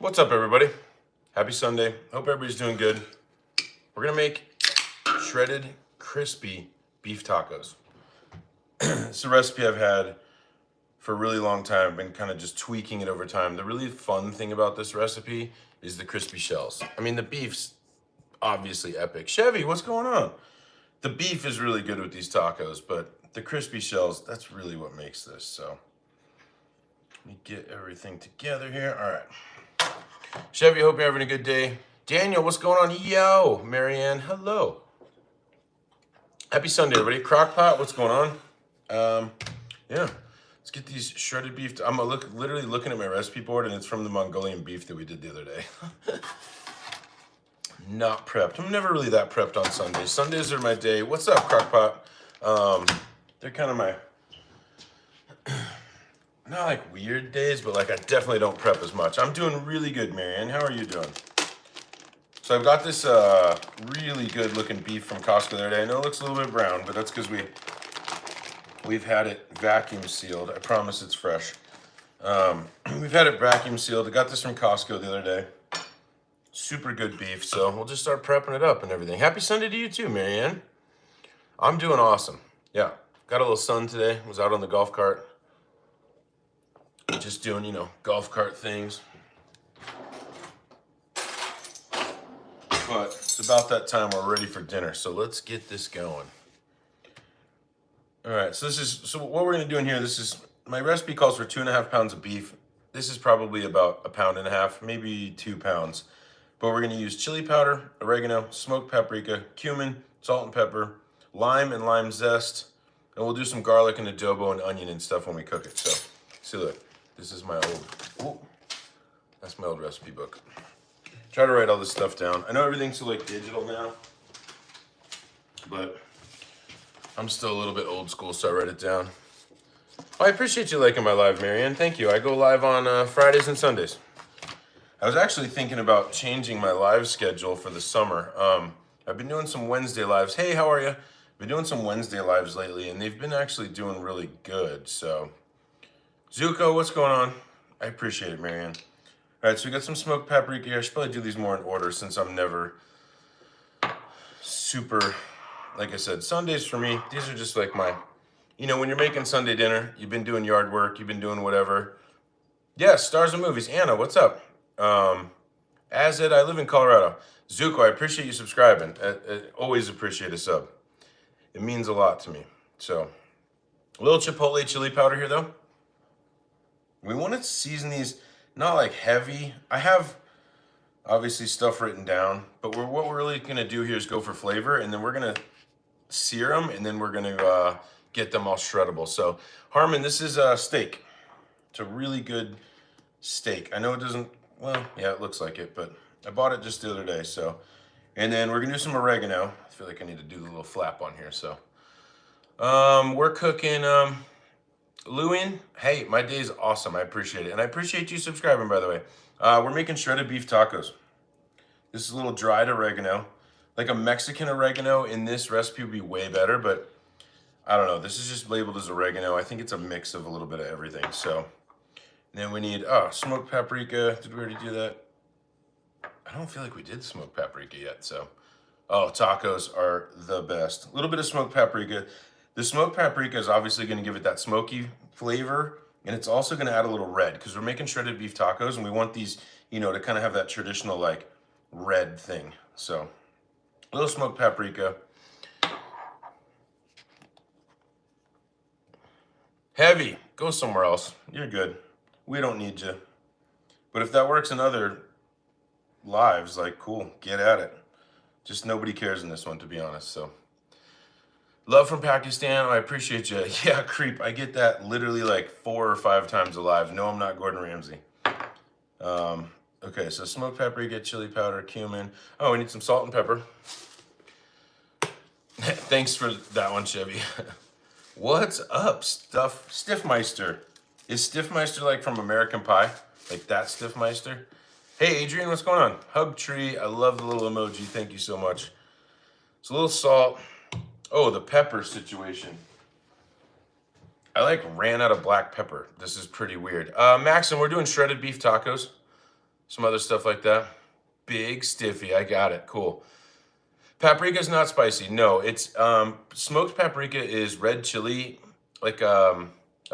What's up, everybody? Happy Sunday. Hope everybody's doing good. We're gonna make shredded, crispy beef tacos. It's a recipe I've had for a really long time. I've been kind of just tweaking it over time. The really fun thing about this recipe is the crispy shells. I mean, the beef's obviously epic. Chevy, what's going on? The beef is really good with these tacos, but the crispy shells, that's really what makes this. So let me get everything together here. All right. Chevy, hope you're having a good day. Daniel, what's going on? Yo, Marianne, hello. Happy Sunday, everybody. Crockpot, what's going on? Yeah, let's get these shredded beef. I'm literally looking at my recipe board, and it's from the Mongolian beef that we did the other day. Not prepped. I'm never really that prepped on Sundays. Sundays are my day. What's up, Crockpot? They're kind of my not like weird days, but like I definitely don't prep as much. I'm doing really good, Marianne. How are you doing? So I've got this really good looking beef from Costco the other day. I know it looks a little bit brown, but that's because we've had it vacuum sealed. I promise it's fresh. We've had it vacuum sealed. I got this from Costco the other day. Super good beef. So we'll just start prepping it up and everything. Happy Sunday to you too, Marianne. I'm doing awesome. Yeah, got a little sun today. Was out on the golf cart. Just doing, golf cart things. But it's about that time we're ready for dinner. So let's get this going. All right, so what we're gonna do in here, my recipe calls for 2.5 pounds of beef. This is probably about 1.5 pounds, maybe 2 pounds. But we're gonna use chili powder, oregano, smoked paprika, cumin, salt and pepper, lime and lime zest, and we'll do some garlic and adobo and onion and stuff when we cook it. So, see, look. This is my that's my old recipe book. Try to write all this stuff down. I know everything's so digital now, but I'm still a little bit old school, so I write it down. Oh, I appreciate you liking my live, Marianne. Thank you. I go live on Fridays and Sundays. I was actually thinking about changing my live schedule for the summer. I've been doing some Wednesday lives. Hey, how are you? I've been doing some Wednesday lives lately, and they've been actually doing really good, so... Zuko, what's going on? I appreciate it, Marianne. All right, so we got some smoked paprika here. I should probably do these more in order since I'm never super, like I said, Sundays for me, these are just like my, when you're making Sunday dinner, you've been doing yard work, you've been doing whatever. Yes, Stars and Movies. Anna, what's up? Azed, I live in Colorado. Zuko, I appreciate you subscribing. I always appreciate a sub. It means a lot to me. So, a little chipotle chili powder here, though. We want to season these, not like heavy. I have obviously stuff written down, but what we're really going to do here is go for flavor, and then we're going to sear them, and then we're going to get them all shreddable. So, Harmon, this is a steak. It's a really good steak. I know it doesn't, well, yeah, it looks like it, but I bought it just the other day, so. And then we're going to do some oregano. I feel like I need to do the little flap on here, so. We're cooking... Lewin, hey, my day's awesome. I appreciate it. And I appreciate you subscribing, by the way. We're making shredded beef tacos. This is a little dried oregano. Like a Mexican oregano in this recipe would be way better, but I don't know. This is just labeled as oregano. I think it's a mix of a little bit of everything. So then we need, smoked paprika. Did we already do that? I don't feel like we did smoked paprika yet, so. Oh, tacos are the best. A little bit of smoked paprika. The smoked paprika is obviously going to give it that smoky flavor, and it's also going to add a little red because we're making shredded beef tacos, and we want these, to kind of have that traditional, red thing. So, a little smoked paprika. Heavy, go somewhere else. You're good. We don't need you. But if that works in other lives, cool, get at it. Just nobody cares in this one, to be honest, so. Love from Pakistan, I appreciate you. Yeah, creep, I get that literally 4 or 5 times alive. No, I'm not Gordon Ramsay. Okay, so smoked paprika, chili powder, cumin. Oh, we need some salt and pepper. Thanks for that one, Chevy. What's up, Stiffmeister? Is Stiffmeister from American Pie? Like that Stiffmeister? Hey, Adrian, what's going on? Hug tree, I love the little emoji. Thank you so much. It's a little salt. Oh, the pepper situation. I ran out of black pepper. This is pretty weird. Maxim, we're doing shredded beef tacos. some other stuff like that. Big stiffy, I got it, cool. Paprika is not spicy. No, it's smoked paprika is red chili, like a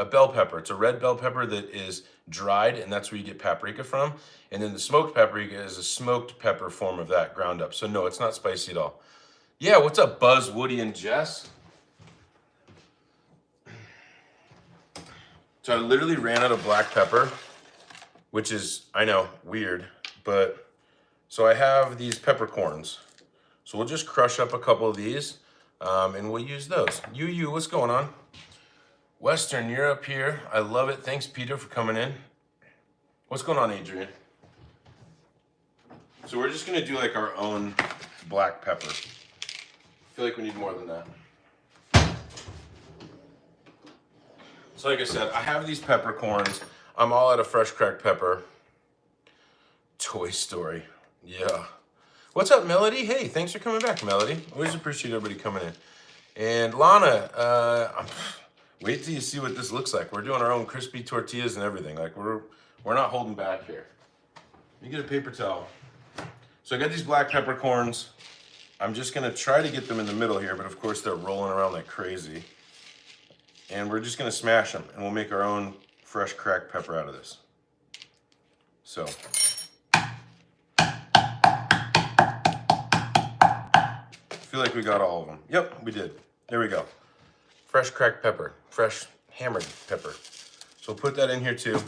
bell pepper. It's a red bell pepper that is dried, and that's where you get paprika from. And then the smoked paprika is a smoked pepper form of that ground up. So no, it's not spicy at all. Yeah, what's up, Buzz, Woody, and Jess? So I literally ran out of black pepper, which is, I know, weird, but so I have these peppercorns. So we'll just crush up a couple of these, and we'll use those. What's going on? Western Europe here. I love it. Thanks, Peter, for coming in. What's going on, Adrian? So we're just gonna do like our own black pepper. I feel like we need more than that. So like I said, I have these peppercorns. I'm all out of fresh cracked pepper. Toy Story, yeah. What's up, Melody? Hey, thanks for coming back, Melody. Always appreciate everybody coming in. And Lana, wait till you see what this looks like. We're doing our own crispy tortillas and everything. Like we're not holding back here. You get a paper towel. So I got these black peppercorns. I'm just gonna try to get them in the middle here, but of course they're rolling around like crazy. And we're just gonna smash them, and we'll make our own fresh cracked pepper out of this. So. I feel like we got all of them. Yep, we did. There we go. Fresh cracked pepper, fresh hammered pepper. So we'll put that in here too.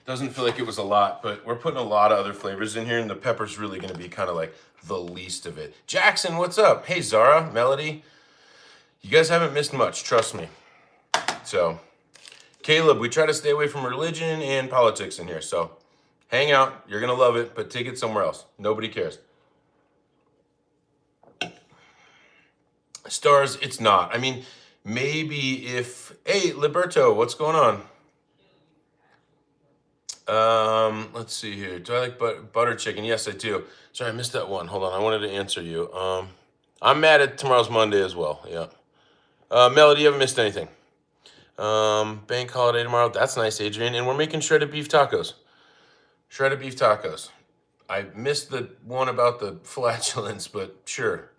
Doesn't feel like it was a lot, but we're putting a lot of other flavors in here, and the pepper's really gonna be kind of like the least of it. Jackson, what's up? Hey, Zara, Melody. You guys haven't missed much, trust me. So, Caleb, we try to stay away from religion and politics in here, so hang out. You're gonna love it, but take it somewhere else. Nobody cares. Stars, it's not. I mean, maybe if, hey, Liberto, what's going on? Let's see here. Do I like butter chicken? Yes, I do. Sorry, I missed that one. Hold on, I wanted to answer you. I'm mad at tomorrow's Monday as well, yeah. Melody, you haven't missed anything. Bank holiday tomorrow. That's nice, Adrian. And we're making shredded beef tacos. Shredded beef tacos. I missed the one about the flatulence, but sure.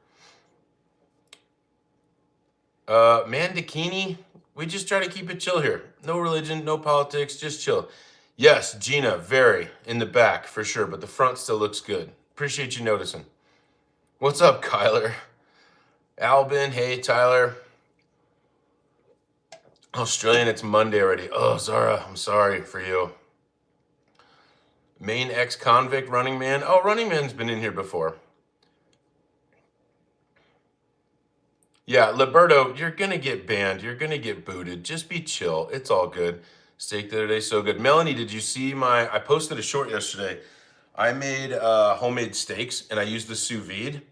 Mandakini, we just try to keep it chill here. No religion, no politics, just chill. Yes, Gina, very in the back for sure, but the front still looks good. Appreciate you noticing. What's up, Kyler? Albin, hey, Tyler. Australian, it's Monday already. Oh, Zara, I'm sorry for you. Main ex-convict, Running Man. Oh, Running Man's been in here before. Yeah, Liberto, you're going to get banned. You're going to get booted. Just be chill. It's all good. Steak the other day, so good. Melanie, did you see I posted a short yesterday. I made homemade steaks, and I used the sous vide.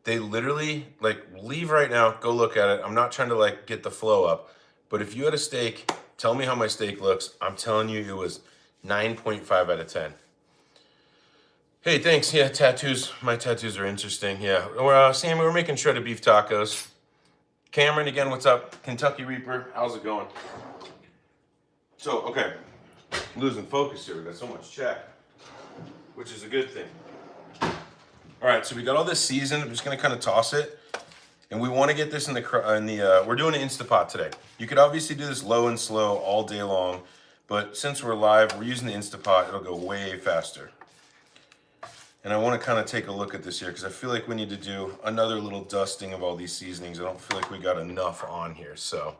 They literally, like, leave right now. Go look at it. I'm not trying to, like, get the flow up. But if you had a steak, tell me how my steak looks. I'm telling you, it was 9.5 out of 10. Hey, thanks. Yeah, tattoos. My tattoos are interesting. Yeah. Sammy, we're making shredded beef tacos. Cameron, again, what's up? Kentucky Reaper, how's it going? So, okay, losing focus here. We got so much chat, which is a good thing. All right, so we got all this seasoned. I'm just gonna kind of toss it, and we want to get this in the. We're doing an Instapot today. You could obviously do this low and slow all day long, but since we're live, we're using the Instapot. It'll go way faster. And I want to kind of take a look at this here because I feel like we need to do another little dusting of all these seasonings. I don't feel like we got enough on here. So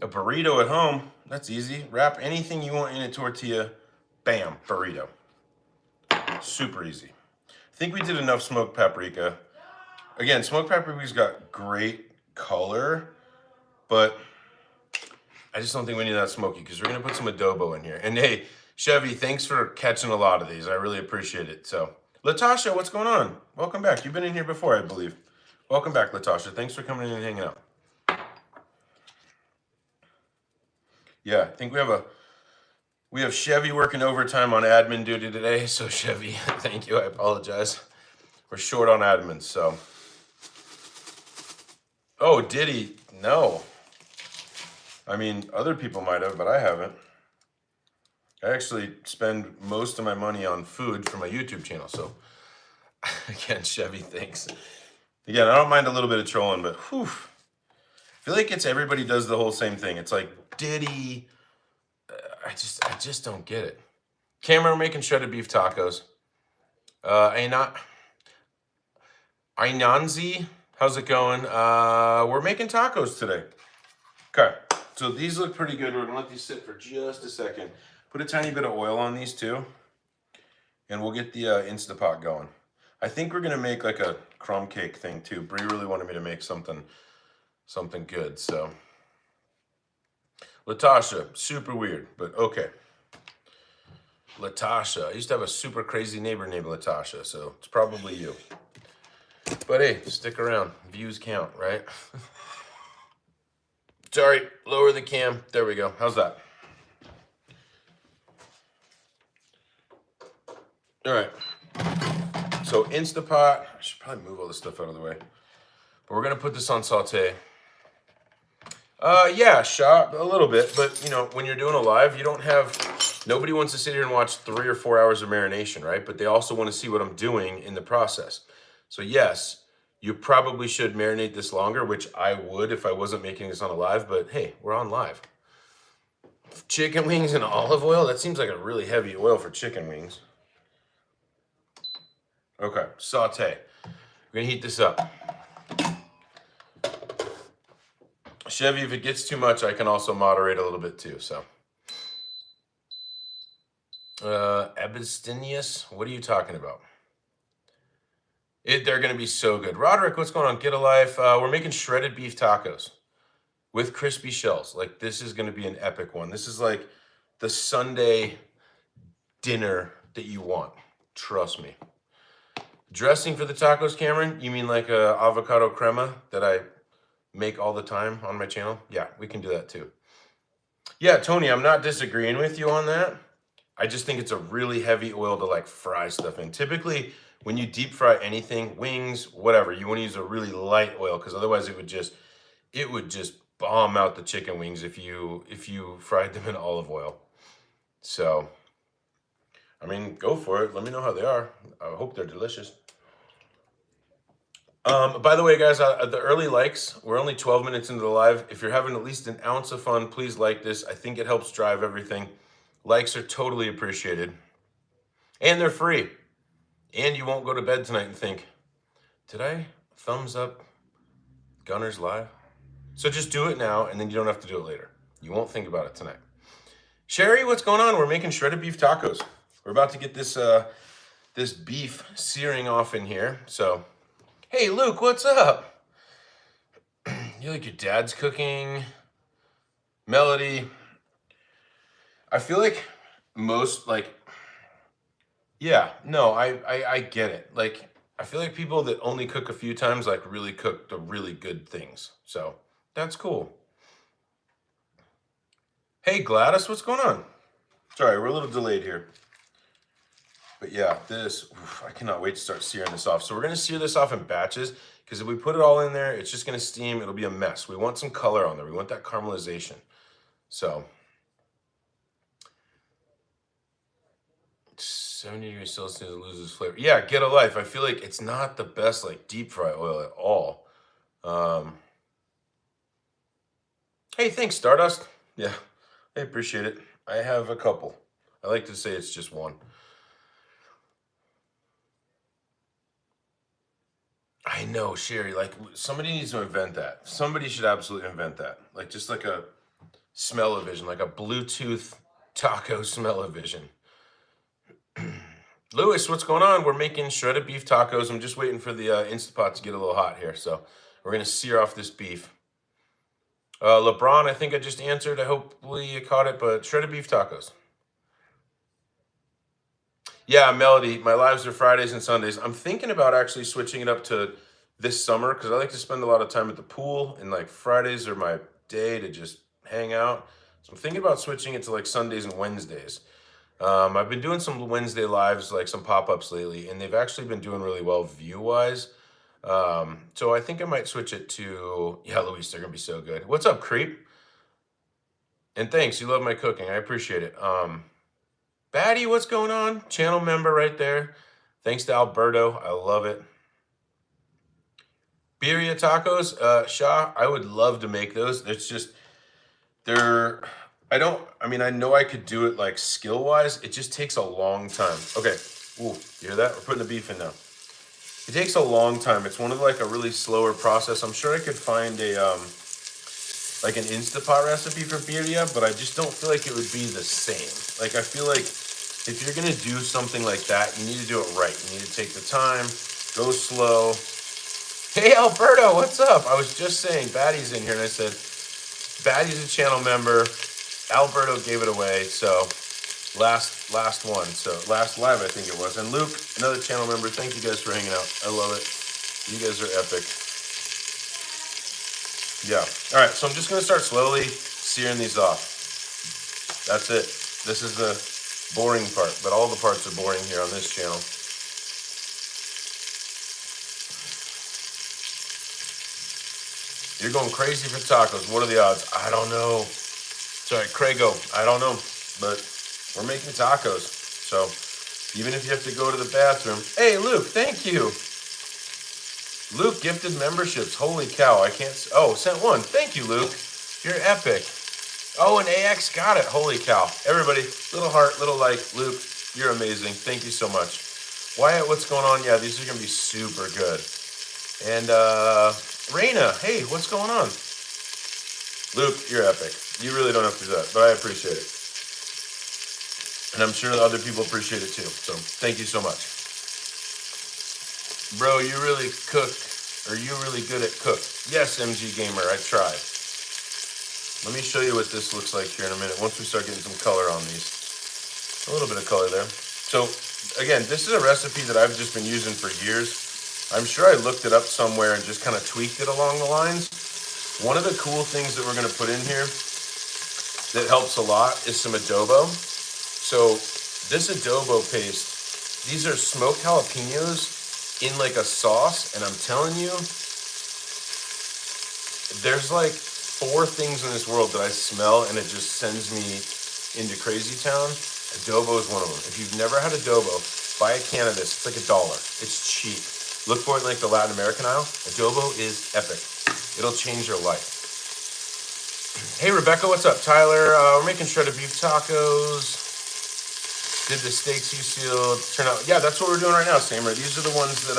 a burrito at home, that's easy. Wrap anything you want in a tortilla, bam, burrito. Super easy. I think we did enough smoked paprika. Again, smoked paprika's got great color, but I just don't think we need that smoky because we're going to put some adobo in here. And hey, Chevy, thanks for catching a lot of these. I really appreciate it. So, Latasha, what's going on? Welcome back. You've been in here before, I believe. Welcome back, Latasha. Thanks for coming in and hanging out. Yeah, I think we have Chevy working overtime on admin duty today. So, Chevy, thank you. I apologize. We're short on admins, so. Oh, did he? No. I mean, other people might have, but I haven't. I actually spend most of my money on food for my YouTube channel. So again, Chevy, thanks. Again, I don't mind a little bit of trolling, but whew, I feel like everybody does the whole same thing. It's like Diddy. I just don't get it. Cameron, we're making shredded beef tacos. Ainanzi, how's it going? We're making tacos today. Okay, so these look pretty good. We're gonna let these sit for just a second. Put a tiny bit of oil on these too, and we'll get the Instapot going. I think we're gonna make like a crumb cake thing too. Brie really wanted me to make something good, so. Latasha, super weird, but okay. Latasha, I used to have a super crazy neighbor named Latasha, so it's probably you. But hey, stick around. Views count, right? Sorry, lower the cam. There we go. How's that? All right. So Instapot. I should probably move all this stuff out of the way. But we're gonna put this on saute. Yeah, shot a little bit, but you know, when you're doing a live, you don't have. Nobody wants to sit here and watch 3 or 4 hours of marination, right? But they also want to see what I'm doing in the process. So yes, you probably should marinate this longer, which I would if I wasn't making this on a live, but hey, we're on live. Chicken wings and olive oil? That seems like a really heavy oil for chicken wings. Okay, saute. We're gonna heat this up. Chevy, if it gets too much, I can also moderate a little bit too, so. Abystinius, what are you talking about? They're going to be so good. Roderick, what's going on? Get a life. We're making shredded beef tacos with crispy shells. Like, this is going to be an epic one. This is like the Sunday dinner that you want. Trust me. Dressing for the tacos, Cameron? You mean like a avocado crema that I make all the time on my channel? Yeah, we can do that too. Yeah, Tony, I'm not disagreeing with you on that. I just think it's a really heavy oil to like fry stuff in. Typically, when you deep fry anything, wings, whatever, you want to use a really light oil because otherwise it would just bomb out the chicken wings if you fried them in olive oil. So, I mean, go for it. Let me know how they are. I hope they're delicious. By the way, guys, the early likes, we're only 12 minutes into the live. If you're having at least an ounce of fun, please like this. I think it helps drive everything. Likes are totally appreciated. And they're free. And you won't go to bed tonight and think, did I thumbs up Gunner's live? So just do it now, and then you don't have to do it later. You won't think about it tonight. Sherry, what's going on? We're making shredded beef tacos. We're about to get this this beef searing off in here. So, hey, Luke, what's up? You like your dad's cooking? Melody. I feel like most, like, yeah, no, I get it. Like, I feel like people that only cook a few times, like, really cook the really good things. So, that's cool. Hey, Gladys, what's going on? Sorry, we're a little delayed here. But yeah, I cannot wait to start searing this off. So we're going to sear this off in batches, because if we put it all in there, it's just going to steam. It'll be a mess. We want some color on there. We want that caramelization. So 70 degrees Celsius loses flavor. Yeah, get a life. I feel like it's not the best like deep fry oil at all. Hey, thanks, Stardust. Yeah, I appreciate it. I have a couple. I like to say it's just one. I know, Sherry, like somebody needs to invent that. Somebody should absolutely invent that. Like just like a smell-o-vision, like a Bluetooth taco smell-o-vision. Lewis, what's going on? We're making shredded beef tacos. I'm just waiting for the Instapot to get a little hot here. So we're going to sear off this beef. LeBron, I think I just answered. Hopefully you caught it, but shredded beef tacos. Yeah, Melody, my lives are Fridays and Sundays. I'm thinking about actually switching it up to this summer because I like to spend a lot of time at the pool, and like Fridays are my day to just hang out. So I'm thinking about switching it to like Sundays and Wednesdays. I've been doing some Wednesday lives, like some pop-ups lately, and they've actually been doing really well view-wise. So I think I might switch it to, yeah, Luis, they're gonna be so good. What's up, Creep? And thanks, you love my cooking. I appreciate it. Batty, what's going on? Channel member right there. Thanks to Alberto. I love it. Birria tacos, Shaw, I would love to make those. It's just, they're, I mean, I know I could do it like skill wise. It just takes a long time. Okay. Ooh, you hear that? We're putting the beef in now. It takes a long time. It's one of like a really slower process. I'm sure I could find a, like an Instapot recipe for birria, but I just don't feel like it would be the same. Like, I feel like if you're gonna do something like that, you need to do it right. You need to take the time, go slow. Hey, Alberto, what's up? I was just saying, Batty's in here, and I said, Batty's a channel member. Alberto gave it away, so last one, so last live I think it was. And Luke, another channel member, thank you guys for hanging out. I love it. You guys are epic. Yeah. All right, so I'm just gonna start slowly searing these off. That's it. This is the boring part, but all the parts are boring here on this channel. You're going crazy for tacos. What are the odds? I don't know. Sorry, Craigo. I don't know, but we're making tacos. So even if you have to go to the bathroom. Hey, Luke, thank you. Luke gifted memberships. Holy cow, I can't. Oh, sent one. Thank you, Luke. You're epic. Oh, and AX got it. Holy cow. Everybody, little heart, little like. Luke, you're amazing. Thank you so much. Wyatt, what's going on? Yeah, these are going to be super good. And Raina, hey, what's going on? Luke, you're epic. You really don't have to do that, but I appreciate it. And I'm sure that other people appreciate it too. So thank you so much. Bro, you really cook, or you really good at cook. Yes, MG Gamer, I try. Let me show you what this looks like here in a minute, once we start getting some color on these. A little bit of color there. So again, this is a recipe that I've just been using for years. I'm sure I looked it up somewhere and just kind of tweaked it along the lines. One of the cool things that we're going to put in here that helps a lot is some adobo. So this adobo paste, these are smoked jalapenos in like a sauce, and I'm telling you, there's like 4 things in this world that I smell and it just sends me into crazy town. Adobo is one of them. If you've never had adobo, buy a can of this. It's like $1. It's cheap. Look for it in like the Latin American aisle. Adobo is epic. It'll change your life. Hey, Rebecca, what's up? Tyler, we're making shredded beef tacos. Did the steaks you sealed turn out? Yeah, that's what we're doing right now, Samer. These are the ones that,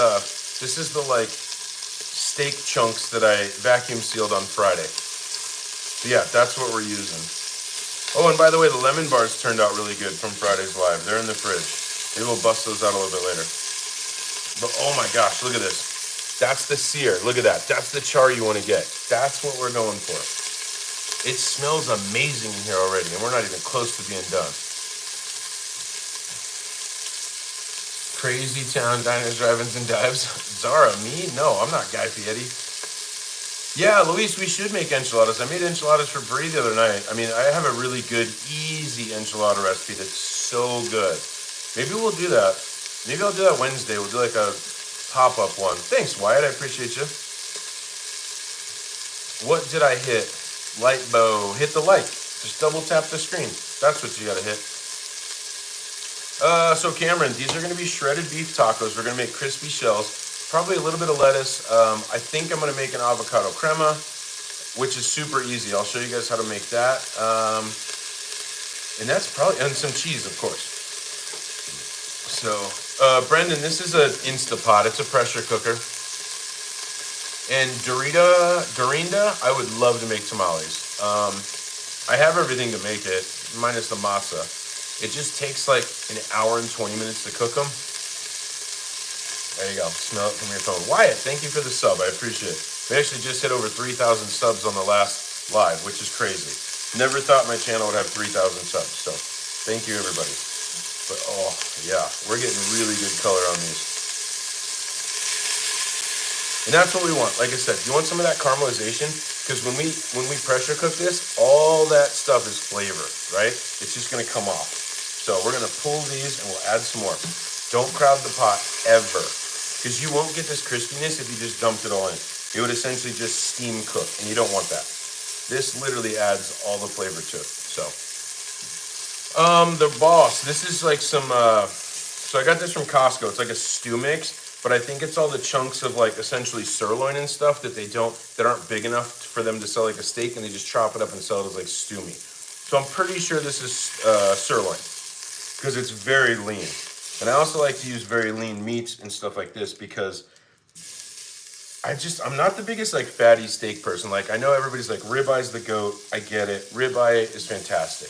this is the like steak chunks that I vacuum sealed on Friday. So yeah, that's what we're using. Oh, and by the way, the lemon bars turned out really good from Friday's live. They're in the fridge. Maybe we'll bust those out a little bit later. But oh my gosh, look at this. That's the sear. Look at that. That's the char you want to get. That's what we're going for. It smells amazing in here already, and we're not even close to being done. Crazy town, diners, drive-ins, and dives. Zara, me? No, I'm not Guy Fieri. Yeah, Luis, we should make enchiladas. I made enchiladas for Brie the other night. I mean, I have a really good, easy enchilada recipe that's so good. Maybe we'll do that. Maybe I'll do that Wednesday. We'll do like a pop-up one. Thanks, Wyatt. I appreciate you. What did I hit? Light bow. Hit the like. Just double tap the screen. That's what you gotta hit. So Cameron, these are gonna be shredded beef tacos. We're gonna make crispy shells. Probably a little bit of lettuce. I think I'm gonna make an avocado crema, which is super easy. I'll show you guys how to make that. And that's probably, and some cheese, of course. So, Brendan, this is an Instapot. It's a pressure cooker. And Dorinda, I would love to make tamales. I have everything to make it, minus the masa. It just takes like an hour and 20 minutes to cook them. There you go. Smell it from your phone. Wyatt, thank you for the sub. I appreciate it. We actually just hit over 3,000 subs on the last live, which is crazy. Never thought my channel would have 3,000 subs. So thank you, everybody. But oh, yeah, we're getting really good color on these. And that's what we want. Like I said, you want some of that caramelization? Because when we pressure cook this, all that stuff is flavor, right? It's just gonna come off. So we're gonna pull these and we'll add some more. Don't crowd the pot ever, because you won't get this crispiness if you just dumped it all in. It would essentially just steam cook, and you don't want that. This literally adds all the flavor to it. So, The boss. This is like some. So I got this from Costco. It's like a stew mix, but I think it's all the chunks of like essentially sirloin and stuff that aren't big enough for them to sell like a steak, and they just chop it up and sell it as like stew meat. So I'm pretty sure this is sirloin because it's very lean. And I also like to use very lean meats and stuff like this because I'm not the biggest like fatty steak person. Like I know everybody's like ribeye's the goat. I get it. Ribeye is fantastic.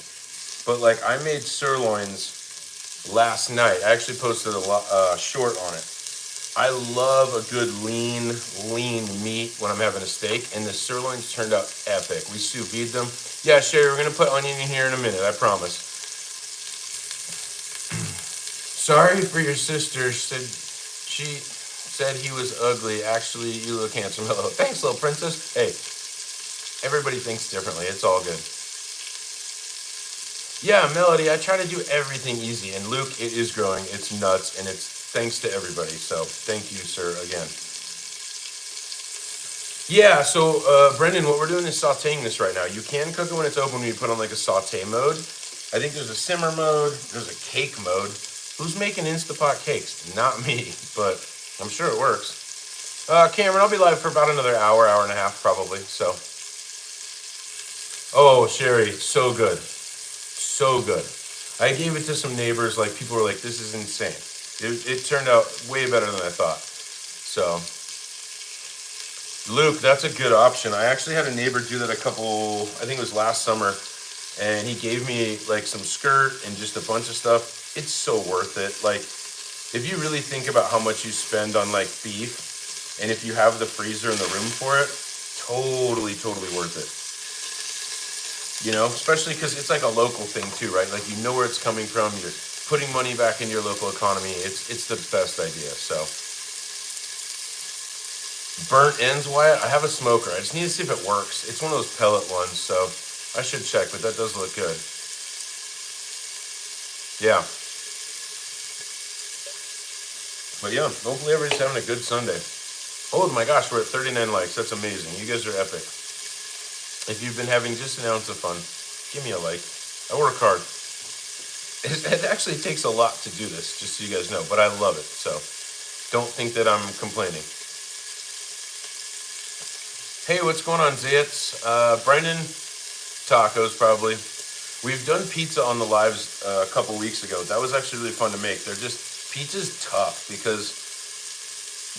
But like I made sirloins last night. I actually posted a short on it. I love a good lean meat when I'm having a steak, and the sirloins turned out epic. We sous vide them. Yeah, Sherry, we're gonna put onion in here in a minute. I promise. Sorry for your sister. She said he was ugly. Actually, you look handsome. Hello. Thanks, little princess. Hey, everybody thinks differently. It's all good. Yeah, Melody, I try to do everything easy. And Luke, it is growing. It's nuts. And it's thanks to everybody. So thank you, sir, again. Yeah, so Brendan, what we're doing is sauteing this right now. You can cook it when it's open when you put on like a saute mode. I think there's a simmer mode. There's a cake mode. Who's making Instapot cakes? Not me, but I'm sure it works. Cameron, I'll be live for about another hour and a half probably. So, oh, Sherry, so good. So good. I gave it to some neighbors. Like people were like, "This is insane." It turned out way better than I thought. So, Luke, that's a good option. I actually had a neighbor do that I think it was last summer, and he gave me like some skirt and just a bunch of stuff. It's so worth it. Like, if you really think about how much you spend on like beef, and if you have the freezer in the room for it, totally worth it. You know, especially because it's like a local thing too, right? Like you know where it's coming from. You're putting money back into your local economy. It's the best idea. So burnt ends, Wyatt. I have a smoker. I just need to see if it works. It's one of those pellet ones, so I should check. But that does look good. Yeah. But yeah, hopefully everybody's having a good Sunday. Oh my gosh, we're at 39 likes. That's amazing. You guys are epic. If you've been having just an ounce of fun, give me a like. I work hard. It actually takes a lot to do this, just so you guys know, but I love it. So don't think that I'm complaining. Hey, what's going on, Zayats? Brendan, tacos probably. We've done pizza on the lives a couple weeks ago. That was actually really fun to make. Pizza's tough because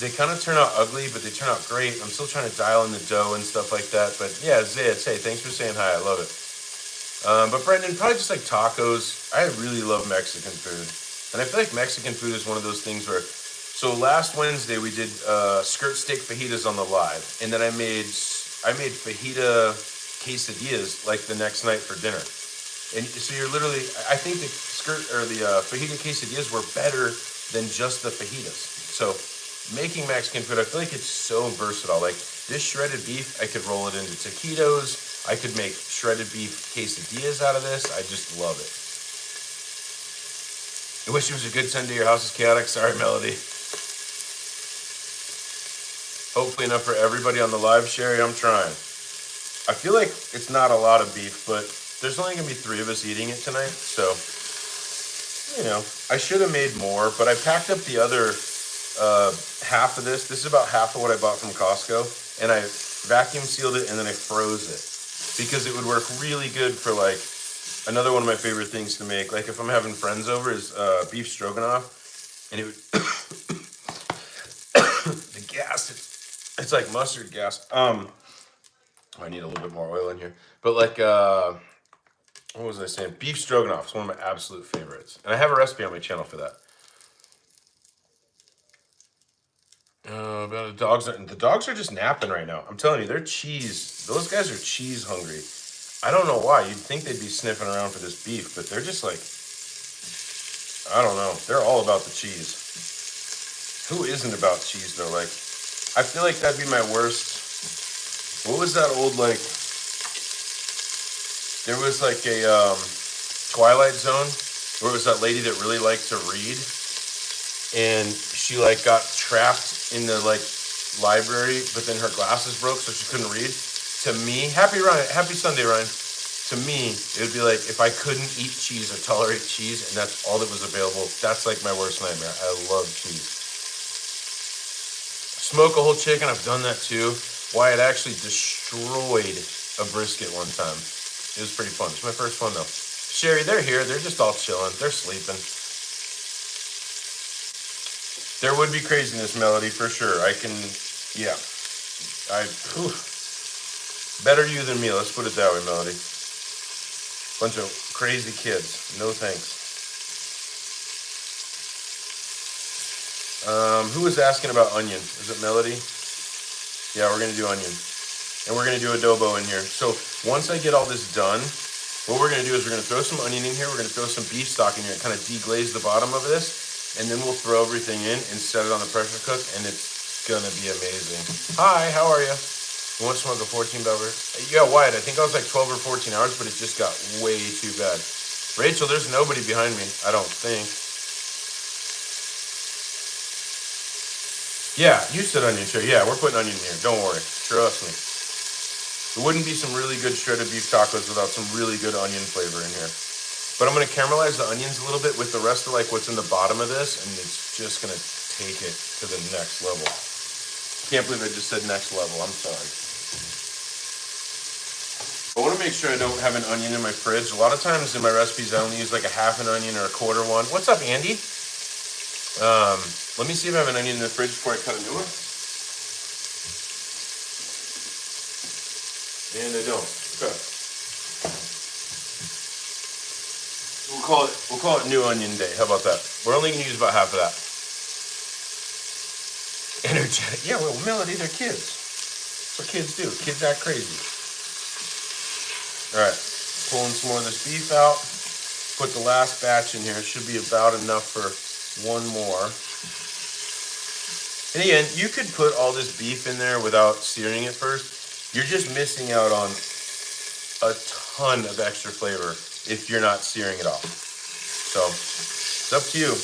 they kind of turn out ugly, but they turn out great. I'm still trying to dial in the dough and stuff like that. But yeah, Zayats, hey, thanks for saying hi. I love it. But Brendan, probably just like tacos. I really love Mexican food. And I feel like Mexican food is one of those things where, so last Wednesday we did skirt steak fajitas on the live. And then I made fajita quesadillas like the next night for dinner. And so you're literally, I think the fajita quesadillas were better than just the fajitas. So making Mexican food, I feel like it's so versatile. Like this shredded beef, I could roll it into taquitos. I could make shredded beef quesadillas out of this. I just love it. I wish it was a good Sunday. Your house is chaotic. Sorry, Melody. Hopefully enough for everybody on the live, Sherry. I'm trying. I feel like it's not a lot of beef, but there's only going to be 3 of us eating it tonight. So, you know, I should have made more, but I packed up the other half of this. This is about half of what I bought from Costco, and I vacuum sealed it and then I froze it because it would work really good for like another one of my favorite things to make. Like if I'm having friends over is beef stroganoff, and it would the gas. It's like mustard gas. I need a little bit more oil in here, but like what was I saying? Beef stroganoff is one of my absolute favorites, and I have a recipe on my channel for that. About the dogs are just napping right now. I'm telling you, they're cheese. Those guys are cheese hungry. I don't know why. You'd think they'd be sniffing around for this beef, but they're just like, I don't know. They're all about the cheese. Who isn't about cheese though? Like, I feel like that'd be my worst. What was that old like? There was like a Twilight Zone where it was that lady that really liked to read, and she like got trapped in the like library, but then her glasses broke, so she couldn't read. To me, happy Sunday, Ryan. to me, it would be like if I couldn't eat cheese or tolerate cheese and that's all that was available, that's like my worst nightmare. I love cheese. Smoke a whole chicken, I've done that too. Wyatt actually destroyed a brisket one time. It was pretty fun. It's my first one though. Sherry, they're here. They're just all chilling. They're sleeping. There would be craziness, Melody, for sure. I can, yeah. Better you than me. Let's put it that way, Melody. Bunch of crazy kids. No thanks. Who was asking about onion? Is it Melody? Yeah, we're gonna do onion. And we're gonna do adobo in here. So once I get all this done, what we're gonna do is we're gonna throw some onion in here, we're gonna throw some beef stock in here and kind of deglaze the bottom of this, and then we'll throw everything in and set it on the pressure cook, and it's gonna be amazing. Hi, how are you? You want to smoke a 14-hour? Yeah, Wyatt, I think I was like 12 or 14 hours, but it just got way too bad. Rachel, there's nobody behind me, I don't think. Yeah, you said onion, sure. Yeah, we're putting onion in here. Don't worry. Trust me. It wouldn't be some really good shredded beef tacos without some really good onion flavor in here. But I'm going to caramelize the onions a little bit with the rest of like what's in the bottom of this, and it's just going to take it to the next level. Can't believe I just said next level. I'm sorry. I want to make sure I don't have an onion in my fridge. A lot of times in my recipes, I only use like a half an onion or a quarter one. What's up, Andy? Let me see if I have an onion in the fridge before I cut a new one. And I don't. Okay. We'll call it New Onion Day. How about that? We're only gonna use about half of that. Energetic. Yeah, well, Melody, they're kids. That's what kids do. Kids act crazy. All right. Pulling some more of this beef out. Put the last batch in here. It should be about enough for one more. And again, you could put all this beef in there without searing it first. You're just missing out on a ton of extra flavor if you're not searing it off. So it's up to you.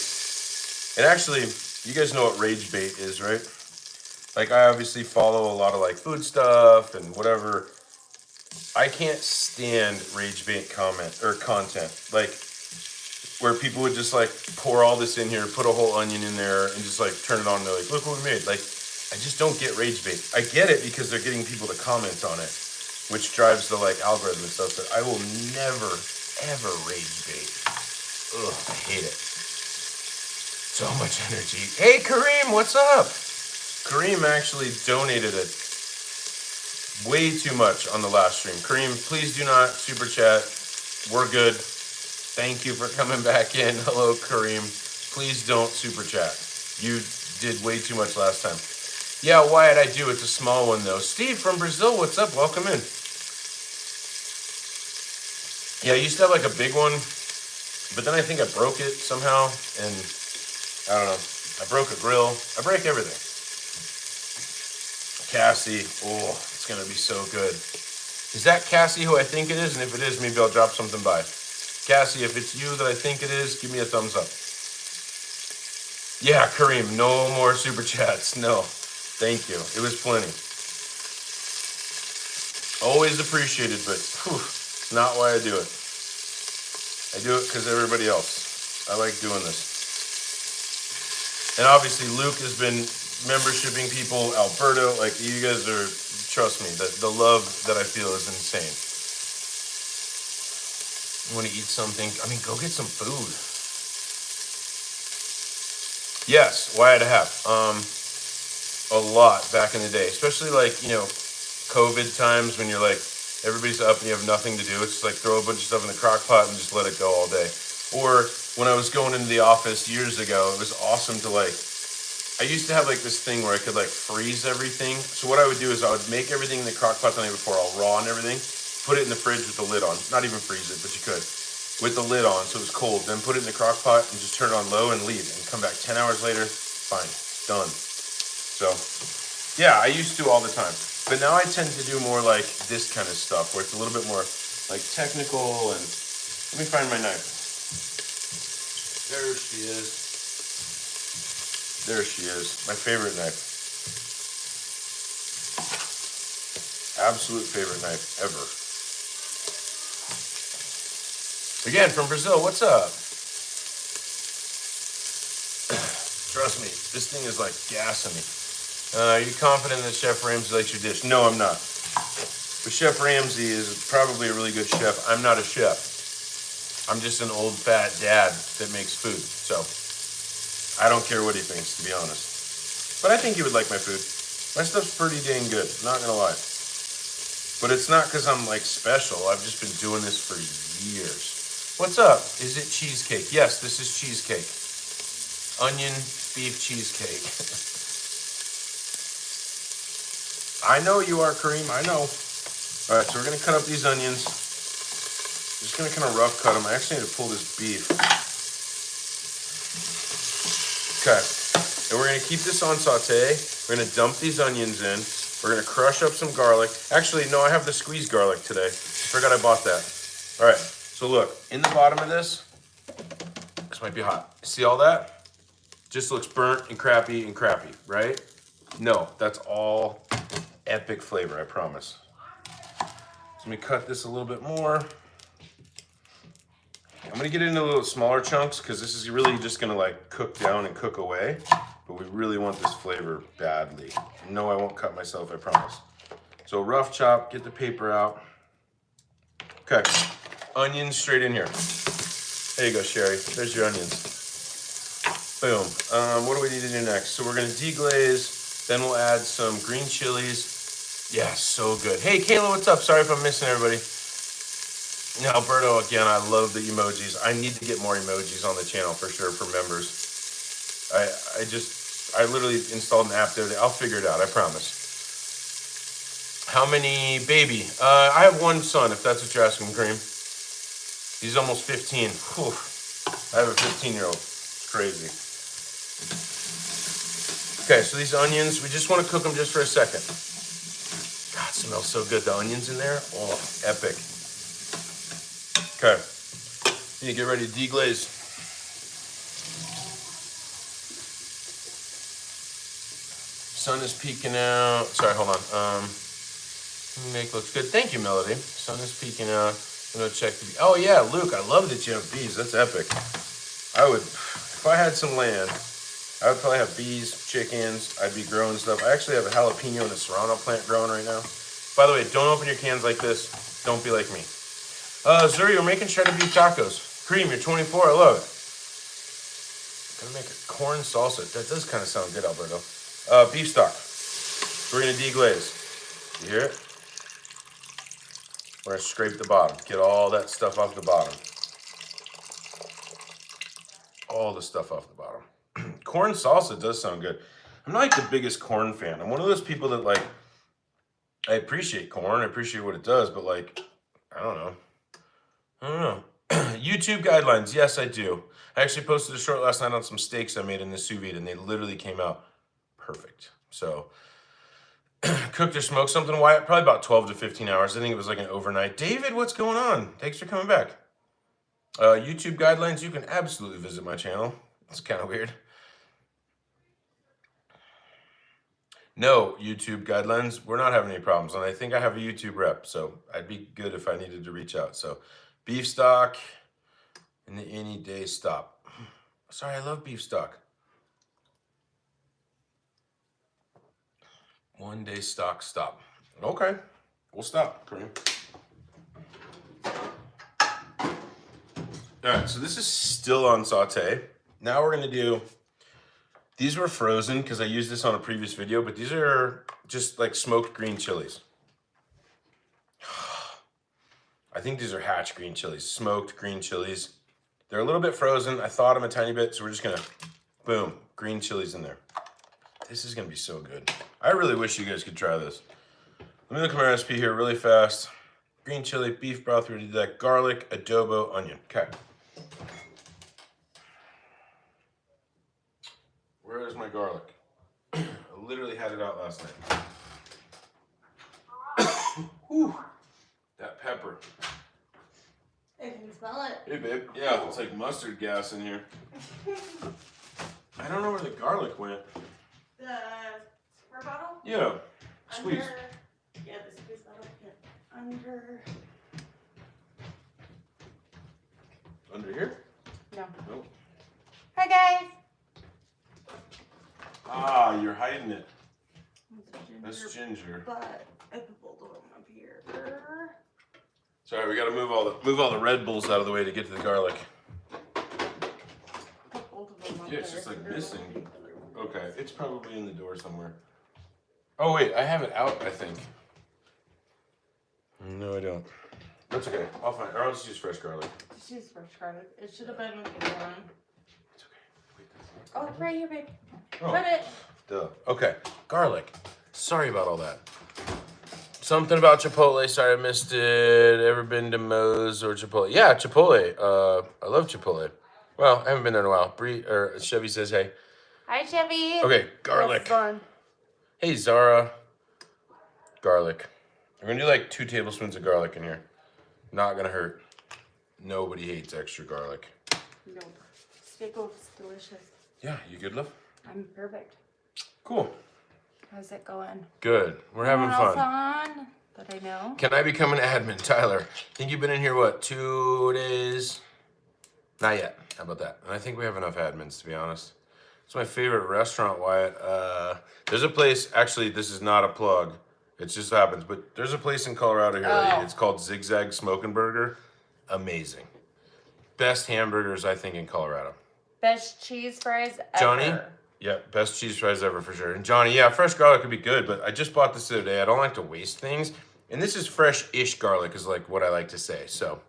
And actually, you guys know what rage bait is, right? Like I obviously follow a lot of like food stuff and whatever. I can't stand rage bait content. Like where people would just like pour all this in here, put a whole onion in there and just like turn it on and they're like, look what we made. Like, I just don't get rage bait. I get it because they're getting people to comment on it, which drives the like algorithm and stuff, but I will never, ever rage bait. Ugh, I hate it. So much energy. Hey Kareem, what's up? Kareem actually donated it way too much on the last stream. Kareem, please do not super chat. We're good. Thank you for coming back in. Hello, Kareem. Please don't super chat. You did way too much last time. Yeah, Wyatt, I do. It's a small one, though. Steve from Brazil, what's up? Welcome in. Yeah, I used to have like a big one, but then I think I broke it somehow, and I don't know. I broke a grill. I break everything. Cassie. Oh, it's going to be so good. Is that Cassie who I think it is? And if it is, maybe I'll drop something by. Cassie, if it's you that I think it is, give me a thumbs up. Yeah, Kareem, no more super chats. No, thank you. It was plenty. Always appreciated, but not why I do it. I do it because everybody else. I like doing this. And obviously, Luke has been membershiping people. Alberto, like you guys are, trust me, the love that I feel is insane. You want to eat something? I mean, go get some food. Yes, Wyatt, I have. A lot back in the day, especially like, you know, COVID times when you're like, everybody's up and you have nothing to do. It's just like throw a bunch of stuff in the crock pot and just let it go all day. Or when I was going into the office years ago, it was awesome to like, I used to have like this thing where I could like freeze everything. So what I would do is I would make everything in the crock pot the night before, all raw and everything. Put it in the fridge with the lid on. Not even freeze it, but you could. With the lid on, so it was cold. Then put it in the crock pot and just turn it on low and leave. And come back 10 hours later, fine, done. So, yeah, I used to all the time. But now I tend to do more like this kind of stuff, where it's a little bit more like technical. And let me find my knife. There she is. There she is. My favorite knife. Absolute favorite knife ever. Again, from Brazil, what's up? Trust me, this thing is like gassing me. Are you confident that Chef Ramsay likes your dish? No, I'm not. But Chef Ramsay is probably a really good chef. I'm not a chef. I'm just an old fat dad that makes food. So I don't care what he thinks, to be honest. But I think he would like my food. My stuff's pretty dang good, not gonna lie. But it's not because I'm like special. I've just been doing this for years. What's up? Is it cheesecake? Yes, this is cheesecake. Onion beef cheesecake. I know you are, Kareem. I know. All right, so we're gonna cut up these onions. Just gonna kind of rough cut them. I actually need to pull this beef. Okay, and we're gonna keep this on saute. We're gonna dump these onions in. We're gonna crush up some garlic. Actually, no, I have the squeezed garlic today. I forgot I bought that. All right, so look, in the bottom of this might be hot. See all that? Just looks burnt and crappy, right? No, that's all epic flavor, I promise. So let me cut this a little bit more. I'm gonna get into a little smaller chunks because this is really just gonna like cook down and cook away. But we really want this flavor badly. No, I won't cut myself, I promise. So rough chop, get the paper out. Okay, onions straight in here. There you go, Sherry. There's your onions. Boom. What do we need to do next? So we're gonna deglaze, then we'll add some green chilies. Yeah, so good. Hey, Kayla, what's up? Sorry if I'm missing everybody. Now, Alberto, again, I love the emojis. I need to get more emojis on the channel for sure for members. I literally installed an app there. I'll figure it out, I promise. How many baby? I have one son, if that's what you're asking, Kareem. He's almost 15. Whew. I have a 15-year-old. It's crazy. Okay, so these onions, we just want to cook them just for a second. God, it smells so good. The onions in there, oh, epic. Okay, you get ready to deglaze. Sun is peeking out. Sorry, hold on. Make looks good. Thank you, Melody. Sun is peeking out. I'm gonna check the. Oh yeah, Luke, I love that you have bees. That's epic. I would, if I had some land, I would probably have bees, chickens. I'd be growing stuff. I actually have a jalapeno and a serrano plant growing right now. By the way, don't open your cans like this. Don't be like me. Zuri, we're making shredded beef tacos. Cream, you're 24. I love it. Gonna make a corn salsa. That does kind of sound good, Alberto. Beef stock. We're gonna deglaze. You hear it? We're gonna scrape the bottom. Get all that stuff off the bottom. All the stuff off the bottom. Corn salsa does sound good. I'm not like the biggest corn fan. I'm one of those people that like, I appreciate corn. I appreciate what it does, but like, I don't know. YouTube guidelines. Yes, I do. I actually posted a short last night on some steaks I made in the sous vide, and they literally came out perfect. So, cooked or smoked something, Wyatt? Probably about 12 to 15 hours. I think it was like an overnight. David, what's going on? Thanks for coming back. YouTube guidelines, you can absolutely visit my channel. It's kind of weird. No, YouTube guidelines, we're not having any problems. And I think I have a YouTube rep, so I'd be good if I needed to reach out. So, beef stock and the any day stop. Sorry, I love beef stock. 1 day stock stop. Okay, we'll stop, Kareem. All right, so this is still on saute. Now we're gonna do, these were frozen because I used this on a previous video, but these are just like smoked green chilies. I think these are hatch green chilies, smoked green chilies. They're a little bit frozen. I thawed them a tiny bit, so we're just gonna, boom, green chilies in there. This is gonna be so good. I really wish you guys could try this. Let me look at my recipe here really fast. Green chili, beef broth, we did that, garlic, adobo, onion. Okay. Where is my garlic? I literally had it out last night. Whew. That pepper. Hey, can you smell it? Hey, babe. Yeah, it's like mustard gas in here. I don't know where the garlic went. The spray bottle? Yeah. Squeeze. Under, yeah, the squeeze bottle. Yeah. Under. Under here? No. Nope. Hi guys. Ah, you're hiding it. That's That's ginger. But I put both of them up here. Sorry, we gotta move all the Red Bulls out of the way to get to the garlic. Put both of them up Yeah, it's there, just like so they're missing. all together. Okay, it's probably in the door somewhere. Oh wait, I have it out, I think. No, I don't. That's okay. I'll find. Or I'll just use fresh garlic. Just use fresh garlic. It should have been with the other one. It's okay. Wait, that's Oh, it's right here, babe. Oh. Put it. Duh. Okay, garlic. Sorry about all that. Something about Chipotle. Sorry, I missed it. Ever been to Moe's or Chipotle? Yeah, Chipotle. I love Chipotle. Well, I haven't been there in a while. Chevy says hey. Hi, Chevy. Okay, garlic. Fun. Hey, Zara. Garlic. We're gonna do like 2 tablespoons of garlic in here. Not gonna hurt. Nobody hates extra garlic. Nope. Steakhouse delicious. Yeah, you good, love? I'm perfect. Cool. How's it going? Good. We're having Anyone fun. else on that I know? Can I become an admin, Tyler? Think you've been in here, what, 2 days? Not yet. How about that? And I think we have enough admins, to be honest. It's my favorite restaurant, Wyatt. There's a place, actually, this is not a plug. It just happens, but there's a place in Colorado here. Oh. It's called Zigzag Smoke and Burger. Amazing. Best hamburgers, I think, in Colorado. Best cheese fries ever. Johnny? Yeah, best cheese fries ever for sure. And Johnny, yeah, fresh garlic would be good, but I just bought this the other day. I don't like to waste things. And this is fresh-ish garlic is like what I like to say, so.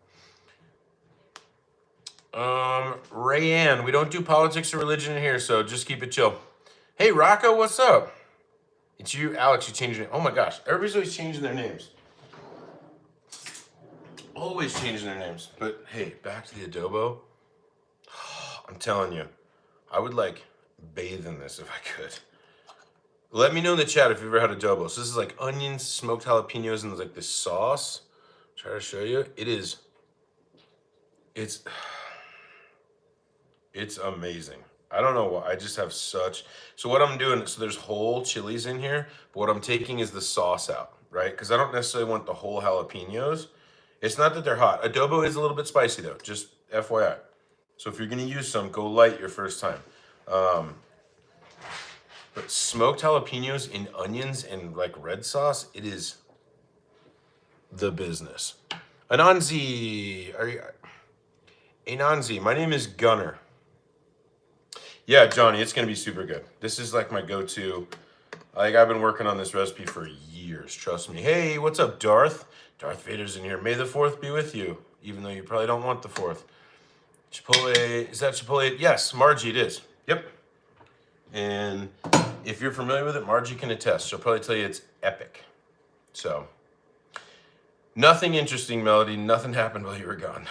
Rayanne, we don't do politics or religion in here, so just keep it chill. Hey, Rocco, what's up? It's you, Alex, you changed your name. Oh my gosh, everybody's always changing their names. Always changing their names. But hey, back to the adobo. I'm telling you, I would like bathe in this if I could. Let me know in the chat if you've ever had adobo. So this is like onions, smoked jalapenos, and like this sauce. Try to show you. It's amazing. I don't know why. I just have such. So what I'm doing, so there's whole chilies in here, but what I'm taking is the sauce out, right? Because I don't necessarily want the whole jalapenos. It's not that they're hot. Adobo is a little bit spicy though, just FYI. So if you're gonna use some, go light your first time. But smoked jalapenos in onions and like red sauce, it is the business. Ananzi, Ananzi, my name is Gunner. Yeah, Johnny, it's gonna be super good. This is like my go-to. Like I've been working on this recipe for years, trust me. Hey, what's up, Darth? Darth Vader's in here. May the 4th be with you, even though you probably don't want the 4th. Chipotle, is that Chipotle? Yes, Margie, it is. Yep. And if you're familiar with it, Margie can attest. She'll probably tell you it's epic. So, nothing interesting, Melody. Nothing happened while you were gone.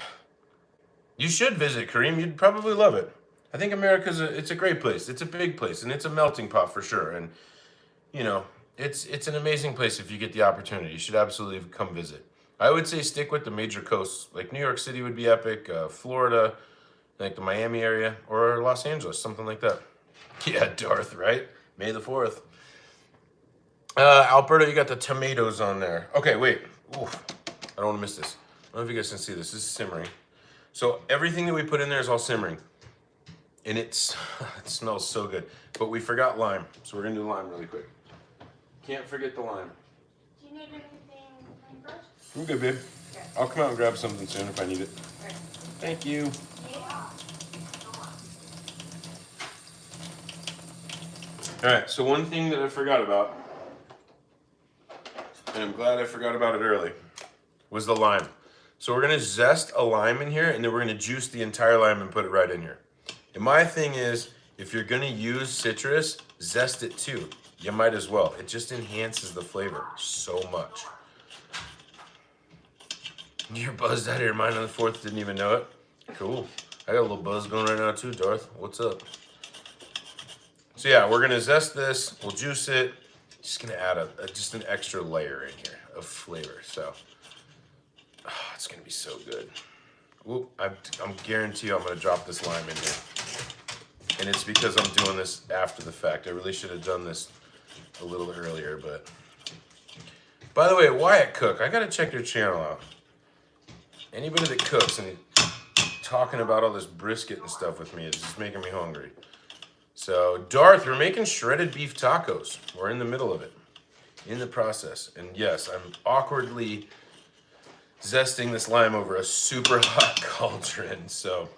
You should visit, Kareem. You'd probably love it. I think America's it's a great place. It's a big place, and it's a melting pot for sure. And, you know, it's an amazing place if you get the opportunity. You should absolutely come visit. I would say stick with the major coasts. Like New York City would be epic, Florida, like the Miami area, or Los Angeles, something like that. Yeah, Darth, right? May the 4th. Alberto, you got the tomatoes on there. Okay, wait. Oof. I don't want to miss this. I don't know if you guys can see this. This is simmering. So everything that we put in there is all simmering. And it smells so good. But we forgot lime. So we're going to do lime really quick. Can't forget the lime. Do you need anything first? I'm good, babe. Okay. I'll come out and grab something soon if I need it. Okay. Thank you. Yeah. All right, so one thing that I forgot about, and I'm glad I forgot about it early, was the lime. So we're gonna zest a lime in here, and then we're gonna juice the entire lime and put it right in here. And my thing is, if you're gonna use citrus, zest it too. You might as well. It just enhances the flavor so much. You're buzzed out of your mind on the 4th, didn't even know it? Cool. I got a little buzz going right now too, Darth. What's up? So yeah, we're gonna zest this, we'll juice it. Just gonna add just an extra layer in here of flavor. So, it's gonna be so good. Whoop, I'm guarantee you I'm gonna drop this lime in here. And it's because I'm doing this after the fact. I really should have done this a little earlier, but. By the way, Wyatt Cook, I gotta check your channel out. Anybody that cooks and talking about all this brisket and stuff with me. It's just making me hungry. So, Darth, we're making shredded beef tacos. We're in the middle of it, in the process. And yes, I'm awkwardly zesting this lime over a super hot cauldron. So,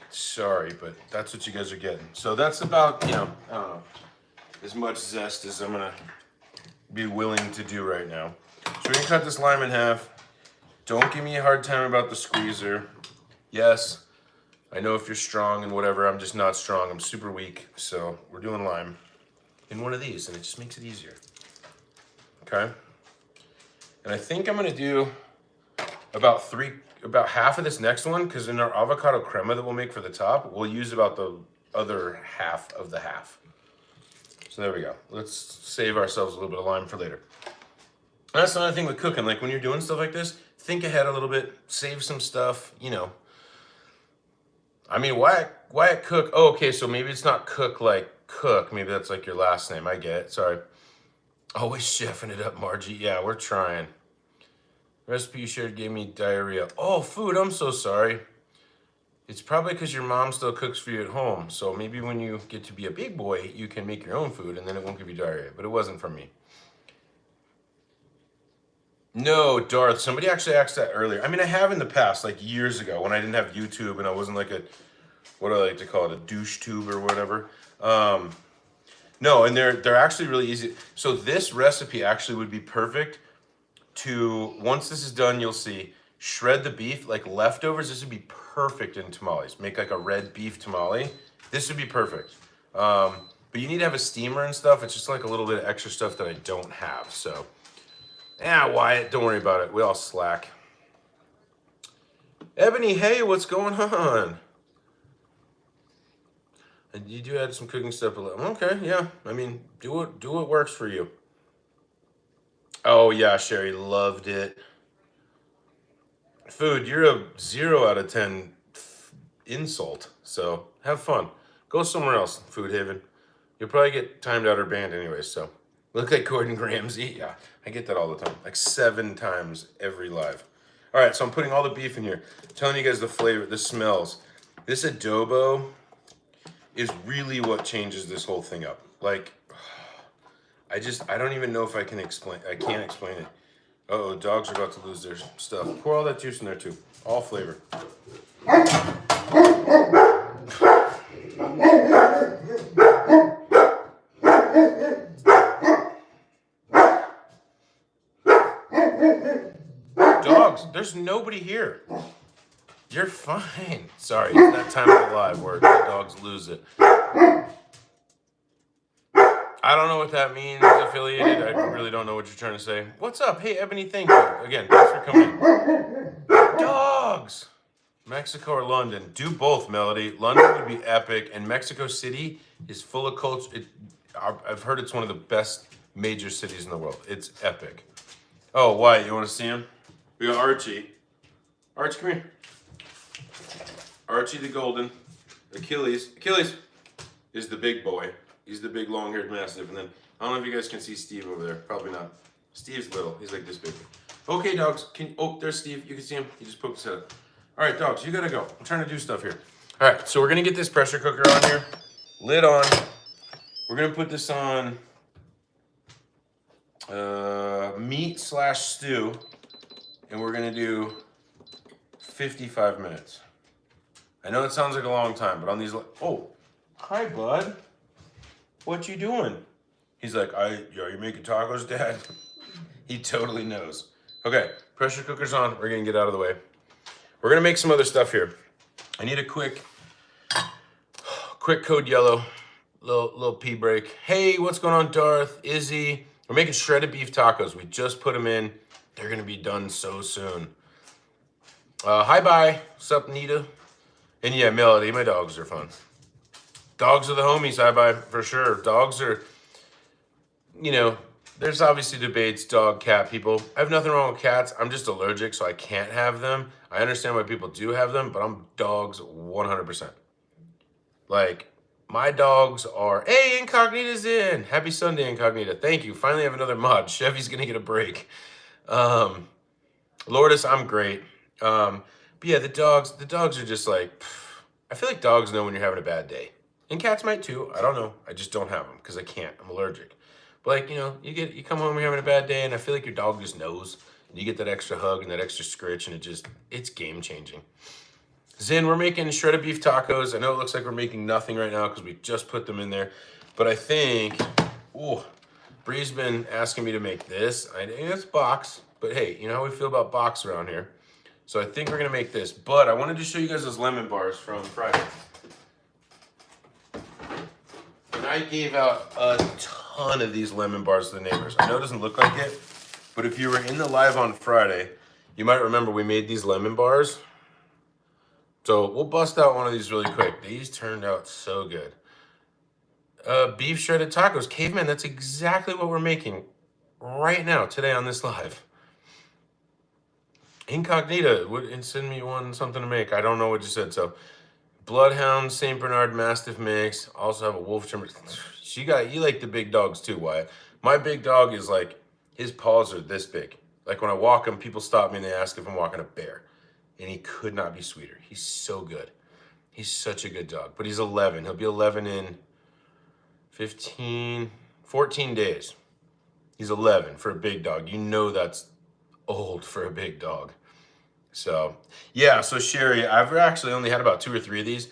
sorry, but that's what you guys are getting. So that's about, I don't know, as much zest as I'm gonna be willing to do right now. So we're gonna cut this lime in half. Don't give me a hard time about the squeezer. Yes, I know if you're strong and whatever, I'm just not strong. I'm super weak. So we're doing lime in one of these, and it just makes it easier. Okay. And I think I'm gonna do about half of this next one, because in our avocado crema that we'll make for the top, we'll use about the other half of the half. So there we go. Let's save ourselves a little bit of lime for later. And that's another thing with cooking. Like when you're doing stuff like this, think ahead a little bit, save some stuff, I mean, why cook? Oh, okay, so maybe it's not cook like cook. Maybe that's like your last name. I get it. Sorry. Always chefing it up, Margie. Yeah, we're trying. Recipe you shared gave me diarrhea. Oh, food, I'm so sorry. It's probably because your mom still cooks for you at home. So maybe when you get to be a big boy, you can make your own food and then it won't give you diarrhea. But it wasn't from me. No, Darth, somebody actually asked that earlier. I mean, I have in the past, like years ago, when I didn't have YouTube and I wasn't like what do I like to call it, a douche tube or whatever. No, and they're actually really easy. So this recipe actually would be perfect to, once this is done, you'll see, shred the beef, like leftovers. This would be perfect in tamales. Make like a red beef tamale. This would be perfect. But you need to have a steamer and stuff. It's just like a little bit of extra stuff that I don't have. So, yeah, Wyatt, don't worry about it. We all slack. Ebony, hey, what's going on? And you do add some cooking stuff. Okay, yeah. I mean, do what works for you. Oh, yeah, Sherry, loved it. Food, you're a 0 out of 10 insult. So have fun. Go somewhere else, Food Haven. You'll probably get timed out or banned anyway. So look like Gordon Ramsay. Yeah, I get that all the time. Like 7 times every live. All right, so I'm putting all the beef in here. I'm telling you guys the flavor, the smells. This adobo is really what changes this whole thing up. Like, I don't even know if I can explain. I can't explain it. Uh-oh, dogs are about to lose their stuff. Pour all that juice in there too. All flavor. Dogs, there's nobody here. You're fine. Sorry, it's that time of the live where the dogs lose it. I don't know what that means, affiliated. I really don't know what you're trying to say. What's up? Hey, Ebony, thank you. Again, thanks for coming in. Dogs! Mexico or London? Do both, Melody. London would be epic, and Mexico City is full of culture. I've heard it's one of the best major cities in the world. It's epic. Oh, Wyatt, you want to see him? We got Archie. Archie, come here. Archie the Golden. Achilles is the big boy. He's the big long-haired mastiff. And then, I don't know if you guys can see Steve over there. Probably not. Steve's little. He's like this big. Okay, dogs. Oh, there's Steve. You can see him. He just poked his head up. All right, dogs, you gotta go. I'm trying to do stuff here. All right, so we're gonna get this pressure cooker on here. Lid on. We're gonna put this on meat/stew. And we're gonna do 55 minutes. I know it sounds like a long time, but on these, oh, hi, bud. What you doing? He's like, are you making tacos, Dad? He totally knows. Okay, pressure cooker's on. We're gonna get out of the way. We're gonna make some other stuff here. I need a quick code yellow, little pee break. Hey, what's going on, Darth? Izzy? We're making shredded beef tacos. We just put them in. They're gonna be done so soon. Hi, bye. What's up, Nita? And yeah, Melody, my dogs are fun. Dogs are the homies, hi, bye, for sure. Dogs are, there's obviously debates, dog, cat, people. I have nothing wrong with cats. I'm just allergic, so I can't have them. I understand why people do have them, but I'm dogs 100%. Like, my dogs are, hey, Incognita's in. Happy Sunday, Incognita. Thank you. Finally have another mod. Chevy's going to get a break. Lourdes, I'm great. But yeah, the dogs are just like, I feel like dogs know when you're having a bad day. And cats might too. I don't know. I just don't have them because I can't. I'm allergic. But like, you come home, you're having a bad day, and I feel like your dog just knows. And you get that extra hug and that extra scritch, and it's game changing. Zin, we're making shredded beef tacos. I know it looks like we're making nothing right now because we just put them in there. But I think, Bree's been asking me to make this. I know it's box, but hey, you know how we feel about box around here. So I think we're gonna make this. But I wanted to show you guys those lemon bars from Friday. And I gave out a ton of these lemon bars to the neighbors. I know it doesn't look like it, but if you were in the live on Friday, you might remember we made these lemon bars. So we'll bust out one of these really quick. These turned out so good. Beef shredded tacos. Caveman, that's exactly what we're making right now, today on this live. Incognita would send me something to make. I don't know what you said. So, Bloodhound, Saint Bernard Mastiff mix. Also have a wolf trimmer. You like the big dogs too, Wyatt. My big dog is like, his paws are this big. Like when I walk him, people stop me and they ask if I'm walking a bear. And he could not be sweeter. He's so good. He's such a good dog. But he's 11. He'll be 11 in 14 days. He's 11 for a big dog. You know that's old for a big dog. So, yeah, so Sherry, I've actually only had about 2 or 3 of these.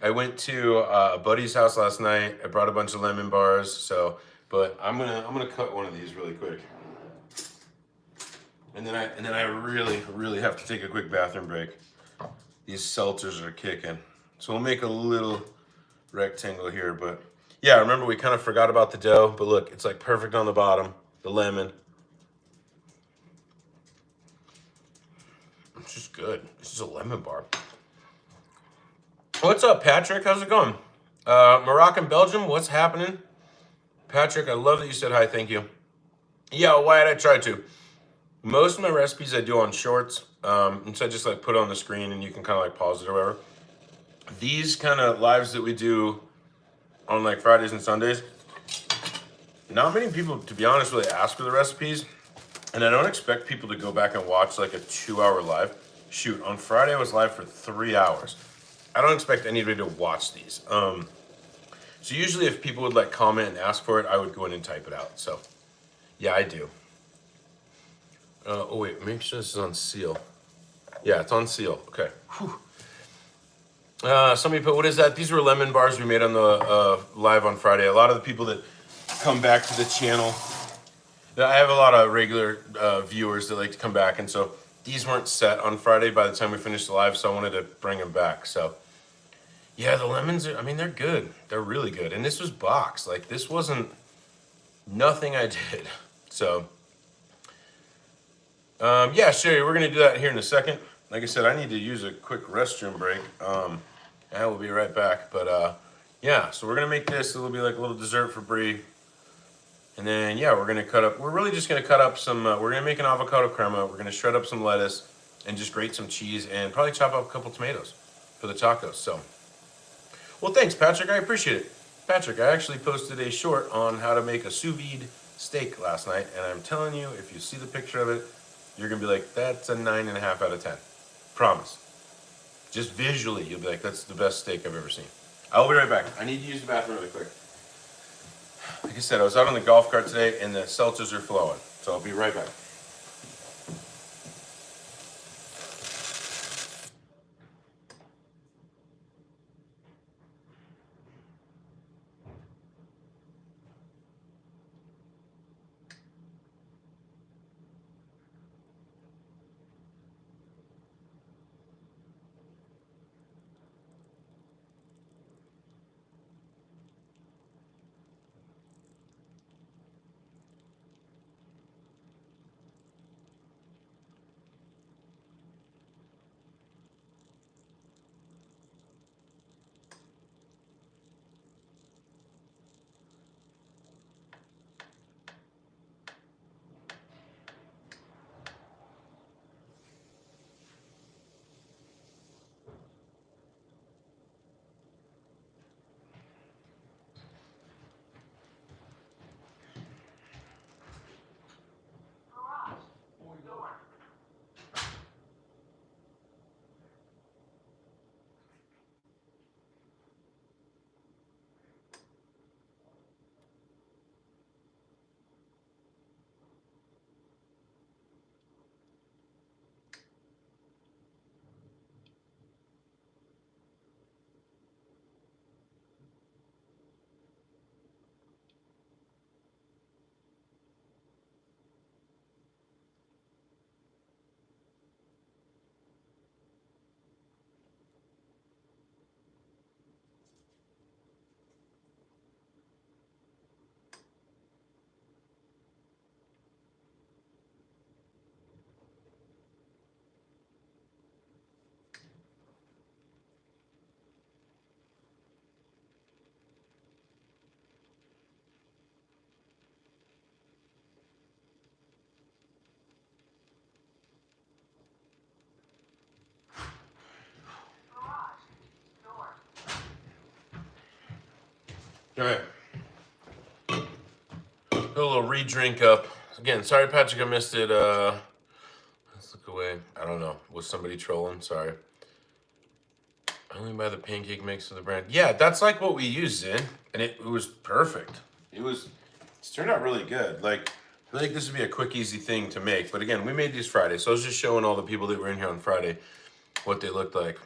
I went to a buddy's house last night. I brought a bunch of lemon bars. So, but I'm gonna cut one of these really quick. And then I really have to take a quick bathroom break. These seltzers are kicking. So we'll make a little rectangle here, but yeah, remember we kind of forgot about the dough, but look, it's like perfect on the bottom, the lemon. It's just good. This is a lemon bar. What's up, Patrick? How's it going? Moroccan Belgium, what's happening? Patrick, I love that you said hi, thank you. Yeah, Wyatt, I try to. Most of my recipes I do on shorts, and so I just like put it on the screen and you can kind of like pause it or whatever. These kind of lives that we do on like Fridays and Sundays, not many people, to be honest, really ask for the recipes. And I don't expect people to go back and watch like a 2-hour live. Shoot, on Friday I was live for 3 hours. I don't expect anybody to watch these. So usually if people would like comment and ask for it, I would go in and type it out. So yeah, I do. Oh wait, make sure this is on seal. Yeah, it's on seal. Okay. Whew. Somebody put, what is that? These were lemon bars we made on the live on Friday. A lot of the people that come back to the channel, I have a lot of regular viewers that like to come back, and so these weren't set on Friday by the time we finished the live, so I wanted to bring them back. So yeah, the lemons are, I mean, they're good. They're really good. And this was boxed. Like, this wasn't nothing I did. So yeah, Sherry, we're gonna do that here in a second. Like I said, I need to use a quick restroom break. And we'll be right back. But yeah, so we're gonna make this. It'll be like a little dessert for Bree. And then yeah, we're gonna cut up. We're really just gonna cut up some. We're gonna make an avocado crema. We're gonna shred up some lettuce and just grate some cheese and probably chop up a couple tomatoes for the tacos. So, well, thanks, Patrick. I appreciate it. Patrick, I actually posted a short on how to make a sous vide steak last night, and I'm telling you, if you see the picture of it, you're gonna be like, that's a 9.5 out of 10. Promise. Just visually, you'll be like, that's the best steak I've ever seen. I'll be right back. I need to use the bathroom really quick. Like I said, I was out on the golf cart today and the seltzers are flowing. So I'll be right back. All right. Put a little re-drink up. Again, sorry, Patrick, I missed it. Let's look away. I don't know. Was somebody trolling? Sorry. I only buy the pancake mix of the brand. Yeah, that's like what we used, Zin. And it was perfect. It's turned out really good. Like, I feel like this would be a quick, easy thing to make. But again, we made these Friday. So I was just showing all the people that were in here on Friday what they looked like.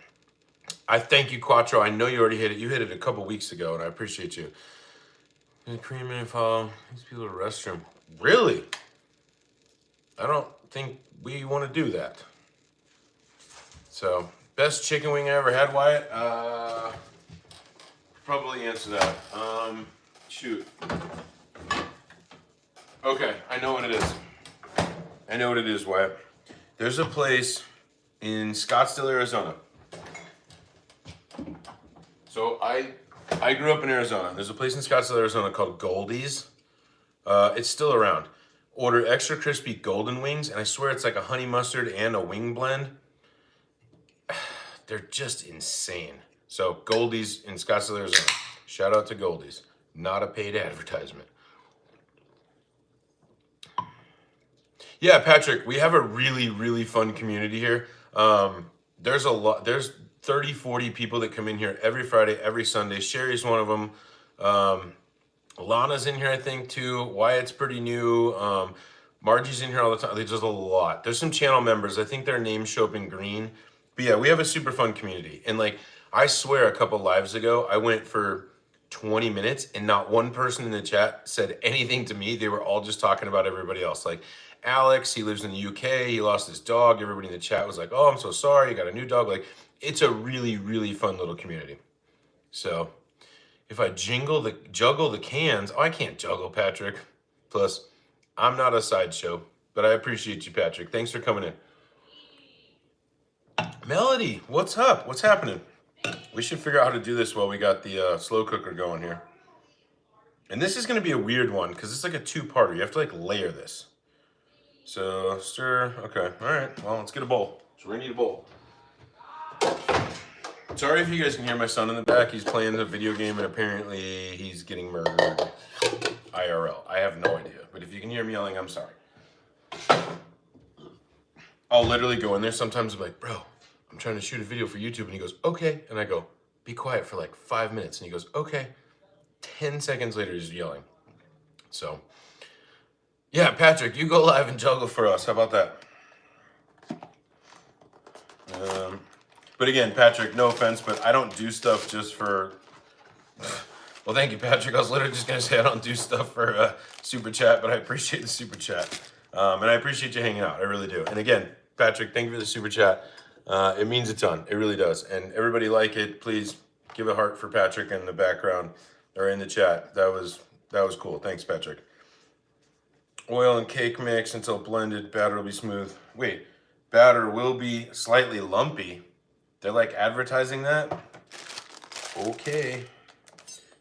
I thank you, Quattro. I know you already hit it. You hit it a couple weeks ago, and I appreciate you. And cream and follow these people to the restroom. Really? I don't think we want to do that. So, best chicken wing I ever had, Wyatt? Probably answer that. Shoot. Okay, I know what it is. I know what it is, Wyatt. There's a place in Scottsdale, Arizona. So I grew up in Arizona. There's a place in Scottsdale, Arizona called Goldie's. It's still around. Order extra crispy golden wings, and I swear it's like a honey mustard and a wing blend. They're just insane. So Goldie's in Scottsdale, Arizona. Shout out to Goldie's. Not a paid advertisement. Yeah, Patrick, we have a really, really fun community here. There's 30, 40 people that come in here every Friday, every Sunday. Sherry's one of them. Lana's in here, I think, too. Wyatt's pretty new. Margie's in here all the time. There's just a lot. There's some channel members. I think their names show up in green. But yeah, we have a super fun community. And like, I swear a couple lives ago, I went for 20 minutes and not one person in the chat said anything to me. They were all just talking about everybody else. Like Alex, he lives in the UK. He lost his dog. Everybody in the chat was like, oh, I'm so sorry. You got a new dog. Like, it's a really, really fun little community. So if I juggle the cans, oh, I can't juggle, Patrick. Plus, I'm not a sideshow, but I appreciate you, Patrick. Thanks for coming in. Melody, what's up? What's happening? We should figure out how to do this while we got the slow cooker going here. And this is going to be a weird one because it's like a two-parter. You have to like layer this. So stir. Okay. All right. Well, let's get a bowl. So we're going to need a bowl. Sorry if you guys can hear my son in the back. He's playing a video game and apparently he's getting murdered IRL. I have no idea. But if you can hear me yelling, I'm sorry. I'll literally go in there sometimes and be like, bro, I'm trying to shoot a video for YouTube. And he goes, okay. And I go, be quiet for like 5 minutes. And he goes, okay. 10 seconds later, he's yelling. So, yeah, Patrick, you go live and juggle for us. How about that? But again, Patrick, no offense, but I don't do stuff just for... Well, thank you, Patrick. I was literally just going to say I don't do stuff for Super Chat, but I appreciate the Super Chat. And I appreciate you hanging out. I really do. And again, Patrick, thank you for the Super Chat. It means a ton. It really does. And everybody like it. Please give a heart for Patrick in the background or in the chat. That was cool. Thanks, Patrick. Oil and cake mix until blended. Batter will be smooth. Wait, batter will be slightly lumpy. They're like advertising that? Okay.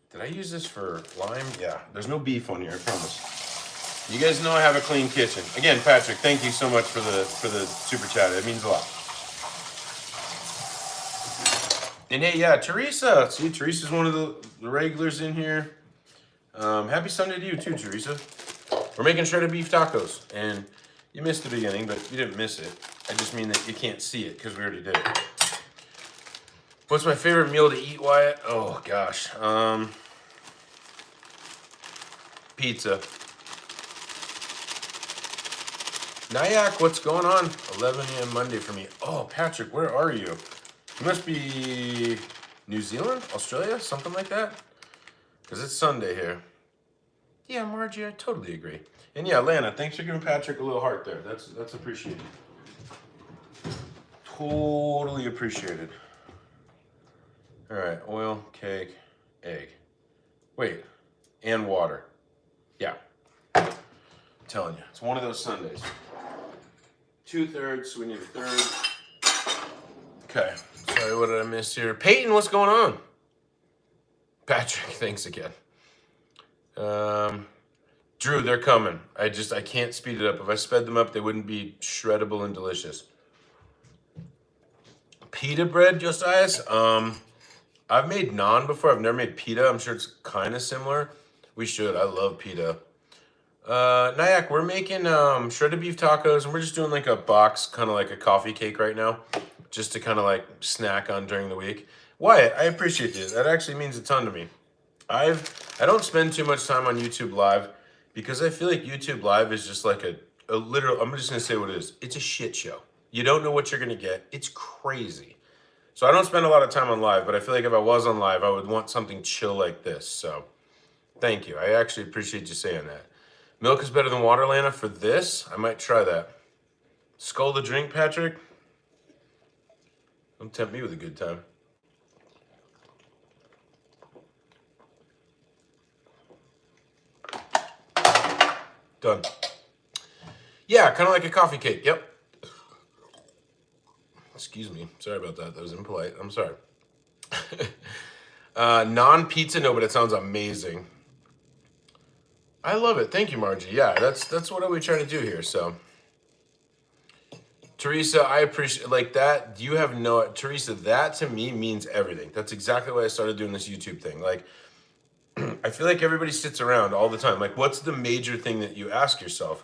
Did I use this for lime? Yeah, there's no beef on here, I promise. You guys know I have a clean kitchen. Again, Patrick, thank you so much for the super chat. It means a lot. And hey, yeah, Teresa. See, Teresa's one of the regulars in here. Happy Sunday to you too, Teresa. We're making shredded beef tacos. And you missed the beginning, but you didn't miss it. I just mean that you can't see it because we already did it. What's my favorite meal to eat, Wyatt? Oh, gosh. Pizza. Nyack, what's going on? 11 a.m. Monday for me. Oh, Patrick, where are you? You must be New Zealand? Australia? Something like that? Because it's Sunday here. Yeah, Margie, I totally agree. And yeah, Lana, thanks for giving Patrick a little heart there. That's appreciated. Totally appreciated. All right, oil, cake, egg. Wait, and water. Yeah. I'm telling you, it's one of those Sundays. 2/3, so we need a third. Okay, sorry, what did I miss here? Peyton, what's going on? Patrick, thanks again. Drew, they're coming. I can't speed it up. If I sped them up, they wouldn't be shreddable and delicious. Pita bread, Josias? I've made naan before. I've never made pita. I'm sure it's kind of similar. We should. I love pita. Nyack, we're making shredded beef tacos, and we're just doing like a box, kind of like a coffee cake right now, just to kind of like snack on during the week. Wyatt, I appreciate it. That actually means a ton to me. I don't spend too much time on YouTube Live because I feel like YouTube Live is just like a literal, I'm just gonna say what it is. It's a shit show. You don't know what you're gonna get. It's crazy. So I don't spend a lot of time on live, but I feel like if I was on live, I would want something chill like this. So thank you. I actually appreciate you saying that. Milk is better than water, Lana. For this, I might try that. Skull the drink, Patrick. Don't tempt me with a good time. Done. Yeah, kind of like a coffee cake. Yep. Excuse me. Sorry about that. That was impolite. I'm sorry. Non-pizza, no, but it sounds amazing. I love it. Thank you, Margie. Yeah, that's what we trying to do here. So, Teresa, I appreciate like that. You have no Teresa. That to me means everything. That's exactly why I started doing this YouTube thing. Like, I feel like everybody sits around all the time. Like, what's the major thing that you ask yourself?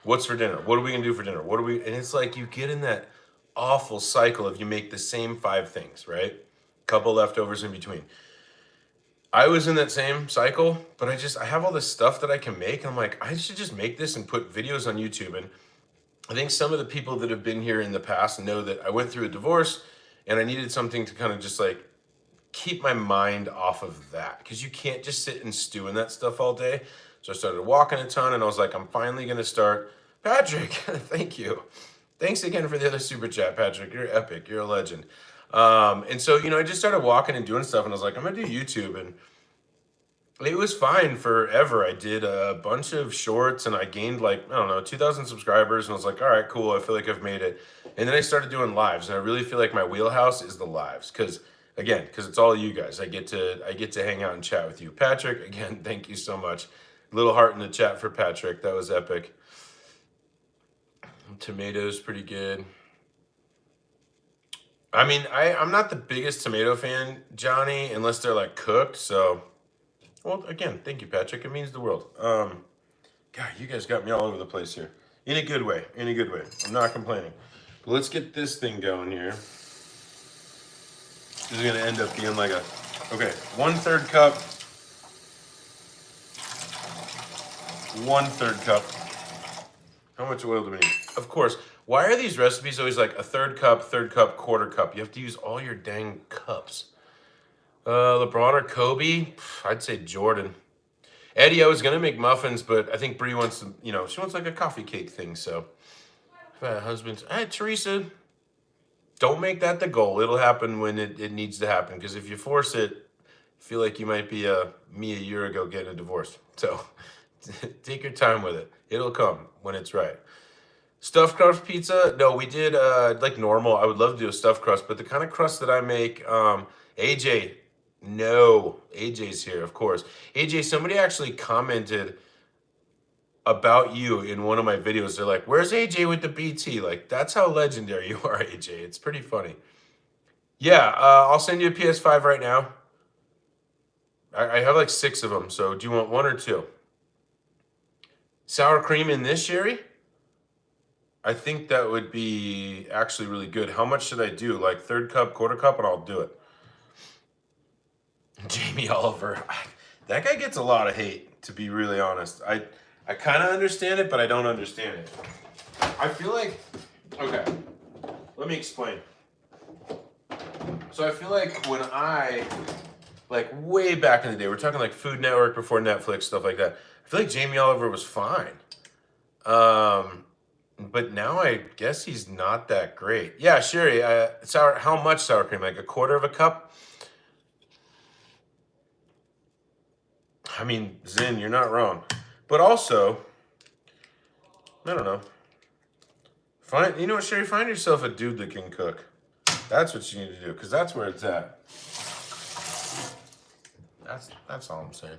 What's for dinner? What are we gonna do for dinner? What are we? And it's like you get in that awful cycle of you make the same 5 things, right? Couple leftovers in between. I was in that same cycle, but I have all this stuff that I can make. And I'm like, I should just make this and put videos on YouTube. And I think some of the people that have been here in the past know that I went through a divorce and I needed something to kind of just like keep my mind off of that. Because you can't just sit and stew in that stuff all day. So I started walking a ton and I was like, I'm finally going to start. Patrick, thank you. Thanks again for the other super chat, Patrick. You're epic. You're a legend. And so, I just started walking and doing stuff and I was like, I'm going to do YouTube. And it was fine forever. I did a bunch of shorts and I gained 2,000 subscribers. And I was like, all right, cool. I feel like I've made it. And then I started doing lives. And I really feel like my wheelhouse is the lives. Because it's all you guys. I get to hang out and chat with you. Patrick, again, thank you so much. Little heart in the chat for Patrick. That was epic. Tomatoes, pretty good. I mean, I'm not the biggest tomato fan, Johnny, unless they're like cooked. So, well, again, thank you, Patrick. It means the world. God, you guys got me all over the place here. In a good way. In a good way. I'm not complaining. But let's get this thing going here. This is gonna end up being like okay, 1/3 cup. 1/3 cup. How much oil do we need? Of course. Why are these recipes always like a 1/3 cup, 1/3 cup, 1/4 cup? You have to use all your dang cups. LeBron or Kobe? I'd say Jordan. Eddie, I was gonna make muffins, but I think Bree wants to, she wants like a coffee cake thing. So, husband's. Hey, Teresa, don't make that the goal. It'll happen when it needs to happen. Because if you force it, I feel like you might be me a year ago getting a divorce. So, take your time with it. It'll come when it's right. Stuffed crust pizza? No, we did like normal. I would love to do a stuffed crust, but the kind of crust that I make, AJ, no, AJ's here, of course. AJ, somebody actually commented about you in one of my videos. They're like, where's AJ with the BT? Like, that's how legendary you are, AJ. It's pretty funny. Yeah, I'll send you a PS5 right now. I have like 6 of them, so do you want 1 or 2? Sour cream in this, Sherry? I think that would be actually really good. How much should I do? Like 1/3 cup, 1/4 cup, and I'll do it. Jamie Oliver. That guy gets a lot of hate, to be really honest. I kind of understand it, but I don't understand it. I feel like, okay, let me explain. So I feel like when like way back in the day, we're talking like Food Network before Netflix, stuff like that. I feel like Jamie Oliver was fine. But now I guess he's not that great. Yeah, Sherry, how much sour cream? Like 1/4 cup? I mean, Zin, you're not wrong. But also, I don't know. You know what, Sherry? Find yourself a dude that can cook. That's what you need to do, because that's where it's at. That's all I'm saying.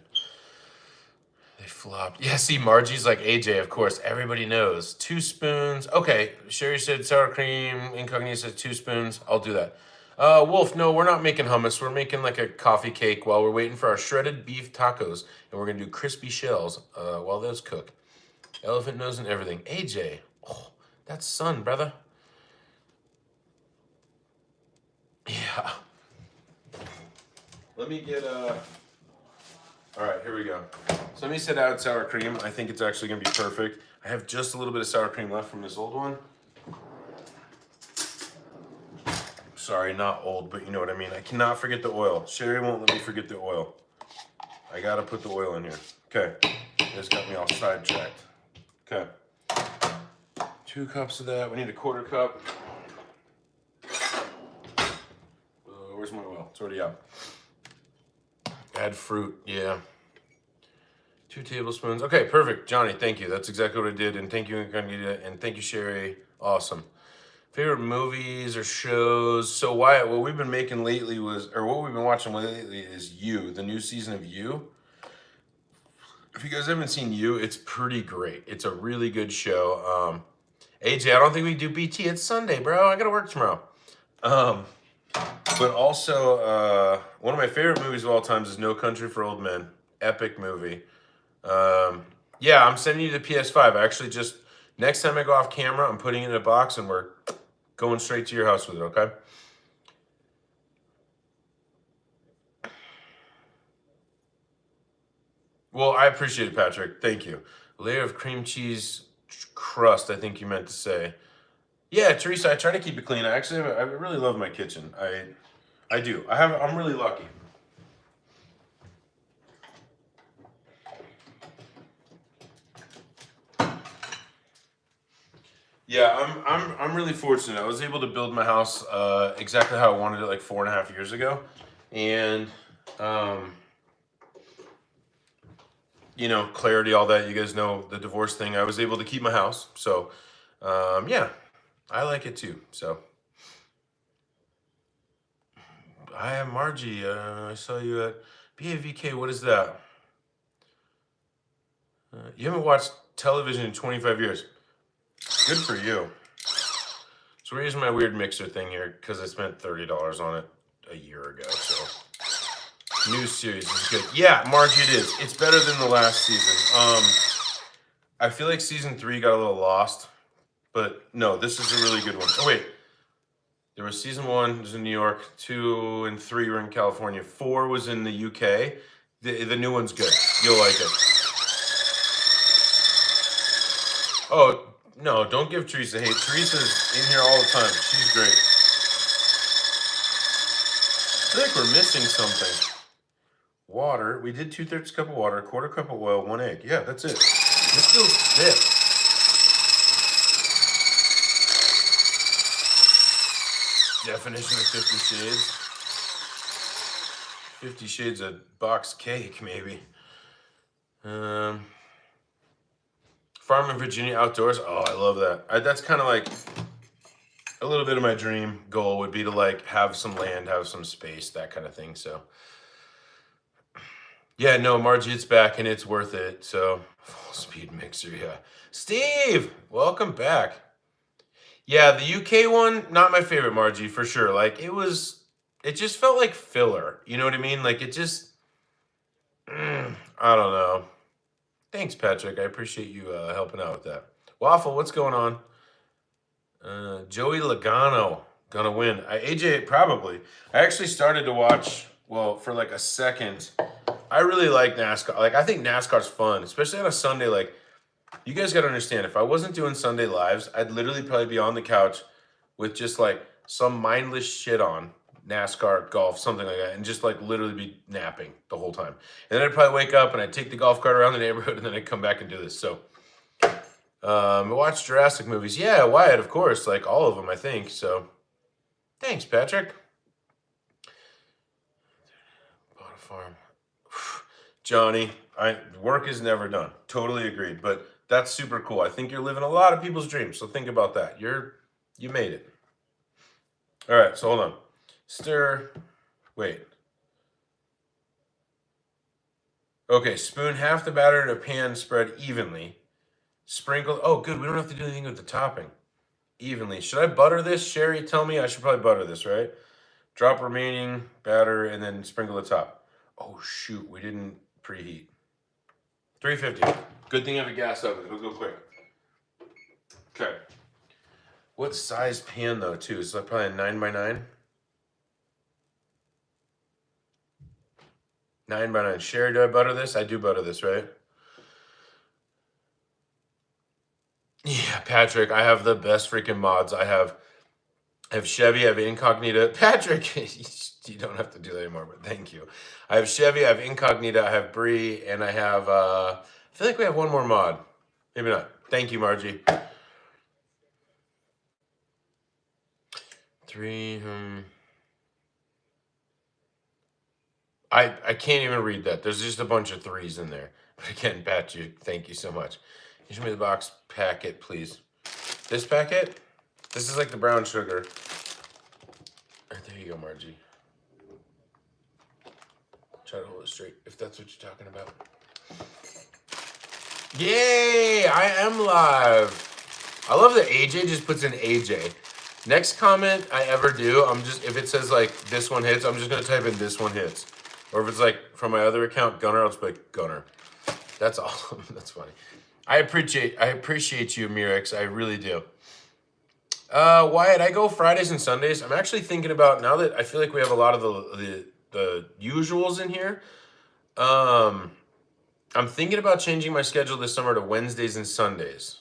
They flopped. Yeah, see, Margie's like AJ, of course. Everybody knows. 2 spoons. Okay, Sherry said sour cream. Incognito said 2 spoons. I'll do that. Wolf, no, we're not making hummus. We're making like a coffee cake while we're waiting for our shredded beef tacos. And we're going to do crispy shells while those cook. Elephant nose and everything. AJ. Oh, that's sun, brother. Yeah. Let me get all right, here we go. So let me set out sour cream. I think it's actually going to be perfect. I have just a little bit of sour cream left from this old one. Sorry, not old, but you know what I mean. I cannot forget the oil. Sherry won't let me forget the oil. I got to put the oil in here. Okay. This got me all sidetracked. Okay. 2 cups of that. We need a 1/4 cup. Where's my oil? It's already out. Add fruit. Yeah. 2 tablespoons. Okay, perfect. Johnny, thank you. That's exactly what I did. And thank you, Incognita. And thank you, Sherry. Awesome. Favorite movies or shows? So Wyatt, what we've been making lately was, or what we've been watching lately is You, the new season of You. If you guys haven't seen You, it's pretty great. It's a really good show. AJ, I don't think we do BT. It's Sunday, bro. I gotta work tomorrow. But also, one of my favorite movies of all times is No Country for Old Men. Epic movie. Yeah, I'm sending you the PS5. I actually just, next time I go off camera, I'm putting it in a box and we're going straight to your house with it, okay? Well, I appreciate it, Patrick. Thank you. Layer of cream cheese crust, I think you meant to say. Yeah, Teresa, I try to keep it clean. I really love my kitchen. I do. I'm really lucky. Yeah, I'm really fortunate. I was able to build my house exactly how I wanted it like 4.5 years ago, and you know, clarity, all that. You guys know the divorce thing. I was able to keep my house, so yeah, I like it too. So I am Margie. I saw you at BAVK. What is that? You haven't watched television in 25 years. Good for you. So we're using my weird mixer thing here because I spent $30 on it a year ago. So new series is good. Yeah, Margie, it is. It's better than the last season. I feel like season 3 got a little lost, but no, this is a really good one. Oh wait, there was season 1 was in New York, 2 and 3 were in California, 4 was in the UK. The new one's good. You'll like it. Oh, no, don't give Teresa hate. Teresa's in here all the time. She's great. I feel like we're missing something. Water. We did 2/3 cup of water, 1/4 cup of oil, 1 egg. Yeah, that's it. This feels thick. Definition of 50 Shades. 50 Shades of box cake, maybe. Farm in Virginia outdoors. Oh, I love that. That's kind of like a little bit of my dream goal would be to like have some land, have some space, that kind of thing. So yeah, no, Margie, it's back and it's worth it. So full speed mixer, yeah. Steve, welcome back. Yeah, the UK one, not my favorite, Margie, for sure. Like it just felt like filler. You know what I mean? Like it just, I don't know. Thanks, Patrick. I appreciate you helping out with that. Waffle, what's going on? Joey Logano gonna win. AJ, probably. I actually started to watch, well, for like a second. I really like NASCAR. Like, I think NASCAR's fun, especially on a Sunday. Like, you guys gotta understand, if I wasn't doing Sunday lives, I'd literally probably be on the couch with just like some mindless shit on. NASCAR, golf, something like that, and just like literally be napping the whole time. And then I'd probably wake up and I'd take the golf cart around the neighborhood and then I'd come back and do this. So, watch Jurassic movies. Yeah, Wyatt, of course, like all of them, I think. So, thanks, Patrick. Bought a farm. Johnny, work is never done. Totally agreed. But that's super cool. I think you're living a lot of people's dreams. So think about that. You made it. All right, so hold on. Stir. Wait. Okay, spoon half the batter in a pan, spread evenly. Sprinkle. Oh, good. We don't have to do anything with the topping. Evenly. Should I butter this? Sherry, tell me I should probably butter this, right? Drop remaining batter and then sprinkle the top. Oh shoot, we didn't preheat. 350. Good thing I have a gas oven. It'll go quick. Okay. What size pan though too? Is that probably a 9x9? 9x9. Sherry, do I butter this? I do butter this, right? Yeah, Patrick, I have the best freaking mods. I have Chevy, I have Incognita. Patrick, you don't have to do that anymore, but thank you. I have Chevy, I have Incognita, I have Bree, and I have, I feel like we have one more mod. Maybe not. Thank you, Margie. 3, I can't even read that. There's just a bunch of 3s in there. But again, Patrick, thank you so much. You show me the box packet, please. This packet? This is like the brown sugar. There you go, Margie. Try to hold it straight, if that's what you're talking about. Yay! I am live. I love that AJ just puts in AJ. Next comment I ever do, if it says like this one hits, I'm just gonna type in this one hits. Or if it's like from my other account, Gunner, I'll just be like Gunner. That's awesome. That's funny. I appreciate you, Mirix. I really do. Wyatt, I go Fridays and Sundays. I'm actually thinking about, now that I feel like we have a lot of the usuals in here, I'm thinking about changing my schedule this summer to Wednesdays and Sundays.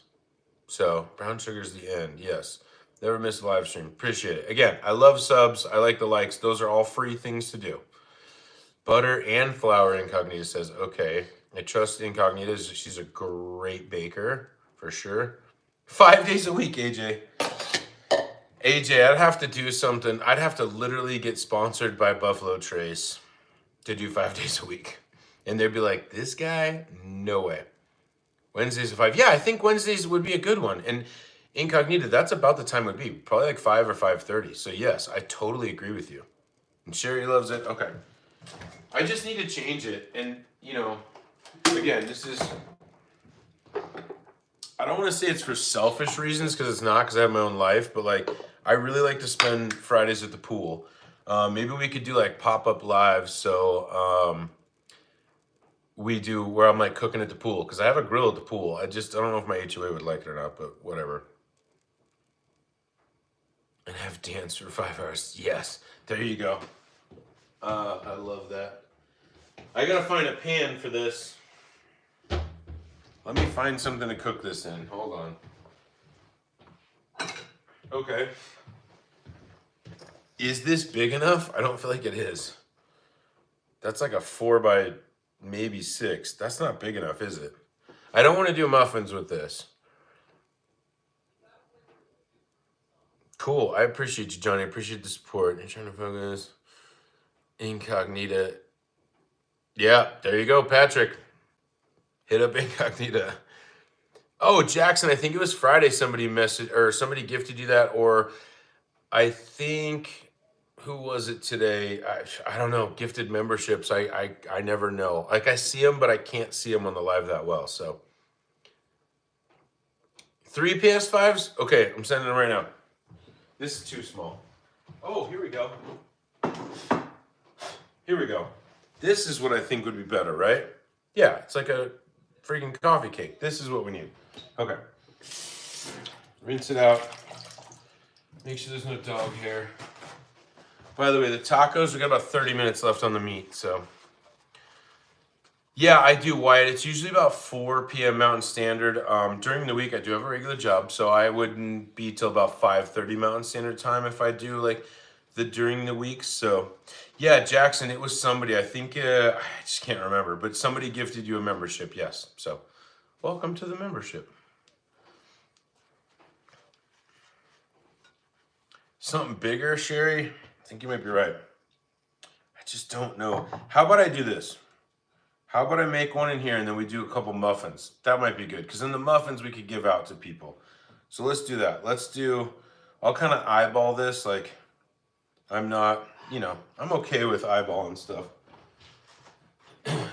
So, brown sugar's the end, yes. Never miss a live stream. Appreciate it. Again, I love subs. I like the likes. Those are all free things to do. Butter and flour, Incognita says. Okay. I trust Incognita. She's a great baker, for sure. 5 days a week, AJ. AJ, I'd have to do something. I'd have to literally get sponsored by Buffalo Trace to do 5 days a week. And they'd be like, this guy? No way. Wednesdays at 5. Yeah, I think Wednesdays would be a good one. And Incognita, that's about the time it would be. Probably like 5 or 5:30. So yes, I totally agree with you. And Sherry loves it. Okay. I just need to change it. And, you know, again, this is... I don't want to say it's for selfish reasons, because it's not, because I have my own life. But, like, I really like to spend Fridays at the pool. Maybe we could do, like, pop-up lives. So, we do where I'm, like, cooking at the pool. Because I have a grill at the pool. I don't know if my HOA would like it or not, but whatever. And have dance for 5 hours. Yes. There you go. I love that. I gotta find a pan for this. Let me find something to cook this in. Hold on. Okay. Is this big enough? I don't feel like it is. That's like a 4 by maybe 6. That's not big enough, is it? I don't want to do muffins with this. Cool. I appreciate you, Johnny. I appreciate the support. I'm trying to focus. Incognita. Yeah, there you go, Patrick. Hit up Incognita. Oh, Jackson, I think it was Friday somebody messaged, or somebody gifted you that, or I think, who was it today? I don't know, gifted memberships. I never know. Like, I see them, but I can't see them on the live that well, so. 3 PS5s? Okay, I'm sending them right now. This is too small. Oh, here we go. Here we go. This is what I think would be better, right? Yeah, it's like a freaking coffee cake. This is what we need. Okay. Rinse it out. Make sure there's no dog hair. By the way, the tacos, we got about 30 minutes left on the meat, so. Yeah, I do, Wyatt. It's usually about 4 p.m. Mountain Standard. During the week, I do have a regular job, so I wouldn't be till about 5:30 Mountain Standard Time if I do, like, during the week. So, yeah, Jackson, it was somebody. I think, I just can't remember, but somebody gifted you a membership, yes. So, welcome to the membership. Something bigger, Sherry? I think you might be right. I just don't know. How about I do this? How about I make one in here and then we do a couple muffins? That might be good, because then the muffins we could give out to people. So let's do that. I'll kind of eyeball this. Like, I'm not, I'm okay with eyeballing stuff.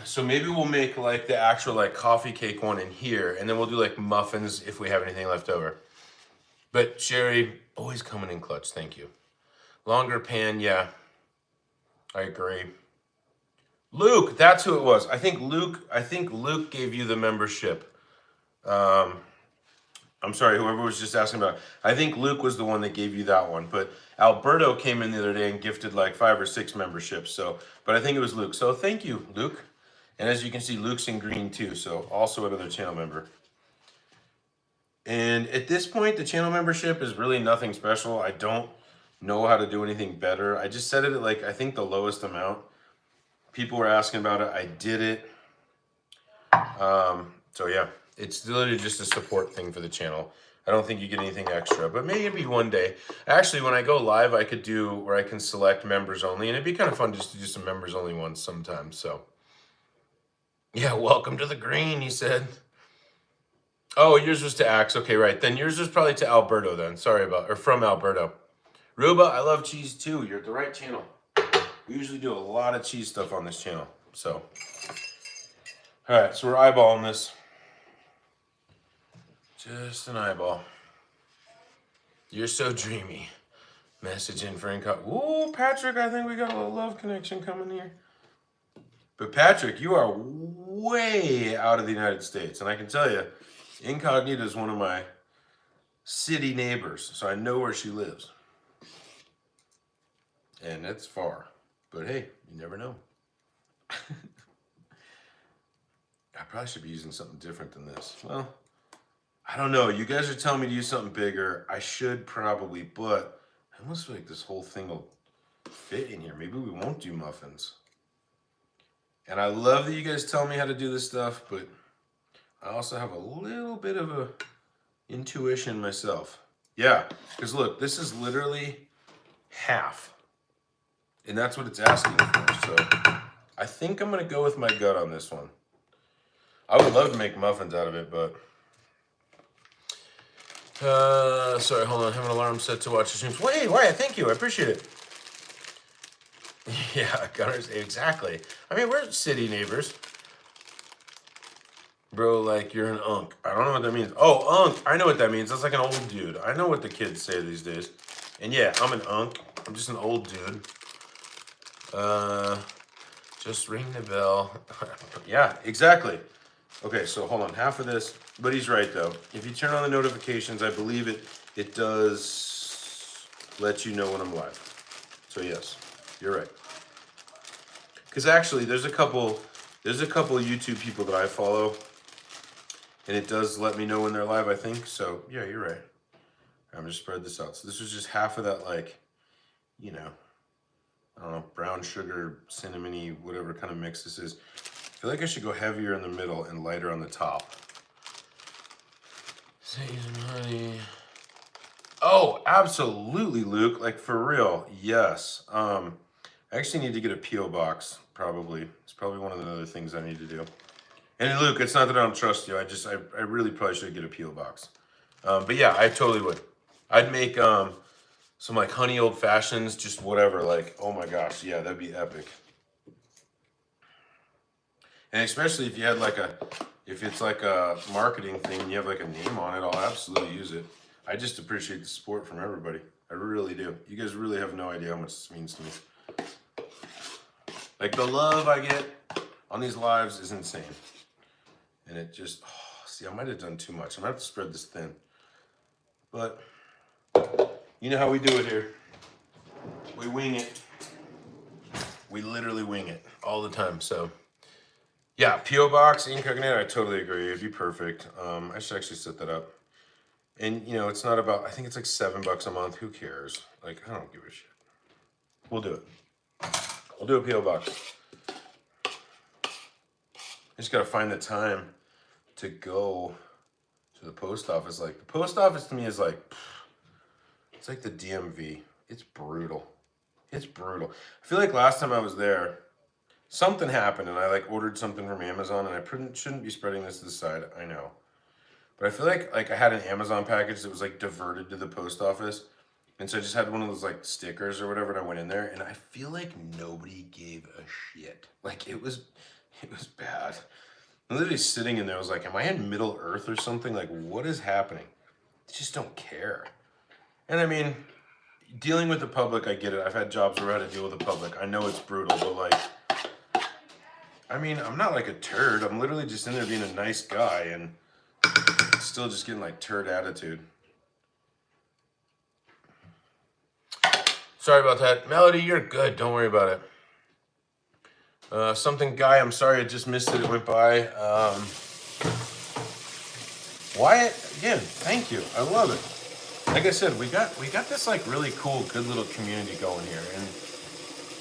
So maybe we'll make like the actual like coffee cake one in here, and then we'll do like muffins if we have anything left over. But Sherry, always coming in clutch. Thank you. Longer pan, yeah. I agree. Luke, that's who it was. I think Luke gave you the membership. Um, I'm sorry, whoever was just asking about it. I think Luke was the one that gave you that one. But Alberto came in the other day and gifted like 5 or 6 memberships. So, but I think it was Luke. So thank you, Luke. And as you can see, Luke's in green too. So also another channel member. And at this point, the channel membership is really nothing special. I don't know how to do anything better. I just set it at like, I think the lowest amount. People were asking about it. I did it. So yeah, it's literally just a support thing for the channel. I don't think you get anything extra, but maybe one day. Actually, when I go live, I could do where I can select members only, and it'd be kind of fun just to do some members only ones sometimes. So yeah, welcome to the green, he said. Oh, yours was to Axe. Okay, right. Then yours was probably to Alberto then. Sorry about, or from Alberto. Ruba, I love cheese too. You're at the right channel. We usually do a lot of cheese stuff on this channel. So, all right, so we're eyeballing this. Just an eyeball. You're so dreamy. Message in for incog. Ooh, Patrick, I think we got a little love connection coming here. But Patrick, you are way out of the United States. And I can tell you, Incognita is one of my city neighbors. So I know where she lives. And that's far. But hey, you never know. I probably should be using something different than this. Well, I don't know. You guys are telling me to use something bigger. I should probably, but I almost feel like this whole thing will fit in here. Maybe we won't do muffins. And I love that you guys tell me how to do this stuff, but I also have a little bit of a intuition myself. Yeah, because look, this is literally half. And that's what it's asking for. So I think I'm going to go with my gut on this one. I would love to make muffins out of it, but... sorry, hold on. I have an alarm set to watch the streams. Wait, thank you. I appreciate it. Yeah, Gunners, exactly. I mean, we're city neighbors. Bro, like, you're an unk. I don't know what that means. Oh, unk. I know what that means. That's like an old dude. I know what the kids say these days. And yeah, I'm an unk. I'm just an old dude. Just ring the bell. Yeah, exactly. Okay, so hold on. Half of this. But he's right, though. If you turn on the notifications, I believe it does let you know when I'm live. So yes, you're right. Because actually, there's a couple YouTube people that I follow, and it does let me know when they're live, I think. So yeah, you're right. I'm gonna spread this out. So this was just half of that, like, you know, I don't know, brown sugar, cinnamony, whatever kind of mix this is. I feel like I should go heavier in the middle and lighter on the top. Season honey. Oh, absolutely, Luke. Like, for real. Yes. I actually need to get a P.O. box, probably. It's probably one of the other things I need to do. And Luke, it's not that I don't trust you. I really probably should get a P.O. box. But yeah, I totally would. I'd make some like honey old fashions, just whatever. Like, oh my gosh, yeah, that'd be epic. And especially if you had like if it's like a marketing thing and you have like a name on it, I'll absolutely use it. I just appreciate the support from everybody. I really do. You guys really have no idea how much this means to me. Like, the love I get on these lives is insane. And it just, see, I might have done too much. I'm gonna have to spread this thin. But you know how we do it here. We wing it. We literally wing it all the time. So yeah, P.O. box, incognito, I totally agree. It'd be perfect. I should actually set that up. And you know, it's not about, I think it's like $7 a month. Who cares? Like, I don't give a shit. We'll do it. We'll do a P.O. box. I just gotta find the time to go to the post office. Like, the post office to me is like, it's like the DMV. It's brutal. It's brutal. I feel like last time I was there, something happened and I like ordered something from Amazon, and I shouldn't be spreading this to the side, I know. But I feel like I had an Amazon package that was like diverted to the post office. And so I just had one of those like stickers or whatever, and I went in there and I feel like nobody gave a shit. Like, it was bad. I'm literally sitting in there, I was like, am I in Middle Earth or something? Like, what is happening? They just don't care. And I mean, dealing with the public, I get it. I've had jobs where I had to deal with the public. I know it's brutal, but like, I mean, I'm not like a turd. I'm literally just in there being a nice guy and still just getting like turd attitude. Sorry about that. Melody, you're good. Don't worry about it. Something guy, I'm sorry I just missed it. It went by. Wyatt, again, thank you. I love it. Like I said, we got this like really cool, good little community going here, and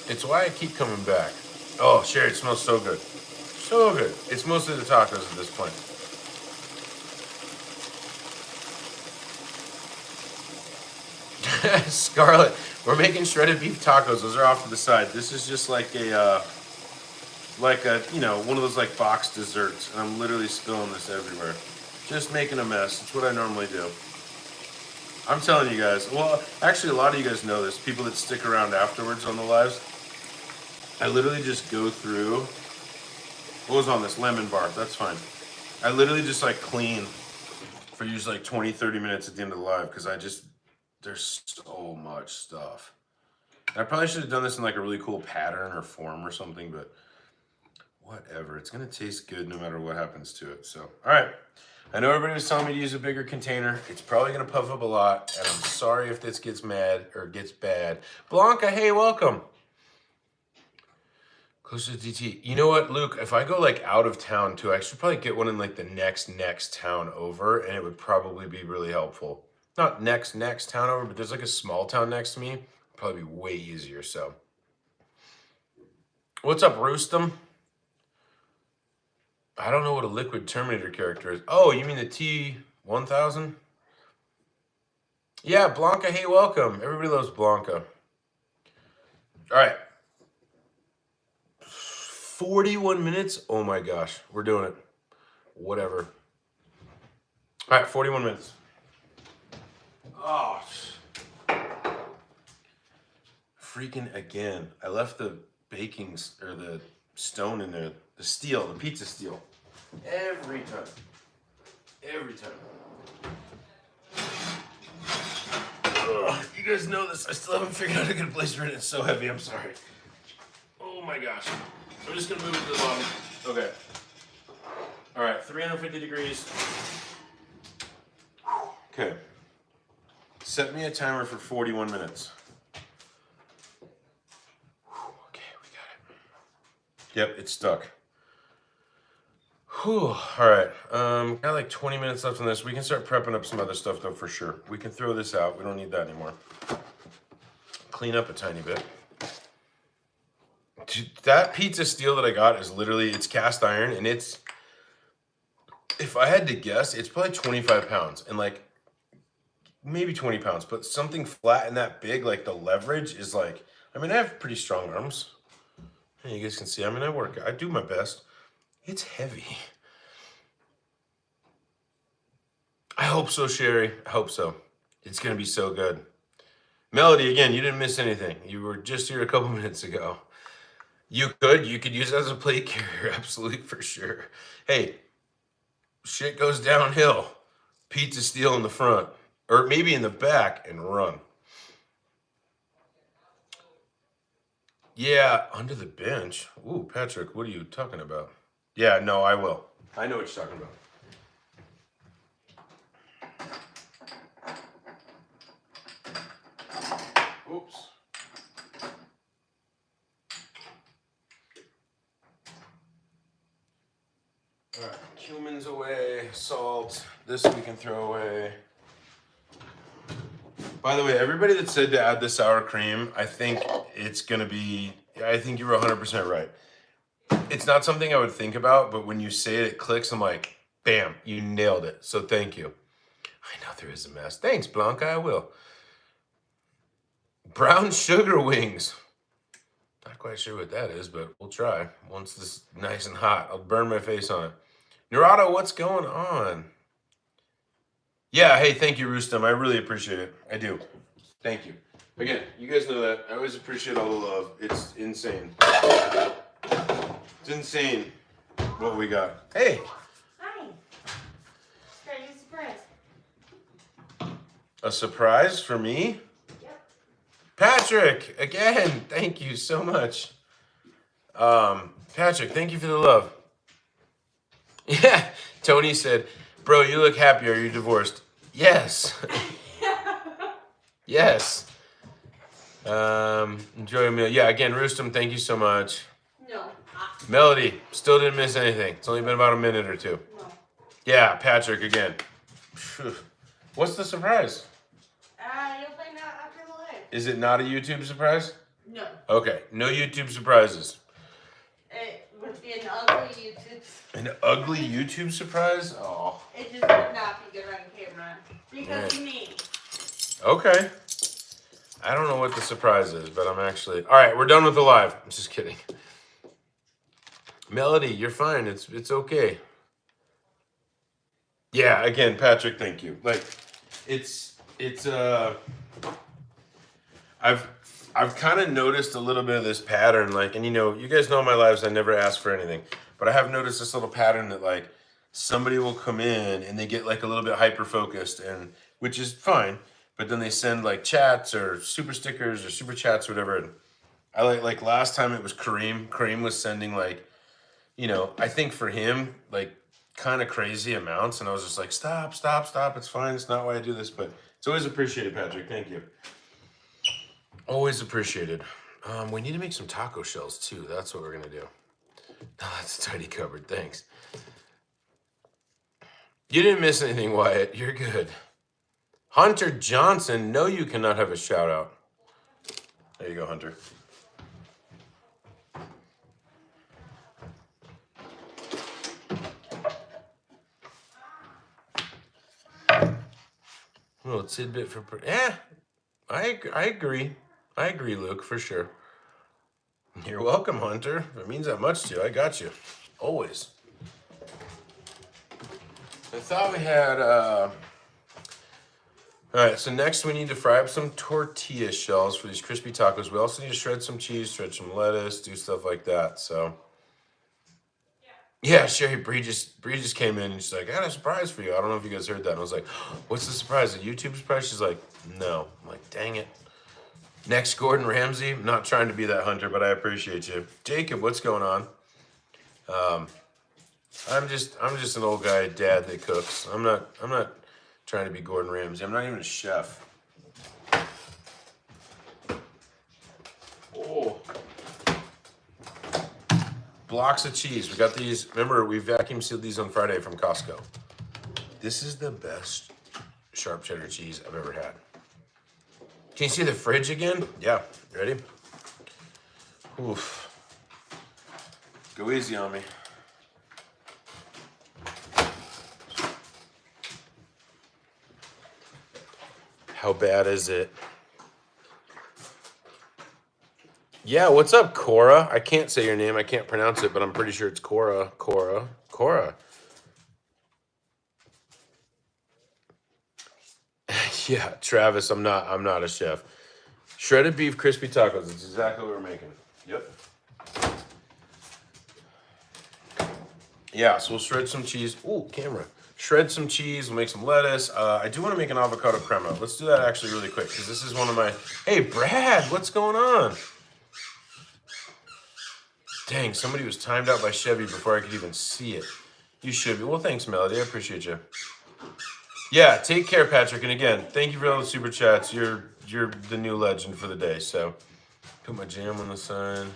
it's why I keep coming back. Oh, Sherry, it smells so good. So good. It's mostly the tacos at this point. Scarlett, we're making shredded beef tacos. Those are off to the side. This is just like a, you know, one of those like box desserts, and I'm literally spilling this everywhere. Just making a mess. It's what I normally do. I'm telling you guys. Well, actually, a lot of you guys know this. People that stick around afterwards on the lives. I literally just go through. What was on this? Lemon bar. That's fine. I literally just like clean for usually like 20, 30 minutes at the end of the live because there's so much stuff. I probably should have done this in like a really cool pattern or form or something, but whatever. It's going to taste good no matter what happens to it. So, all right. I know everybody was telling me to use a bigger container. It's probably going to puff up a lot, and I'm sorry if this gets mad or gets bad. Blanca, hey, welcome. Close to DT. You know what, Luke? If I go like out of town too, I should probably get one in like the next town over, and it would probably be really helpful. Not next town over, but there's like a small town next to me. Probably be way easier. So, what's up, Roostum? I don't know what a liquid Terminator character is. Oh, you mean the T-1000? Yeah, Blanca, hey, welcome. Everybody loves Blanca. All right. 41 minutes? Oh my gosh, we're doing it. Whatever. All right, 41 minutes. Oh, freaking again. I left the baking, or the stone in there. The steel, the pizza steel. Every time. Every time. Ugh, you guys know this. I still haven't figured out a good place for it. It's so heavy. I'm sorry. Oh my gosh. I'm just going to move it to the bottom. Okay. All right. 350 degrees. Okay. Set me a timer for 41 minutes. Okay, we got it. Yep, it's stuck. Whew. All right. Got like 20 minutes left on this. We can start prepping up some other stuff though for sure. We can throw this out. We don't need that anymore. Clean up a tiny bit. Dude, that pizza steel that I got is literally, it's cast iron, and it's, if I had to guess, it's probably 25 pounds and like maybe 20 pounds, but something flat and that big, like the leverage is like, I mean, I have pretty strong arms. You guys can see, I mean, I do my best. It's heavy. I hope so, Sherry. I hope so. It's going to be so good. Melody, again, you didn't miss anything. You were just here a couple minutes ago. You could use it as a plate carrier, absolutely, for sure. Hey, shit goes downhill. Pizza steel in the front, or maybe in the back, and run. Yeah, under the bench. Ooh, Patrick, what are you talking about? Yeah, no, I will. I know what you're talking about. Oops. All right, cumin's away, salt. This we can throw away. By the way, everybody that said to add the sour cream, I think it's going to be, I think you were 100% right. It's not something I would think about, but when you say it, it clicks. I'm like, bam, you nailed it. So thank you. I know there is a mess. Thanks, Blanca, I will. Brown sugar wings. Not quite sure what that is, but we'll try. Once this is nice and hot, I'll burn my face on it. Nerado, what's going on? Yeah, hey, thank you, Rustam. I really appreciate it. I do. Thank you. Again, you guys know that. I always appreciate all the love. It's insane. It's insane what we got. Hey. Hi. Got you a surprise. A surprise for me? Yep. Patrick, again, thank you so much. Patrick, thank you for the love. Yeah, Tony said, bro, you look happy. Are you divorced? Yes. Yes. Enjoy a meal. Yeah, again, Roostum, thank you so much. No. Melody, still didn't miss anything. It's only been about a minute or two. No. Yeah, Patrick, again. What's the surprise? You'll find out after the live. Is it not a YouTube surprise? No. Okay, no YouTube surprises. It would be an ugly YouTube. An ugly YouTube surprise? Oh. It just would not be good on camera. Because of me. Okay. I don't know what the surprise is, but I'm actually... All right, we're done with the live. I'm just kidding. Melody, you're fine. It's okay. Yeah, again, Patrick, thank you. Like, I've kind of noticed a little bit of this pattern, like, and you guys know in my lives I never ask for anything, but I have noticed this little pattern that like somebody will come in and they get like a little bit hyper focused, and which is fine, but then they send like chats or super stickers or super chats or whatever. And I like last time it was Kareem. Kareem was sending like, I think for him like kind of crazy amounts, and I was just like, stop, it's fine, it's not why I do this, but it's always appreciated, Patrick. Thank you. Always appreciated. We need to make some taco shells too. That's what we're gonna do. Oh, that's a tidy cupboard. Thanks. You didn't miss anything, Wyatt. You're good. Hunter Johnson. No, you cannot have a shout out. There you go, Hunter. A little tidbit for... I agree. I agree, Luke, for sure. You're welcome, Hunter. If it means that much to you, I got you. Always. I thought we had... All right, so next we need to fry up some tortilla shells for these crispy tacos. We also need to shred some cheese, shred some lettuce, do stuff like that, so... Yeah, Sherry, Bree just came in and she's like, I got a surprise for you. I don't know if you guys heard that. And I was like, what's the surprise? A YouTube surprise? She's like, no. I'm like, dang it. Next, Gordon Ramsay. I'm not trying to be that Hunter, but I appreciate you. Jacob, what's going on? I'm just an old guy, dad that cooks. I'm not trying to be Gordon Ramsay. I'm not even a chef. Oh. Blocks of cheese. We got these. Remember, we vacuum sealed these on Friday from Costco. This is the best sharp cheddar cheese I've ever had. Can you see the fridge again? Yeah. Ready? Oof. Go easy on me. How bad is it? Yeah, what's up, Cora? I can't say your name. I can't pronounce it, but I'm pretty sure it's Cora. Cora. Yeah, Travis, I'm not a chef. Shredded beef crispy tacos. It's exactly what we're making. Yep. Yeah, so we'll shred some cheese. Ooh, camera. Shred some cheese. We'll make some lettuce. I do want to make an avocado crema. Let's do that actually really quick, because this is one of my... Hey, Brad, what's going on? Dang, somebody was timed out by Chevy before I could even see it. You should be. Well, thanks, Melody. I appreciate you. Yeah, take care, Patrick. And again, thank you for all the super chats. You're the new legend for the day. So, put my jam on the side.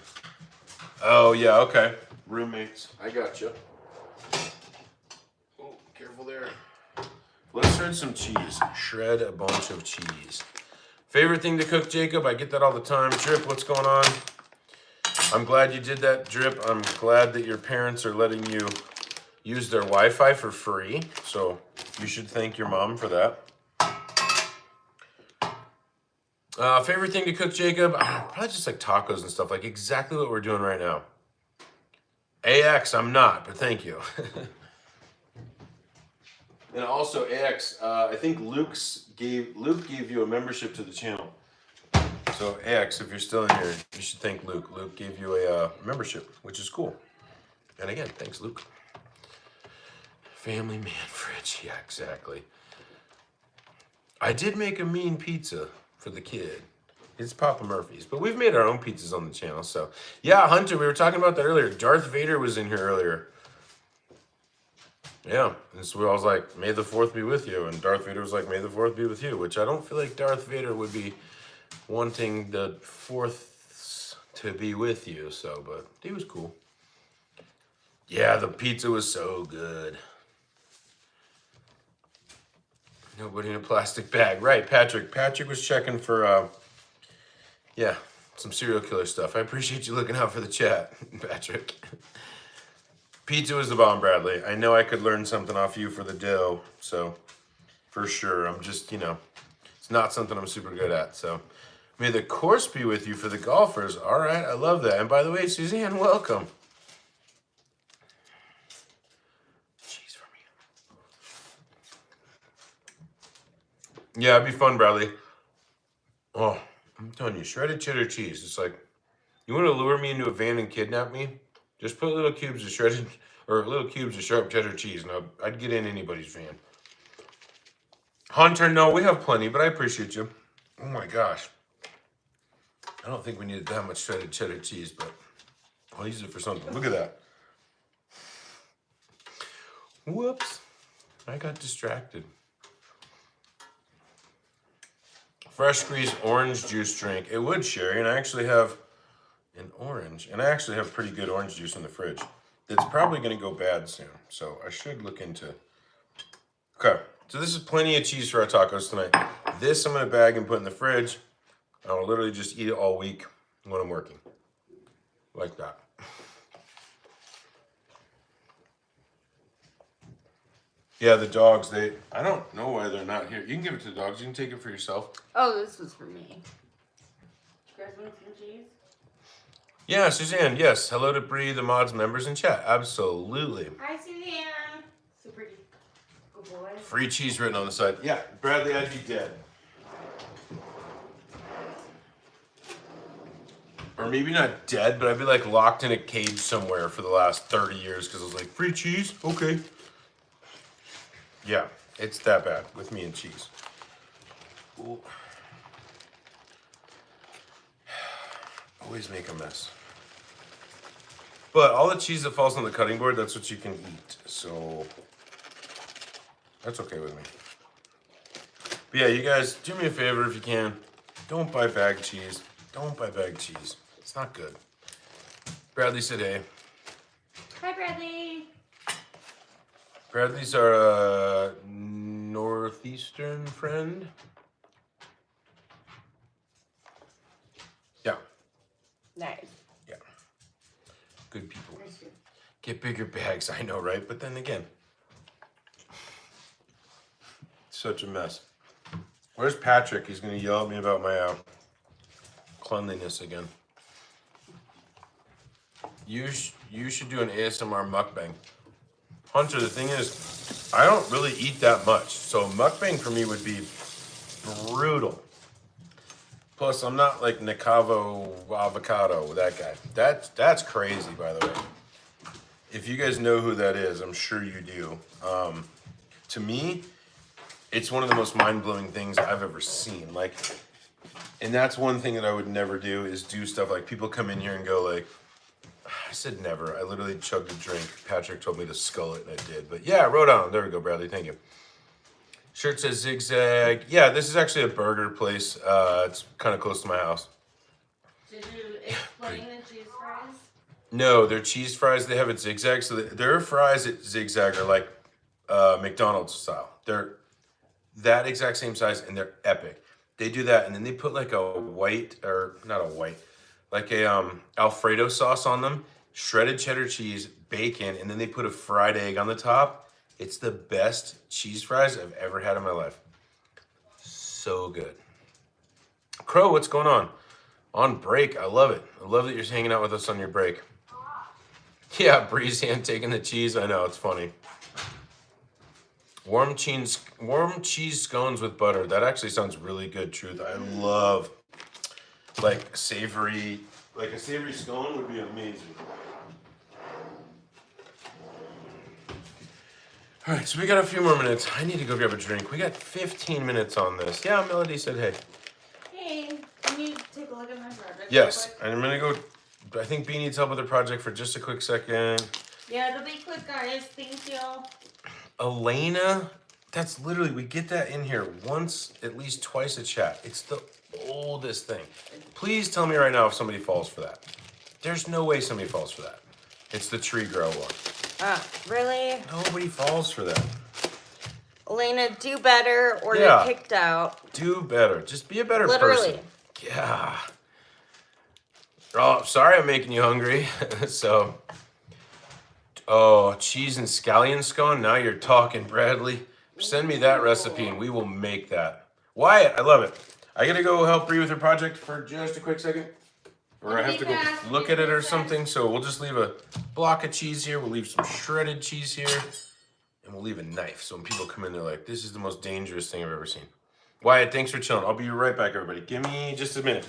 Oh, yeah, okay. Roommates. I got you. Oh, careful there. Let's shred some cheese. Shred a bunch of cheese. Favorite thing to cook, Jacob? I get that all the time. Drip, what's going on? I'm glad you did that, Drip. I'm glad that your parents are letting you use their Wi-Fi for free. So you should thank your mom for that. Favorite thing to cook, Jacob? Probably just like tacos and stuff. Like exactly what we're doing right now. AX, I'm not, but thank you. And also, AX, I think Luke gave you a membership to the channel. So, AX, if you're still in here, you should thank Luke. Luke gave you a membership, which is cool. And again, thanks, Luke. Family man fridge. Yeah, exactly. I did make a mean pizza for the kid. It's Papa Murphy's. But we've made our own pizzas on the channel, so. Yeah, Hunter, we were talking about that earlier. Darth Vader was in here earlier. Yeah, and so I was like, may the 4th be with you. And Darth Vader was like, may the 4th be with you. Which I don't feel like Darth Vader would be wanting the 4th to be with you. So, but he was cool. Yeah, the pizza was so good. Nobody in a plastic bag. Right, Patrick. Patrick was checking for, yeah, some serial killer stuff. I appreciate you looking out for the chat, Patrick. Pizza was the bomb, Bradley. I know I could learn something off you for the dough, so for sure. I'm just, it's not something I'm super good at. So may the course be with you for the golfers. All right, I love that. And by the way, Suzanne, welcome. Cheese for me. Yeah, it'd be fun, Bradley. Oh, I'm telling you, shredded cheddar cheese. It's like, you want to lure me into a van and kidnap me? Just put little cubes of sharp cheddar cheese, and I'd get in anybody's van. Hunter, no, we have plenty, but I appreciate you. Oh my gosh. I don't think we needed that much shredded cheddar cheese, but I'll use it for something. Look at that. Whoops. I got distracted. Fresh squeezed orange juice drink. It would, Sherry, and I actually have an orange, and I actually have pretty good orange juice in the fridge. It's probably going to go bad soon, so I should look into. Okay, so this is plenty of cheese for our tacos tonight. This I'm going to bag and put in the fridge. I'll literally just eat it all week when I'm working, like that. Yeah, the dogs, I don't know why they're not here. You can give it to the dogs. You can take it for yourself. Oh, this was for me. You guys want some cheese? Yeah, Suzanne, yes. Hello to Bree, the mods members in chat. Absolutely. Hi, Suzanne. Super good boy. Free cheese written on the side. Yeah, Bradley, I'd be dead. Or maybe not dead, but I'd be like locked in a cage somewhere for the last 30 years because I was like, free cheese? Okay. Yeah, it's that bad with me and cheese. Ooh. Always make a mess. But all the cheese that falls on the cutting board, that's what you can eat. So that's okay with me. But yeah, you guys, do me a favor if you can. Don't buy bagged cheese. Don't buy bagged cheese. It's not good. Bradley said hey. Hi, Bradley. Bradley's our northeastern friend. Yeah. Nice. Yeah. Good people. Get bigger bags, I know, right? But then again, such a mess. Where's Patrick? He's going to yell at me about my cleanliness again. You should do an ASMR mukbang. Hunter, the thing is, I don't really eat that much. So mukbang for me would be brutal. Plus, I'm not like Nicavo Avocado, that guy. That's crazy, by the way. If you guys know who that is, I'm sure you do. To me, it's one of the most mind-blowing things I've ever seen. Like, and that's one thing that I would never do is do stuff like people come in here and go like, I said never. I literally chugged a drink. Patrick told me to scull it, and I did. But yeah, Rhode Island. There we go, Bradley. Thank you. Shirt says Zigzag. Yeah, this is actually a burger place. It's kind of close to my house. Did you explain the cheese fries? No, their cheese fries, they have at Zigzag. So their fries at Zigzag are like McDonald's style. They're that exact same size, and they're epic. They do that, and then they put like a white, or not a white, like a Alfredo sauce on them, shredded cheddar cheese, bacon, and then they put a fried egg on the top. It's the best cheese fries I've ever had in my life. So good. Crow, what's going on? On break, I love it. I love that you're hanging out with us on your break. Yeah, Bree's hand taking the cheese. I know, it's funny. Warm cheese scones with butter. That actually sounds really good, Truth. I love like a savory scone would be amazing. All right, so we got a few more minutes. I need to go grab a drink. We got 15 minutes on this. Yeah, Melody said hey. Hey, you need Yes, quick? and I'm gonna go. I think B needs help with her project for just a quick second. Yeah, it'll be quick, guys. Thank you. Elena, that's literally, we get that in here once, at least twice a chat. It's the oldest thing. Please tell me right now if somebody falls for that. There's no way somebody falls for that. It's the tree grow one. Really? Nobody falls for that. Elena, do better or Yeah. you're kicked out. Do better. Just be a better Literally. person. Yeah. Oh, sorry I'm making you hungry. So, oh, cheese and scallion scone. Now you're talking, Bradley. Send me that recipe and we will make that. Wyatt, I love it. I gotta go help Bree with her project for just a quick second. Or I have to go look at it or something. So we'll just leave a block of cheese here. We'll leave some shredded cheese here. And we'll leave a knife. So when people come in, they're like, this is the most dangerous thing I've ever seen. Wyatt, thanks for chilling. I'll be right back, everybody. Give me just a minute.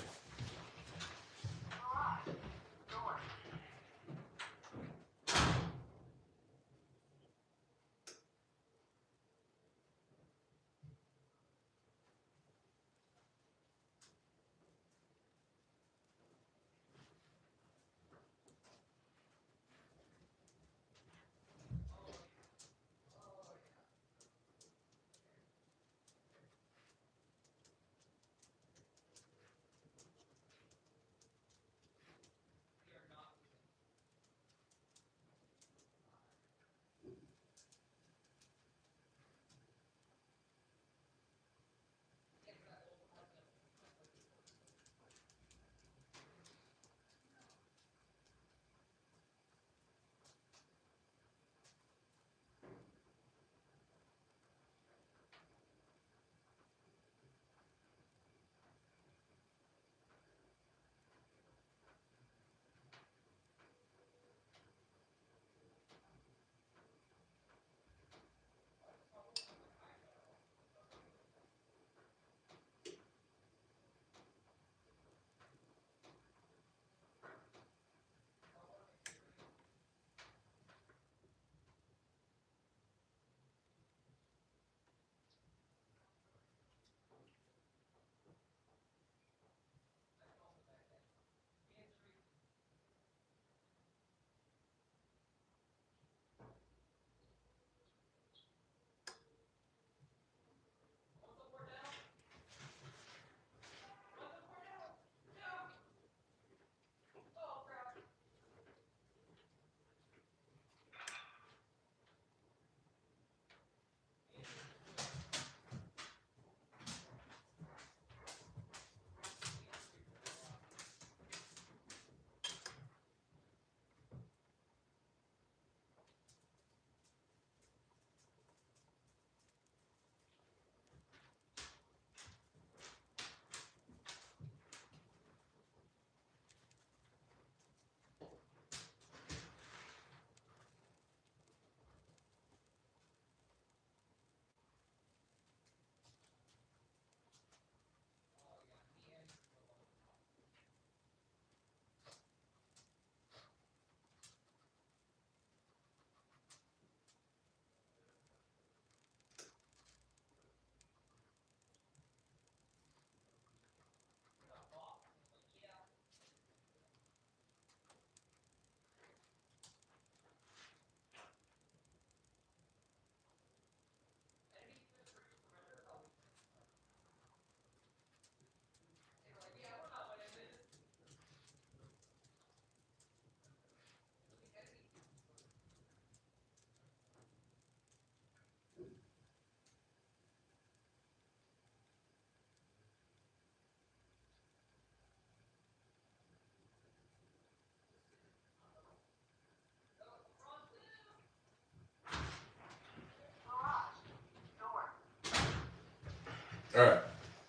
All right,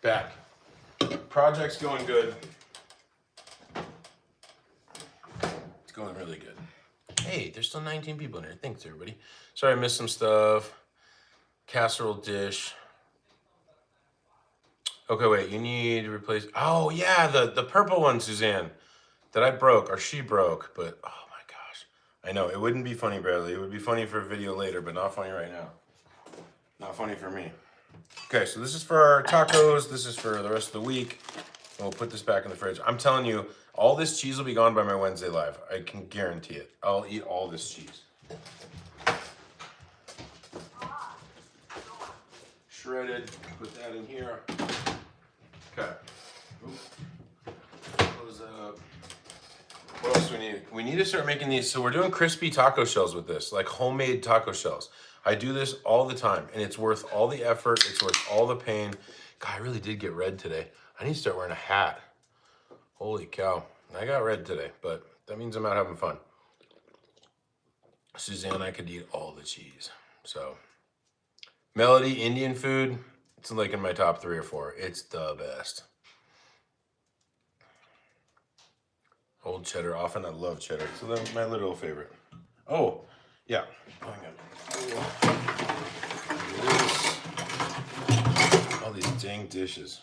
back. Project's going good. It's going really good. Hey, there's still 19 people in here. Thanks, everybody. Sorry I missed some stuff. Casserole dish. Okay, wait, you need to replace... Oh, yeah, the purple one, Suzanne, that I broke, or she broke, but oh my gosh. I know, it wouldn't be funny, Bradley. It would be funny for a video later, but not funny right now. Not funny for me. Okay, so this is for our tacos. This is for the rest of the week. we'll put this back in the fridge. I'm telling you, all this cheese will be gone by my Wednesday live. I can guarantee it. I'll eat all this cheese. Shredded. Put that in here. Okay. Close that up. What else do we need? We need to start making these. So we're doing crispy taco shells with this, like homemade taco shells. I do this all the time, and it's worth all the effort. It's worth all the pain. God, I really did get red today. I need to start wearing a hat. Holy cow. I got red today, but that means I'm out having fun. Suzanne, I could eat all the cheese. So, Melody, Indian food, it's like in my top 3 or 4. It's the best. Old cheddar, often I love cheddar. So that's my little favorite. Oh, yeah. Hang on. All these dang dishes.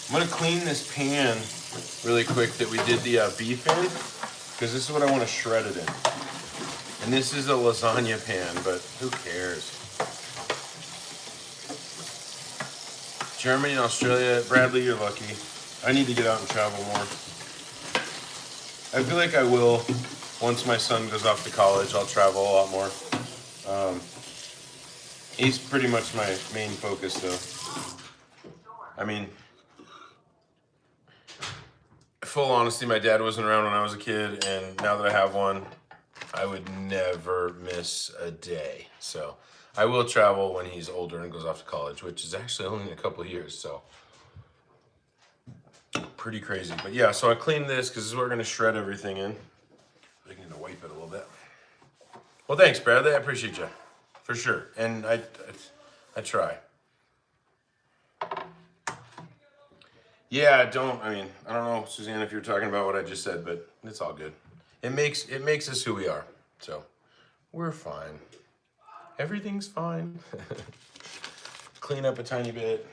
I'm gonna clean this pan really quick that we did the beef in, because this is what I want to shred it in. And this is a lasagna pan, but who cares? Germany and Australia. Bradley, you're lucky. I need to get out and travel more. I feel like I will. Once my son goes off to college, I'll travel a lot more. He's pretty much my main focus, though. I mean, full honesty, my dad wasn't around when I was a kid, and now that I have one, I would never miss a day. So I will travel when he's older and goes off to college, which is actually only in a couple of years. So pretty crazy. But yeah, so I cleaned this because this is what we're going to shred everything in. I need to wipe it a little bit. Well, thanks, Bradley. I appreciate you. For sure. And I try. Yeah, I don't know, Suzanne, if you're talking about what I just said, but it's all good. It makes us who we are. So we're fine. Everything's fine. Clean up a tiny bit.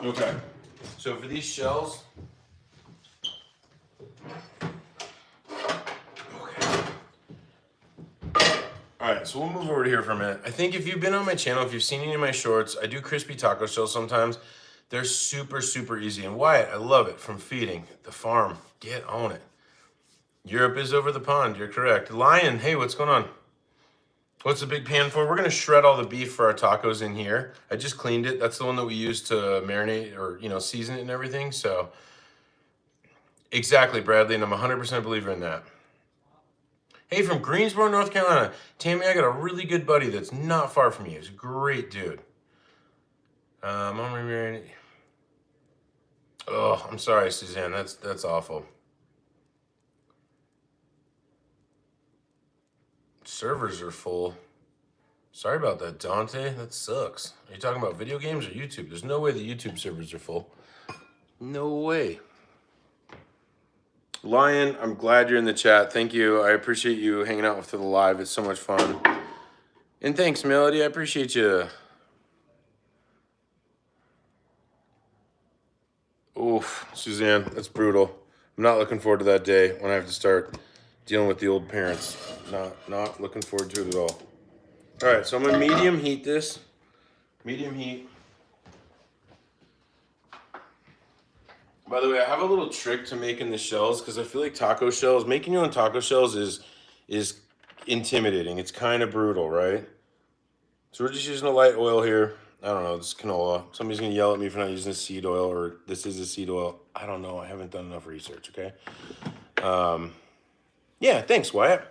Okay. So for these shells, all right, so we'll move over to here for a minute. I think if you've been on my channel, if you've seen any of my shorts, I do crispy taco shells sometimes. They're super, super easy. And Wyatt, I love it from feeding the farm. Get on it. Europe is over the pond. You're correct. Lion, hey, what's going on? What's the big pan for? We're going to shred all the beef for our tacos in here. I just cleaned it. That's the one that we use to marinate or, season it and everything. So, exactly, Bradley, and I'm 100% believer in that. Hey, from Greensboro, North Carolina. Tammy, I got a really good buddy that's not far from you. He's a great dude. Oh, I'm sorry, Suzanne. That's awful. Servers are full. Sorry about that, Dante. That sucks. Are you talking about video games or YouTube? There's no way the YouTube servers are full. No way. Lion, I'm glad you're in the chat. Thank you. I appreciate you hanging out for the live. It's so much fun. And thanks, Melody. I appreciate you. Oof, Suzanne, that's brutal. I'm not looking forward to that day when I have to start dealing with the old parents. Not looking forward to it at all. All right, so I'm gonna medium heat this. Medium heat. By the way, I have a little trick to making the shells because I feel like taco shells, making your own taco shells is intimidating. It's kind of brutal, right? So we're just using a light oil here. I don't know, this is canola. Somebody's gonna yell at me for not using a seed oil, or this is a seed oil. I don't know, I haven't done enough research, okay? Yeah, thanks, Wyatt.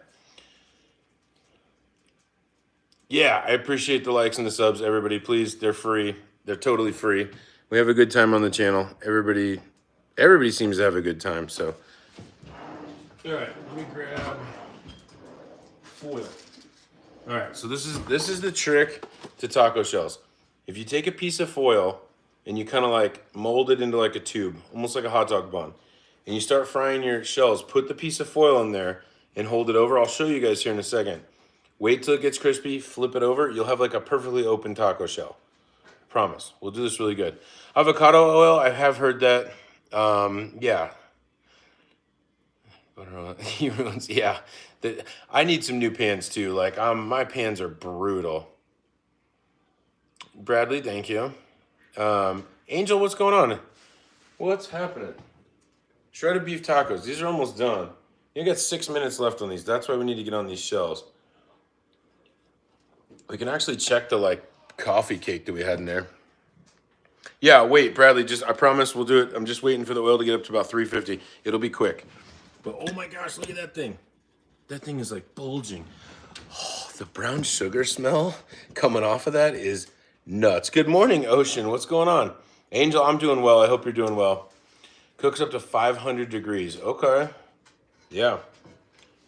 Yeah, I appreciate the likes and the subs, everybody. Please, they're free. They're totally free. We have a good time on the channel. Everybody seems to have a good time, so. All right, let me grab foil. All right, so this is the trick to taco shells. If you take a piece of foil and you kind of like mold it into like a tube, almost like a hot dog bun, and you start frying your shells, put the piece of foil in there and hold it over. I'll show you guys here in a second. Wait till it gets crispy, flip it over. You'll have like a perfectly open taco shell. Promise. We'll do this really good. Avocado oil, I have heard that. Yeah. Yeah. I need some new pans too. Like my pans are brutal. Bradley, thank you. Angel, what's going on? What's happening? Shredded beef tacos. These are almost done. You got 6 minutes left on these. That's why we need to get on these shells. We can actually check the like coffee cake that we had in there. Yeah, wait, Bradley, I promise we'll do it. I'm just waiting for the oil to get up to about 350. It'll be quick. But oh my gosh, look at that thing. That thing is like bulging. Oh, the brown sugar smell coming off of that is nuts. Good morning, Ocean. What's going on? Angel, I'm doing well. I hope you're doing well. Cooks up to 500 degrees. Okay. Yeah.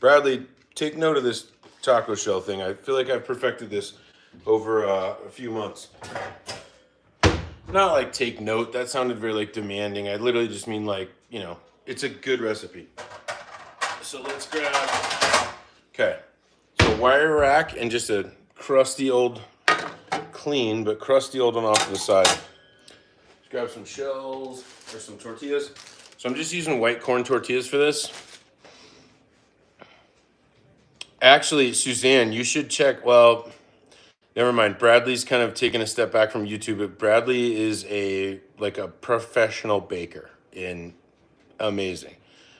Bradley, take note of this taco shell thing. I feel like I've perfected this over a few months. Not like take note. That sounded very like demanding. I literally just mean like, it's a good recipe. So let's grab, okay. So wire rack and just a crusty old, clean, but crusty old one off to the side. Let's grab some shells or some tortillas. So I'm just using white corn tortillas for this. Actually, Suzanne, you should check, well, never mind. Bradley's kind of taken a step back from YouTube, but Bradley is a professional baker and amazing.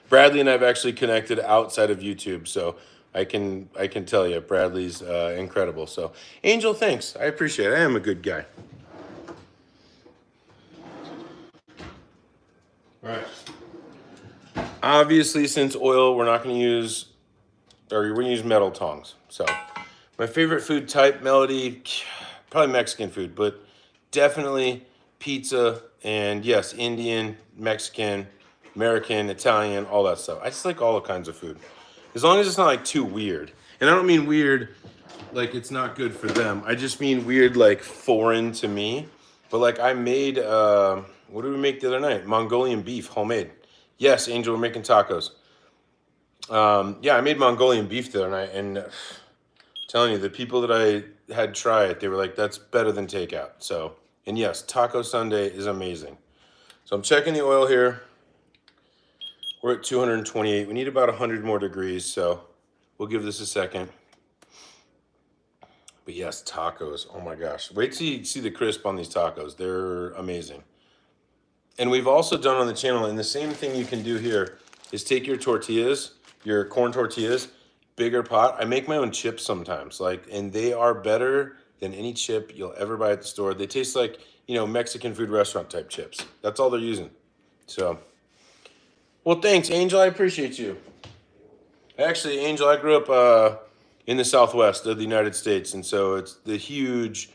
Bradley and I've actually connected outside of YouTube, so I can tell you Bradley's incredible. So Angel, thanks. I appreciate it. I am a good guy. All right. Obviously, since oil, we're not going to use, or we're going to use metal tongs. So my favorite food type, Melody, probably Mexican food, but definitely pizza and yes, Indian, Mexican, American, Italian, all that stuff. I just like all kinds of food. As long as it's not like too weird. And I don't mean weird like it's not good for them. I just mean weird like foreign to me. But like I made, what did we make the other night? Mongolian beef, homemade. Yes, Angel, we're making tacos. Yeah, I made Mongolian beef the other night, and telling you, the people that I had try it, they were like, that's better than takeout. So, and yes, Taco Sunday is amazing. So I'm checking the oil here. We're at 228. We need about 100 more degrees, so we'll give this a second. But yes, tacos. Oh my gosh. Wait till you see the crisp on these tacos. They're amazing. And we've also done on the channel, and the same thing you can do here is take your tortillas, your corn tortillas, bigger pot. I make my own chips sometimes, and they are better than any chip you'll ever buy at the store. They taste like, Mexican food restaurant type chips. That's all they're using. So, well, thanks, Angel. I appreciate you. Actually, Angel, I grew up in the Southwest of the United States, and so it's the huge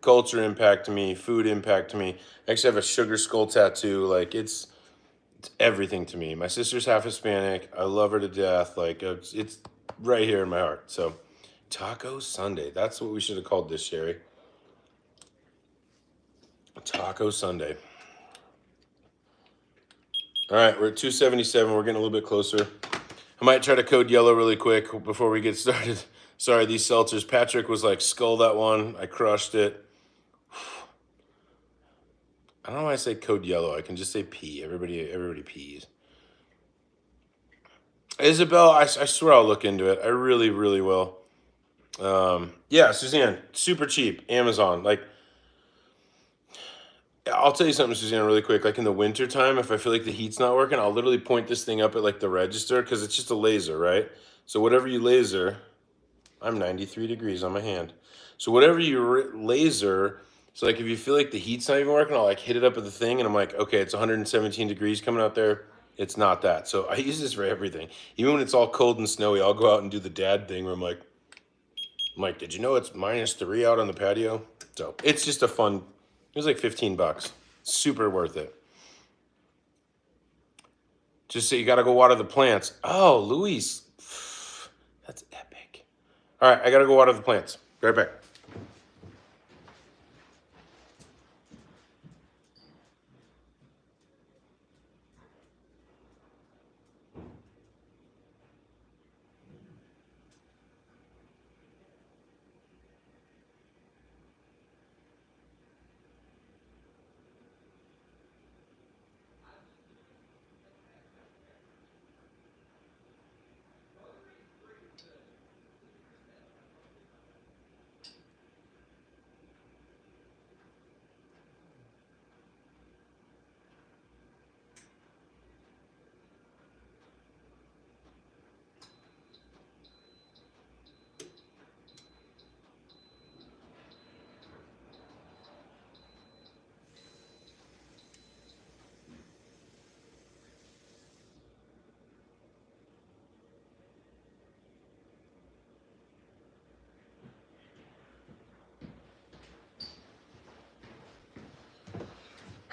culture impact to me, food impact to me. I actually have a sugar skull tattoo. Like it's everything to me. My sister's half Hispanic. I love her to death. Like it's right here in my heart. So Taco Sunday. That's what we should have called this, Sherry. Taco Sunday. All right, we're at 277. We're getting a little bit closer. I might try to code yellow really quick before we get started. Sorry, these seltzers. Patrick was like, skull that one. I crushed it. I don't know why I say code yellow. I can just say pee. Everybody pees. Isabel, I swear I'll look into it. I really, really will. Yeah, Suzanne, super cheap. Amazon. Like, I'll tell you something, Suzanne, really quick. Like in the winter time, if I feel like the heat's not working, I'll literally point this thing up at like the register because it's just a laser, right? So whatever you laser, I'm 93 degrees on my hand. So whatever you laser, so like if you feel like the heat's not even working, I'll like hit it up at the thing and I'm like, okay, it's 117 degrees coming out there. It's not that. So I use this for everything. Even when it's all cold and snowy, I'll go out and do the dad thing where I'm like, did you know it's -3 out on the patio? So it's just a fun, it was like $15. Super worth it. Just say you got to go water the plants. Oh, Luis. That's epic. All right, I got to go water the plants. Be right back.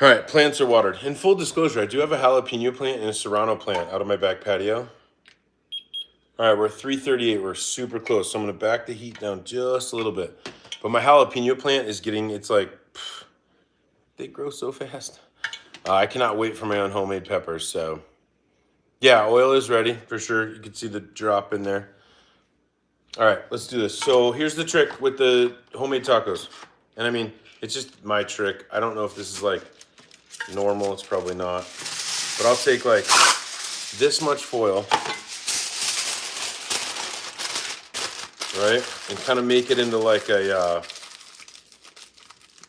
All right, plants are watered. In full disclosure, I do have a jalapeno plant and a serrano plant out on my back patio. All right, we're at 338. We're super close. So I'm going to back the heat down just a little bit. But my jalapeno plant is getting, it's like, they grow so fast. I cannot wait for my own homemade peppers. So, yeah, oil is ready for sure. You can see the drop in there. All right, let's do this. So here's the trick with the homemade tacos. And I mean, it's just my trick. I don't know if this is like normal. It's probably not. But I'll take like this much foil, right? And kind of make it into like a,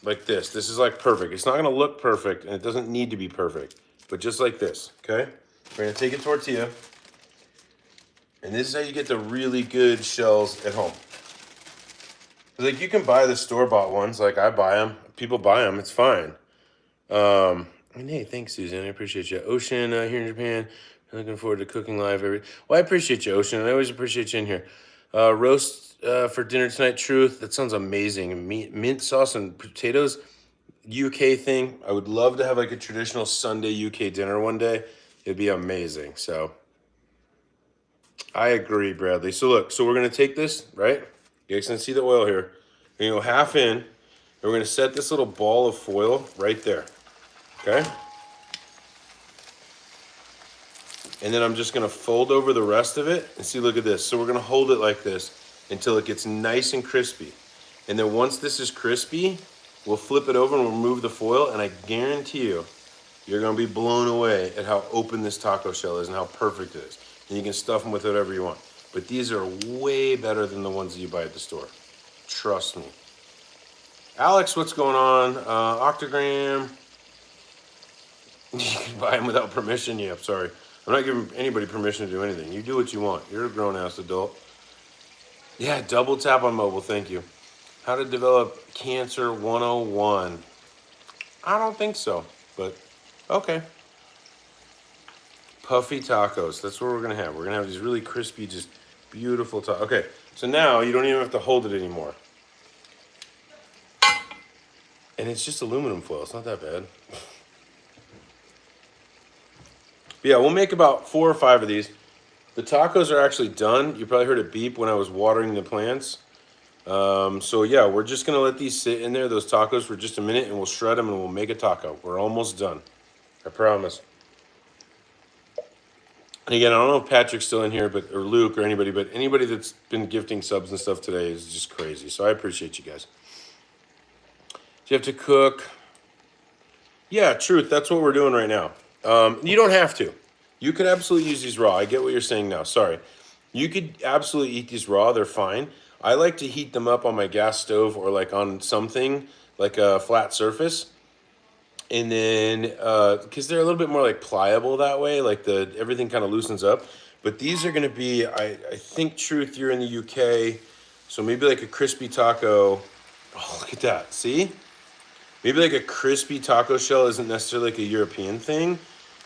like this. This is like perfect. It's not gonna look perfect and it doesn't need to be perfect, but just like this, okay? We're gonna take a tortilla. And this is how you get the really good shells at home. Like you can buy the store-bought ones, like I buy them. People buy them, it's fine. And hey, thanks, Susan. I appreciate you. Ocean here in Japan. I'm looking forward to cooking live every. Well, I appreciate you, Ocean. I always appreciate you in here. Roast for dinner tonight. Truth. That sounds amazing. Mint sauce and potatoes. UK thing. I would love to have like a traditional Sunday UK dinner one day. It'd be amazing. So I agree, Bradley. So look. So we're gonna take this, right? You guys can see the oil here. We're gonna go half in. And we're gonna set this little ball of foil right there. Okay? And then I'm just gonna fold over the rest of it and see, look at this. So we're gonna hold it like this until it gets nice and crispy. And then once this is crispy, we'll flip it over and we'll remove the foil, and I guarantee you, you're gonna be blown away at how open this taco shell is and how perfect it is. And you can stuff them with whatever you want. But these are way better than the ones that you buy at the store. Trust me. Alex, what's going on? Octogram. You can buy them without permission. Yeah, I'm sorry. I'm not giving anybody permission to do anything. You do what you want. You're a grown-ass adult. Yeah, double tap on mobile. Thank you. How to develop cancer 101. I don't think so, but okay. Puffy tacos. That's what we're going to have. We're going to have these really crispy, just beautiful tacos. Okay, so now you don't even have to hold it anymore. And it's just aluminum foil. It's not that bad. Yeah, we'll make about 4 or 5 of these. The tacos are actually done. You probably heard it beep when I was watering the plants. So yeah, we're just gonna let these sit in there, those tacos, for just a minute, and we'll shred them and we'll make a taco. We're almost done. I promise. And again, I don't know if Patrick's still in here, or Luke or anybody, but anybody that's been gifting subs and stuff today is just crazy. So I appreciate you guys. Do you have to cook? Yeah, truth. That's what we're doing right now. You don't have to. You could absolutely use these raw. I get what you're saying now. Sorry. You could absolutely eat these raw. They're fine. I like to heat them up on my gas stove or like on something like a flat surface. And then, because they're a little bit more like pliable that way, like everything kind of loosens up. But these are going to be, I think, Truth, you're in the UK. So maybe like a crispy taco. Oh, look at that. See? Maybe like a crispy taco shell isn't necessarily like a European thing,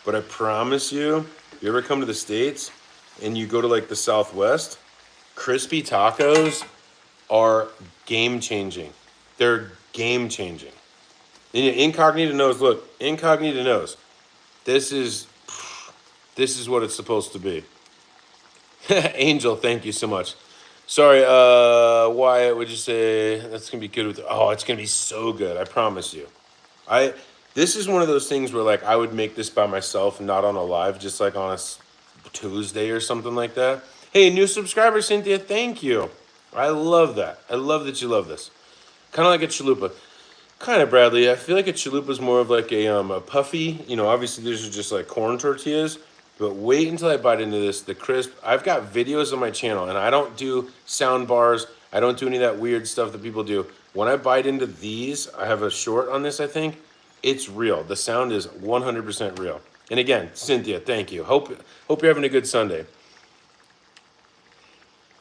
but I promise you, if you ever come to the States and you go to like the Southwest, crispy tacos are game changing. They're game changing. Incognito knows, look, Incognito knows. This is what it's supposed to be. Angel, thank you so much. Sorry, Wyatt, would you say that's gonna be good with? Oh, it's gonna be so good. I promise you. This is one of those things where like I would make this by myself, not on a live, just like on a Tuesday or something like that. Hey, new subscriber Cynthia, thank you. I love that. I love that you love this. Kind of like a chalupa. Kind of, Bradley. I feel like a chalupa is more of like a puffy. You know, obviously these are just like corn tortillas. But wait until I bite into this, the crisp. I've got videos on my channel, and I don't do sound bars. I don't do any of that weird stuff that people do. When I bite into these, I have a short on this, I think. It's real. The sound is 100% real. And again, Cynthia, thank you. Hope you're having a good Sunday.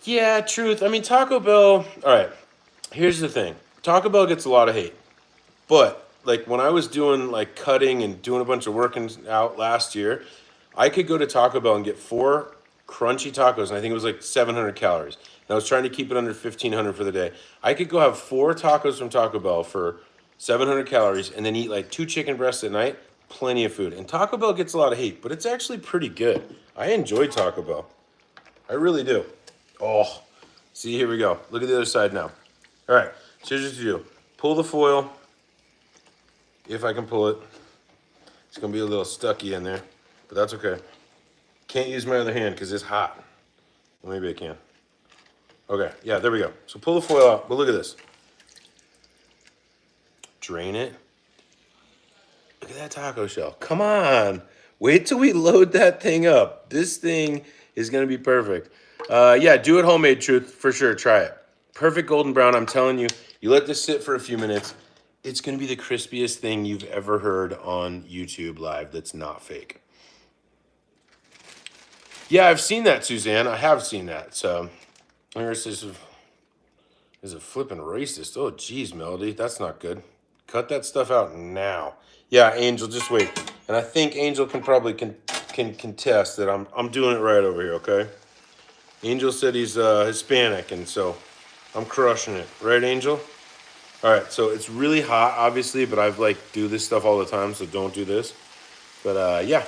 Yeah, truth. I mean, Taco Bell. All right, here's the thing. Taco Bell gets a lot of hate. But, like, when I was doing, like, cutting and doing a bunch of working out last year, I could go to Taco Bell and get 4 crunchy tacos, and I think it was like 700 calories. And I was trying to keep it under 1,500 for the day. I could go have 4 tacos from Taco Bell for 700 calories, and then eat like 2 chicken breasts at night, plenty of food. And Taco Bell gets a lot of hate, but it's actually pretty good. I enjoy Taco Bell. I really do. Oh, see, here we go. Look at the other side now. All right, so here's what you do. Pull the foil, if I can pull it. It's gonna be a little stucky in there, but that's okay. Can't use my other hand because it's hot. Well, maybe I can. Okay, yeah, there we go. So pull the foil out, but look at this. Drain it. Look at that taco shell. Come on. Wait till we load that thing up. This thing is going to be perfect. Yeah, do it homemade, Truth. For sure, try it. Perfect golden brown, I'm telling you. You let this sit for a few minutes. It's going to be the crispiest thing you've ever heard on YouTube Live that's not fake. Yeah, I've seen that, Suzanne. I have seen that. So, there's this is a flipping racist. Oh, geez, Melody. That's not good. Cut that stuff out now. Yeah, Angel, just wait. And I think Angel can probably can contest that I'm doing it right over here, okay? Angel said he's Hispanic, and so I'm crushing it. Right, Angel? All right, so it's really hot, obviously, but I've like do this stuff all the time, so don't do this. But yeah.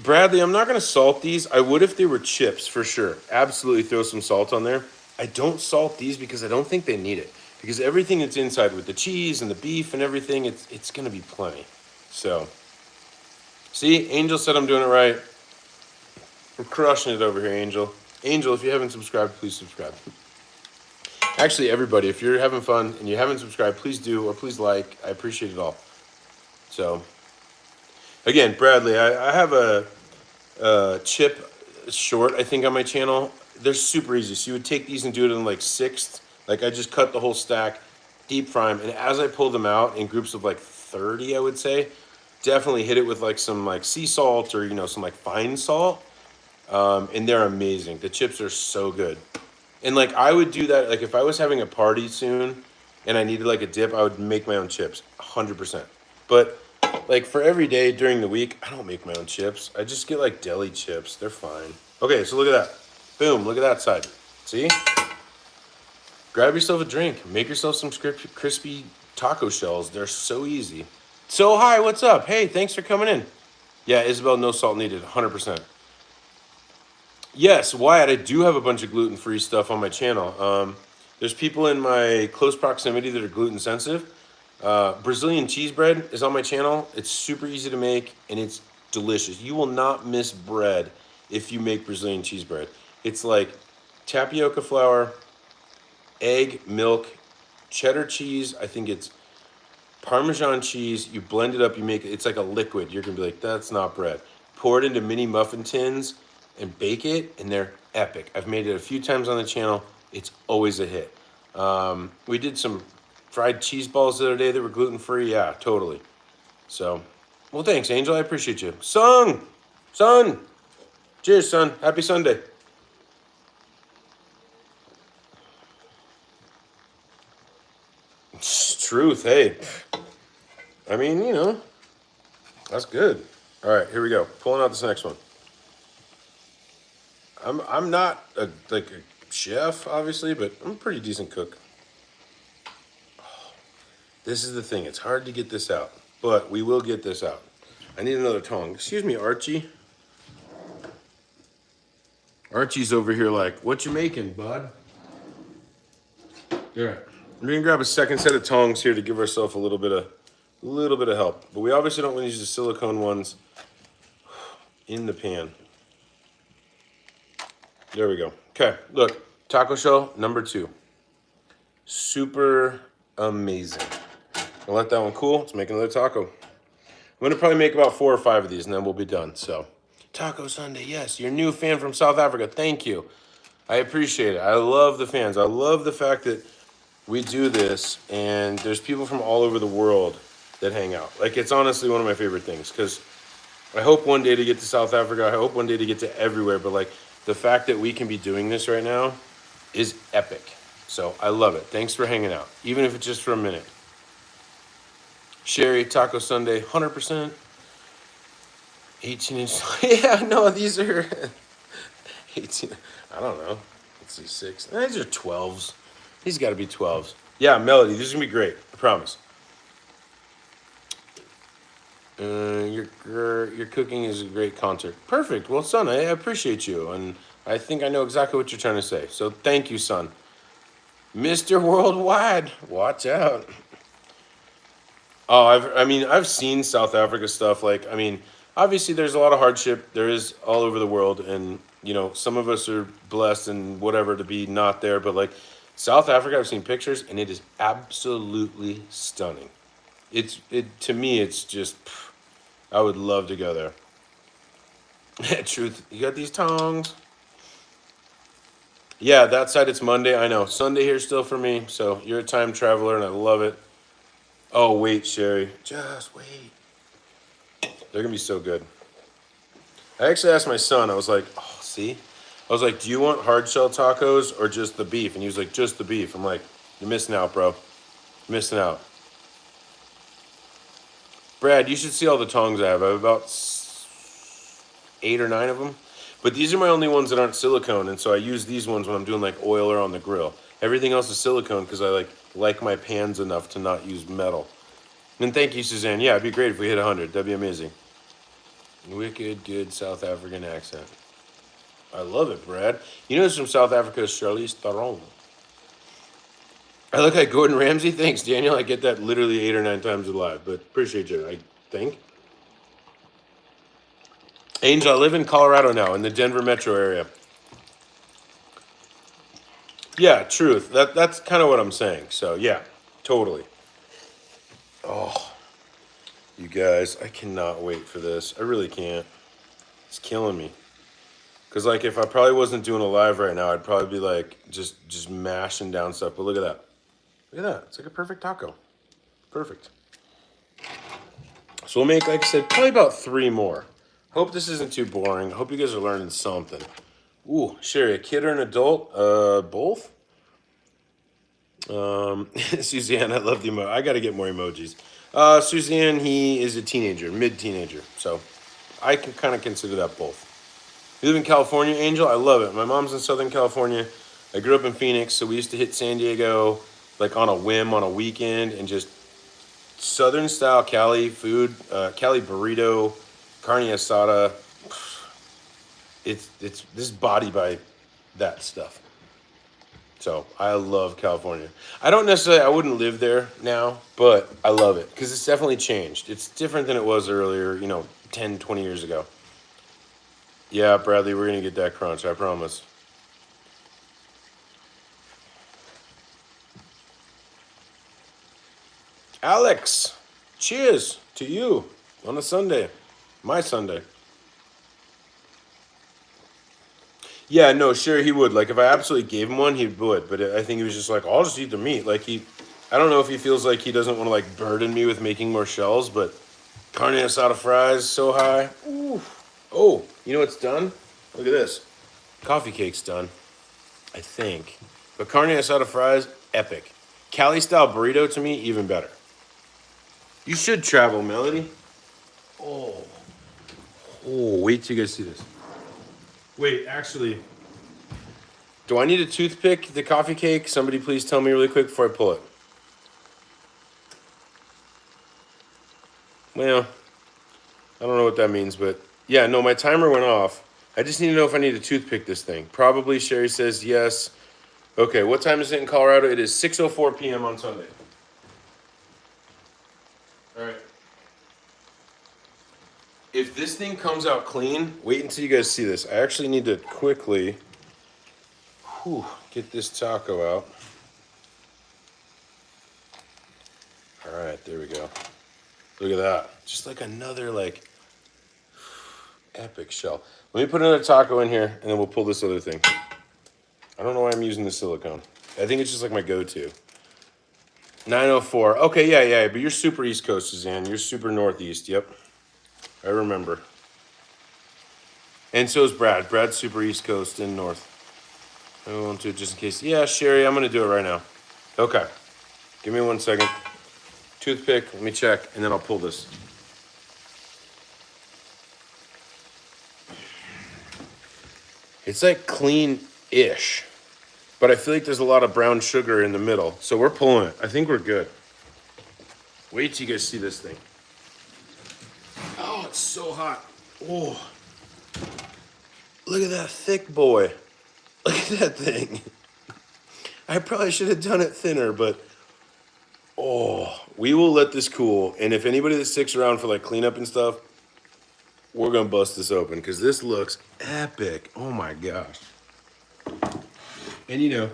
Bradley, I'm not gonna salt these. I would if they were chips, for sure. Absolutely throw some salt on there. I don't salt these because I don't think they need it. Because everything that's inside with the cheese and the beef and everything, it's gonna be plenty. So, see, Angel said I'm doing it right. We're crushing it over here, Angel. Angel, if you haven't subscribed, please subscribe. Actually, everybody, if you're having fun and you haven't subscribed, please do, or please like. I appreciate it all. So, again, Bradley, I have a chip short, I think, on my channel. They're super easy. So you would take these and do it in like sixths. Like I just cut the whole stack, deep fry them, and as I pull them out in groups of like 30, I would say, definitely hit it with like some like sea salt or, you know, some like fine salt. And they're amazing. The chips are so good. And like I would do that, like if I was having a party soon and I needed like a dip, I would make my own chips, 100%. But like for every day during the week, I don't make my own chips. I just get like deli chips. They're fine. Okay, so look at that. Boom, look at that side. See? Grab yourself a drink. Make yourself some crispy taco shells. They're so easy. So hi, what's up? Hey, thanks for coming in. Yeah, Isabel, no salt needed, 100%. Yes, Wyatt, I do have a bunch of gluten-free stuff on my channel. There's people in my close proximity that are gluten sensitive. Brazilian cheese bread is on my channel. It's super easy to make and it's delicious. You will not miss bread if you make Brazilian cheese bread. It's like tapioca flour, egg, milk, cheddar cheese. I think it's Parmesan cheese. You blend it up, you make it, it's like a liquid. You're gonna be like, that's not bread. Pour it into mini muffin tins and bake it, and they're epic. I've made it a few times on the channel. It's always a hit. We did some fried cheese balls the other day that were gluten-free. Yeah, totally. So, well, thanks, Angel. I appreciate you. Son! Cheers, son. Happy Sunday. Truth, hey. I mean, you know, that's good. All right, here we go. Pulling out this next one. I'm not like a chef, obviously, but I'm a pretty decent cook. Oh, this is the thing. It's hard to get this out, but we will get this out. I need another tongue. Excuse me, Archie. Archie's over here like, what you making, bud? All right. We're gonna grab a second set of tongs here to give ourselves a little bit of help. But we obviously don't want to use the silicone ones in the pan. There we go. Okay, look, taco shell number 2. Super amazing. I'll let that one cool. Let's make another taco. I'm gonna probably make about 4 or 5 of these and then we'll be done. So, Taco Sunday, yes, your new fan from South Africa. Thank you. I appreciate it. I love the fans. I love the fact that we do this and there's people from all over the world that hang out. Like, it's honestly one of my favorite things because I hope one day to get to South Africa. I hope one day to get to everywhere. But like the fact that we can be doing this right now is epic. So I love it. Thanks for hanging out, even if it's just for a minute. Sherry, Taco Sunday, 100%. 18-inch. Yeah, no, these are 18. I don't know. Let's see, 6. These are 12s. These got to be 12s. Yeah, Melody, this is gonna be great. I promise. Your cooking is a great concert. Perfect. Well, son, I appreciate you, and I think I know exactly what you're trying to say. So thank you, son. Mr. Worldwide, watch out. Oh, I've seen South Africa stuff. Like, I mean, obviously there's a lot of hardship. There is all over the world, and some of us are blessed and whatever to be not there. But like, South Africa, I've seen pictures, and it is absolutely stunning. It to me, it's just, I would love to go there. Truth, you got these tongs. Yeah, that side it's Monday. I know Sunday here still for me. So you're a time traveler, and I love it. Oh wait, Sherry, just wait. They're gonna be so good. I actually asked my son. I was like, "Oh, see," I was like, "Do you want hard shell tacos or just the beef?" And he was like, "Just the beef." I'm like, "You're missing out, bro. You're missing out." Brad, you should see all the tongs I have. I have about 8 or 9 of them. But these are my only ones that aren't silicone, and so I use these ones when I'm doing like oil or on the grill. Everything else is silicone because I like my pans enough to not use metal. And thank you, Suzanne. Yeah, it'd be great if we hit 100. That'd be amazing. Wicked good South African accent. I love it, Brad. You know who's from South Africa? Charlize Theron. I look like Gordon Ramsay. Thanks, Daniel. I get that literally 8 or 9 times alive, but appreciate you, I think. Angel, I live in Colorado now, in the Denver metro area. Yeah, truth. That's kind of what I'm saying. So yeah, totally. Oh, you guys, I cannot wait for this. I really can't. It's killing me. Cause like if I probably wasn't doing a live right now, I'd probably be like just mashing down stuff. But look at that. Look at that. It's like a perfect taco. Perfect. So we'll make, like I said, probably about 3 more. Hope this isn't too boring. Hope you guys are learning something. Ooh, Sherry, a kid or an adult? Both? Suzanne, I love the emoji. I got to get more emojis. Suzanne, he is a teenager, mid-teenager. So I can kind of consider that both. You live in California, Angel? I love it. My mom's in Southern California. I grew up in Phoenix, so we used to hit San Diego like on a whim on a weekend and just Southern style Cali food, Cali burrito, carne asada. It's this is body by that stuff. So I love California. I wouldn't live there now, but I love it because it's definitely changed. It's different than it was earlier, 10, 20 years ago. Yeah, Bradley, we're going to get that crunch, I promise. Alex, cheers to you on a Sunday. My Sunday. Yeah, no, sure he would. Like if I absolutely gave him one, he would. But I think he was just like, I'll just eat the meat. Like I don't know if he feels like he doesn't want to like burden me with making more shells, but carne asada fries so high. Ooh. Oh, you know what's done? Look at this. Coffee cake's done, I think. But carne asada fries, epic. Cali style burrito to me, even better. You should travel, Melody. Oh. Oh, wait till you guys see this. Wait, actually, do I need a toothpick, the coffee cake? Somebody please tell me really quick before I pull it. Well, I don't know what that means, but yeah, no, my timer went off. I just need to know if I need to toothpick this thing. Probably, Sherry says yes. Okay, what time is it in Colorado? It is 6:04 p.m. on Sunday. All right. If this thing comes out clean, wait until you guys see this. I actually need to quickly get this taco out. All right, there we go. Look at that. Just like another epic shell. Let me put another taco in here and then we'll pull this other thing. I don't know why I'm using the silicone. I think it's just like my go-to. 9:04. Okay, yeah, but you're super East Coast, Suzanne. You're super Northeast. Yep. I remember. And so is Brad. Brad's super East Coast and North. I want to just in case. Yeah, Sherry, I'm going to do it right now. Okay. Give me 1 second. Toothpick. Let me check, and then I'll pull this. It's like clean-ish, but I feel like there's a lot of brown sugar in the middle. So we're pulling it. I think we're good. Wait till you guys see this thing. Oh, it's so hot. Oh, look at that thick boy. Look at that thing. I probably should have done it thinner, but oh, we will let this cool. And if anybody that sticks around for like cleanup and stuff, we're gonna bust this open because this looks epic. Oh my gosh. And you know,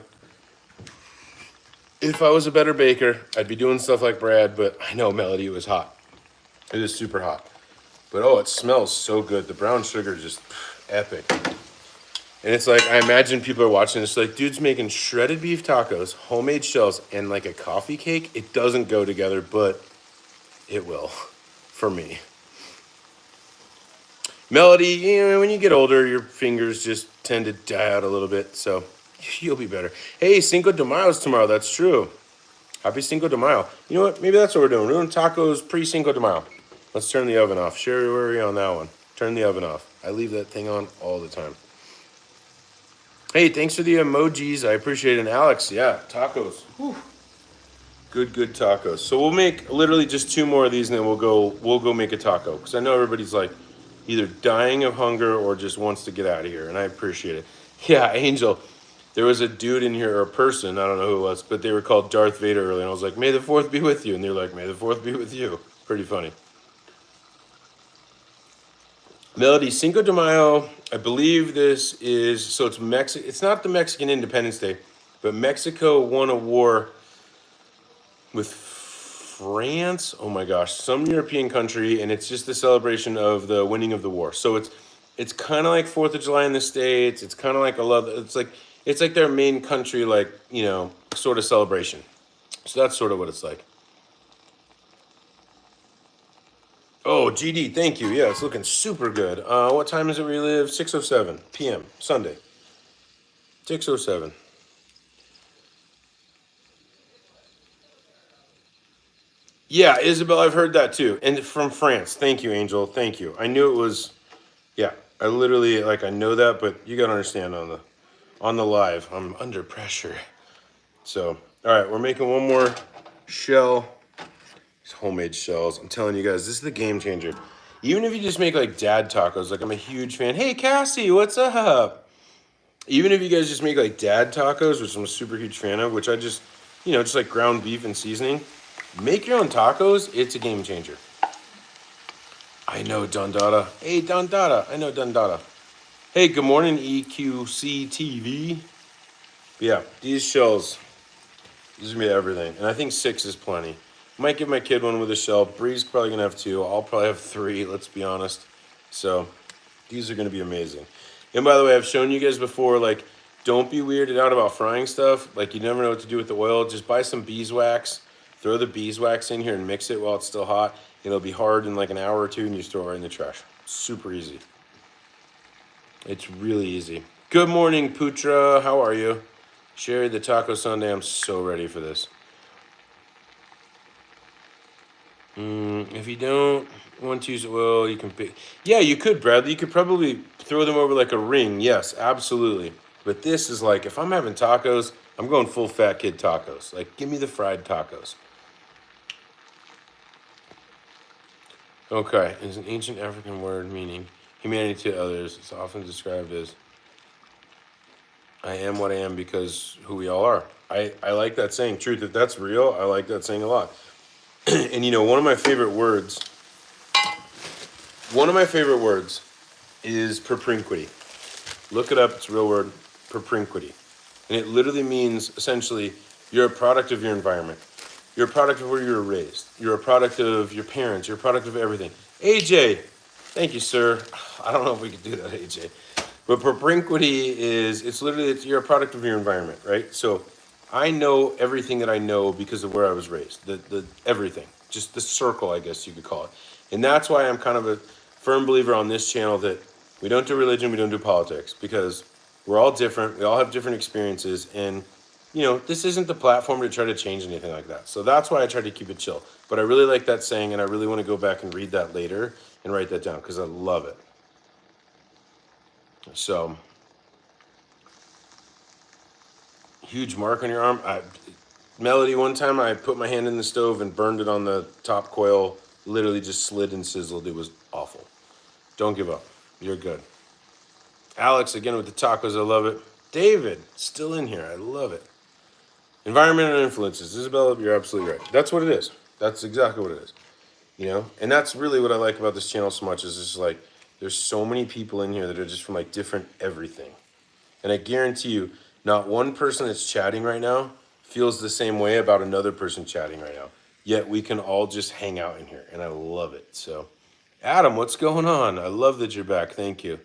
if I was a better baker, I'd be doing stuff like Brad, but I know Melody, it was hot. It is super hot. But oh, it smells so good. The brown sugar is just epic. And it's like, I imagine people are watching this like, dude's making shredded beef tacos, homemade shells, and like a coffee cake. It doesn't go together, but it will for me. Melody, you know, when you get older, your fingers just tend to die out a little bit, so you'll be better. Hey, Cinco de Mayo's tomorrow. That's true. Happy Cinco de Mayo. You know what? Maybe that's what we're doing. We're doing tacos pre-Cinco de Mayo. Let's turn the oven off. Sherry, where are we on that one? Turn the oven off. I leave that thing on all the time. Hey, thanks for the emojis. I appreciate it. And Alex, yeah, tacos. Whew. Good tacos. So we'll make literally just 2 more of these, and then we'll go make a taco. Because I know everybody's like either dying of hunger or just wants to get out of here, and I appreciate it. Yeah, Angel, there was a dude in here, or a person, I don't know who it was, but they were called Darth Vader earlier, and I was like, may the 4th be with you. And they're like, may the 4th be with you. Pretty funny. Melody, Cinco de Mayo, I believe this is, so it's Mexico. It's not the Mexican Independence Day, but Mexico won a war with France. Oh my gosh, some European country, and it's just a celebration of the winning of the war. So it's kind of like 4th of July in the States. It's kind of like it's like their main country, like, you know, sort of celebration. So that's sort of what it's like. Oh, GD, thank you. Yeah, it's looking super good. What time is it where you live? 6:07 p.m. Sunday. 6:07. Yeah, Isabel, I've heard that too. And from France. Thank you, Angel. Thank you. I knew it was, yeah, I literally, like, I know that, but you got to understand on the live, I'm under pressure. So, all right, we're making one more shell. These homemade shells. I'm telling you guys, this is the game changer. Even if you just make like dad tacos, like I'm a huge fan. Hey, Cassie, what's up? Even if you guys just make like dad tacos, which I'm a super huge fan of, which I just, you know, just like ground beef and seasoning. Make your own tacos. It's a game changer. I know Dundada. Hey, Dundada. I know Dundada. Hey, good morning, EQC TV. Yeah, these shells, these are gonna be everything. And I think 6 is plenty. Might give my kid one with a shell. Bree's probably gonna have 2. I'll probably have 3, let's be honest. So these are gonna be amazing. And by the way, I've shown you guys before, like, don't be weirded out about frying stuff. Like, you never know what to do with the oil. Just buy some beeswax, throw the beeswax in here and mix it while it's still hot. It'll be hard in like an hour or 2 and you just throw it right in the trash. Super easy. It's really easy. Good morning, Putra. How are you? Sherry, the Taco Sunday. I'm so ready for this. If you don't want to use oil, you can pick. Yeah, you could, Bradley. You could probably throw them over like a ring. Yes, absolutely. But this is like, if I'm having tacos, I'm going full fat kid tacos. Like, give me the fried tacos. Okay, is an ancient African word meaning humanity to others. It's often described as I am what I am because who we all are. I like that saying. Truth, if that's real, I like that saying a lot. And you know, one of my favorite words is propinquity. Look it up, it's a real word, propinquity. And it literally means essentially you're a product of your environment. You're a product of where you were raised. You're a product of your parents. You're a product of everything. AJ, thank you, sir. I don't know if we could do that, AJ. But propinquity is, it's literally, you're a product of your environment, right? So I know everything that I know because of where I was raised. The everything. Just the circle, I guess you could call it. And that's why I'm kind of a firm believer on this channel that we don't do religion, we don't do politics. Because we're all different. We all have different experiences. And, you know, this isn't the platform to try to change anything like that. So that's why I try to keep it chill. But I really like that saying, and I really want to go back and read that later and write that down because I love it. So, huge mark on your arm. Melody, one time I put my hand in the stove and burned it on the top coil. Literally just slid and sizzled. It was awful. Don't give up. You're good. Alex, again with the tacos, I love it. David, still in here. I love it. Environmental influences. Isabella, you're absolutely right. That's what it is. That's exactly what it is. You know? And that's really what I like about this channel so much is just like, there's so many people in here that are just from like different everything. And I guarantee you, not one person that's chatting right now feels the same way about another person chatting right now. Yet we can all just hang out in here, and I love it. So, Adam, what's going on? I love that you're back. Thank you.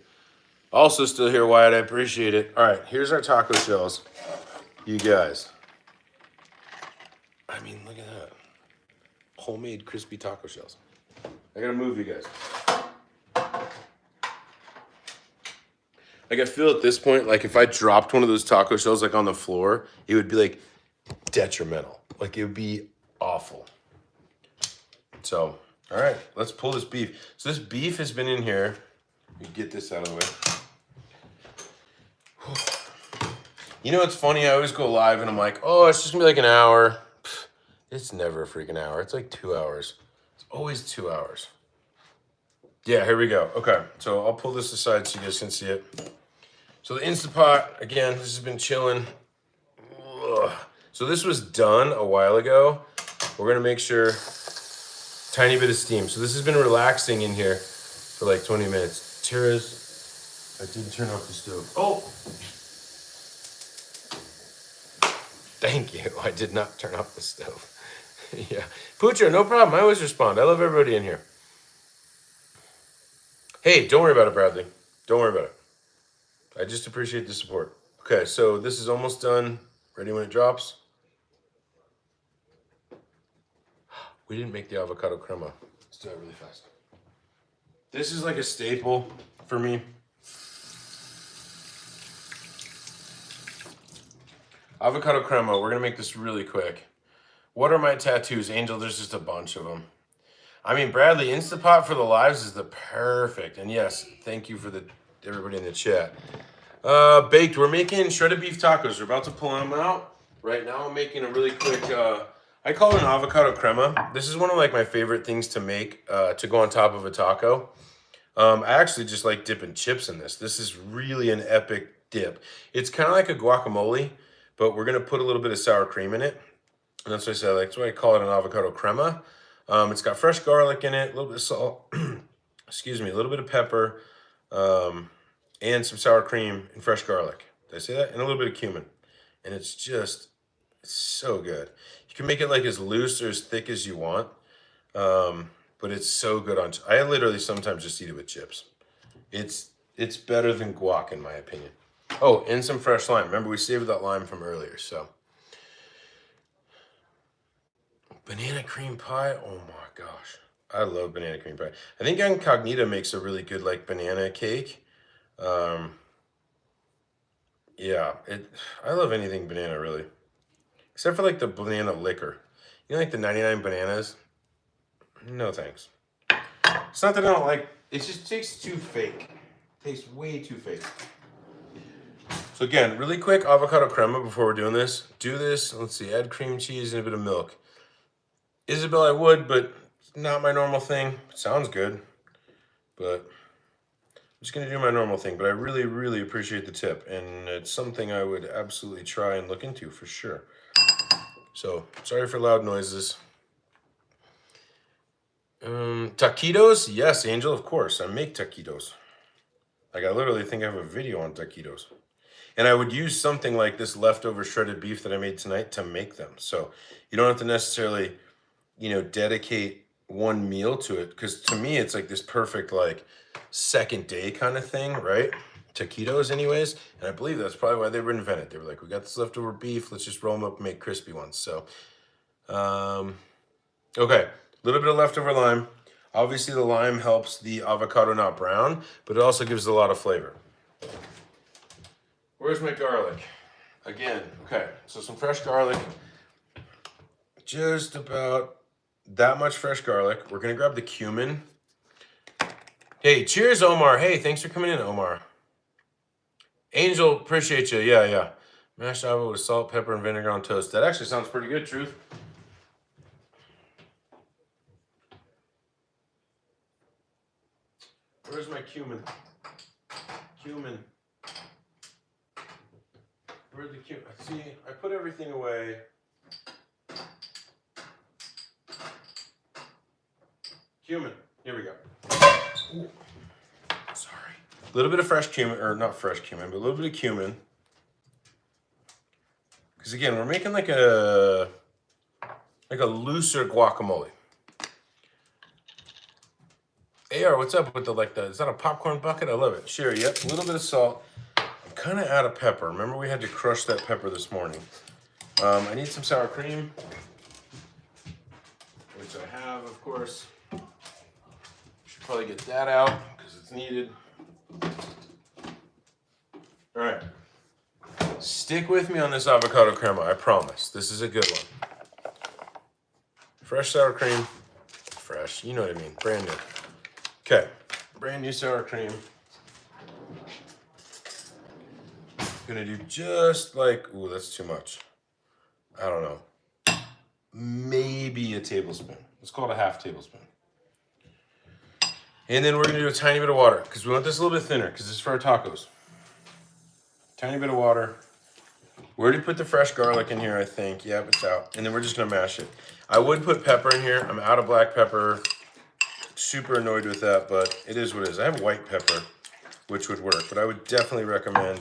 Also still here, Wyatt. I appreciate it. All right, here's our taco shells. You guys. I mean, look at that. Homemade crispy taco shells. I gotta move you guys. Like, I feel at this point, like if I dropped one of those taco shells like on the floor, it would be like detrimental. Like it would be awful. So, all right, let's pull this beef. So this beef has been in here. Let me get this out of the way. You know what's funny? I always go live and I'm like, oh, it's just gonna be like an hour. Pfft, it's never a freaking hour. It's like 2 hours. It's always 2 hours. Yeah, here we go. Okay, so I'll pull this aside so you guys can see it. So the Instapot, again, this has been chilling. Ugh. So this was done a while ago. We're gonna make sure, tiny bit of steam. So this has been relaxing in here for like 20 minutes. Tara's, I didn't turn off the stove. Oh! Thank you, I did not turn off the stove. Yeah, Pucho, no problem, I always respond. I love everybody in here. Hey, don't worry about it, Bradley. Don't worry about it. I just appreciate the support. Okay, so this is almost done. Ready when it drops. We didn't make the avocado crema. Let's do it really fast. This is like a staple for me. Avocado crema, we're gonna make this really quick. What are my tattoos? Angel, there's just a bunch of them. I mean, Bradley, Instapot for the lives is the perfect. And yes, thank you for everybody in the chat. Baked, we're making shredded beef tacos. We're about to pull them out. Right now I'm making a really quick, I call it an avocado crema. This is one of like my favorite things to make, to go on top of a taco. I actually just like dipping chips in this. This is really an epic dip. It's kind of like a guacamole, but we're gonna put a little bit of sour cream in it. And that's what I said, that's why I call it an avocado crema. It's got fresh garlic in it, a little bit of salt, excuse me, a little bit of pepper, and some sour cream and fresh garlic. Did I say that? And a little bit of cumin. And it's just, it's so good. You can make it like as loose or as thick as you want, but it's so good on, I literally sometimes just eat it with chips. It's better than guac in my opinion. Oh, and some fresh lime. Remember we saved that lime from earlier, so. Banana cream pie, oh my gosh. I love banana cream pie. I think Incognita makes a really good like banana cake. Yeah, I love anything banana really. Except for like the banana liquor. You know like the 99 bananas? No thanks. It's not that I don't like, it just tastes too fake. It tastes way too fake. So again, really quick avocado crema before we're doing this. Do this, let's see, add cream cheese and a bit of milk. Isabel, I would, but it's not my normal thing. It sounds good, but I'm just gonna do my normal thing. But I really, really appreciate the tip, and it's something I would absolutely try and look into for sure. So, sorry for loud noises. Taquitos? Yes, Angel, of course. I make taquitos. Like, I literally think I have a video on taquitos. And I would use something like this leftover shredded beef that I made tonight to make them. So, you don't have to necessarily, you know, dedicate one meal to it. Because to me, it's like this perfect, like, second day kind of thing, right? Taquitos anyways. And I believe that's probably why they were invented. They were like, we got this leftover beef. Let's just roll them up and make crispy ones. So, okay. A little bit of leftover lime. Obviously, the lime helps the avocado not brown, but it also gives it a lot of flavor. Where's my garlic? Again, okay, so some fresh garlic. Just about that much fresh garlic. We're gonna grab the cumin. Hey, cheers, Omar. Hey, thanks for coming in, Omar. Angel, appreciate you. Yeah. Mashed avocado with salt, pepper, and vinegar on toast. That actually sounds pretty good, Truth. Where's my cumin? Cumin. Where's the cumin? See, I put everything away. Cumin. Here we go. Ooh. Sorry. A little bit of fresh cumin, or not fresh cumin, but a little bit of cumin. Because again, we're making like a looser guacamole. AR, what's up with is that a popcorn bucket? I love it. Sherry, yep. A little bit of salt. I'm kind of out of pepper. Remember we had to crush that pepper this morning. I need some sour cream, which I have, of course. Should probably get that out because it's needed. All right. Stick with me on this avocado crema, I promise. This is a good one. Fresh sour cream. Fresh, you know what I mean. Brand new. Okay, brand new sour cream. Gonna do just like, ooh, that's too much. I don't know. Maybe a tablespoon. Let's call it a half tablespoon. And then we're gonna do a tiny bit of water because we want this a little bit thinner because this is for our tacos. Tiny bit of water. We already put the fresh garlic in here, I think. Yep, it's out. And then we're just gonna mash it. I would put pepper in here. I'm out of black pepper. Super annoyed with that, but it is what it is. I have white pepper, which would work, but I would definitely recommend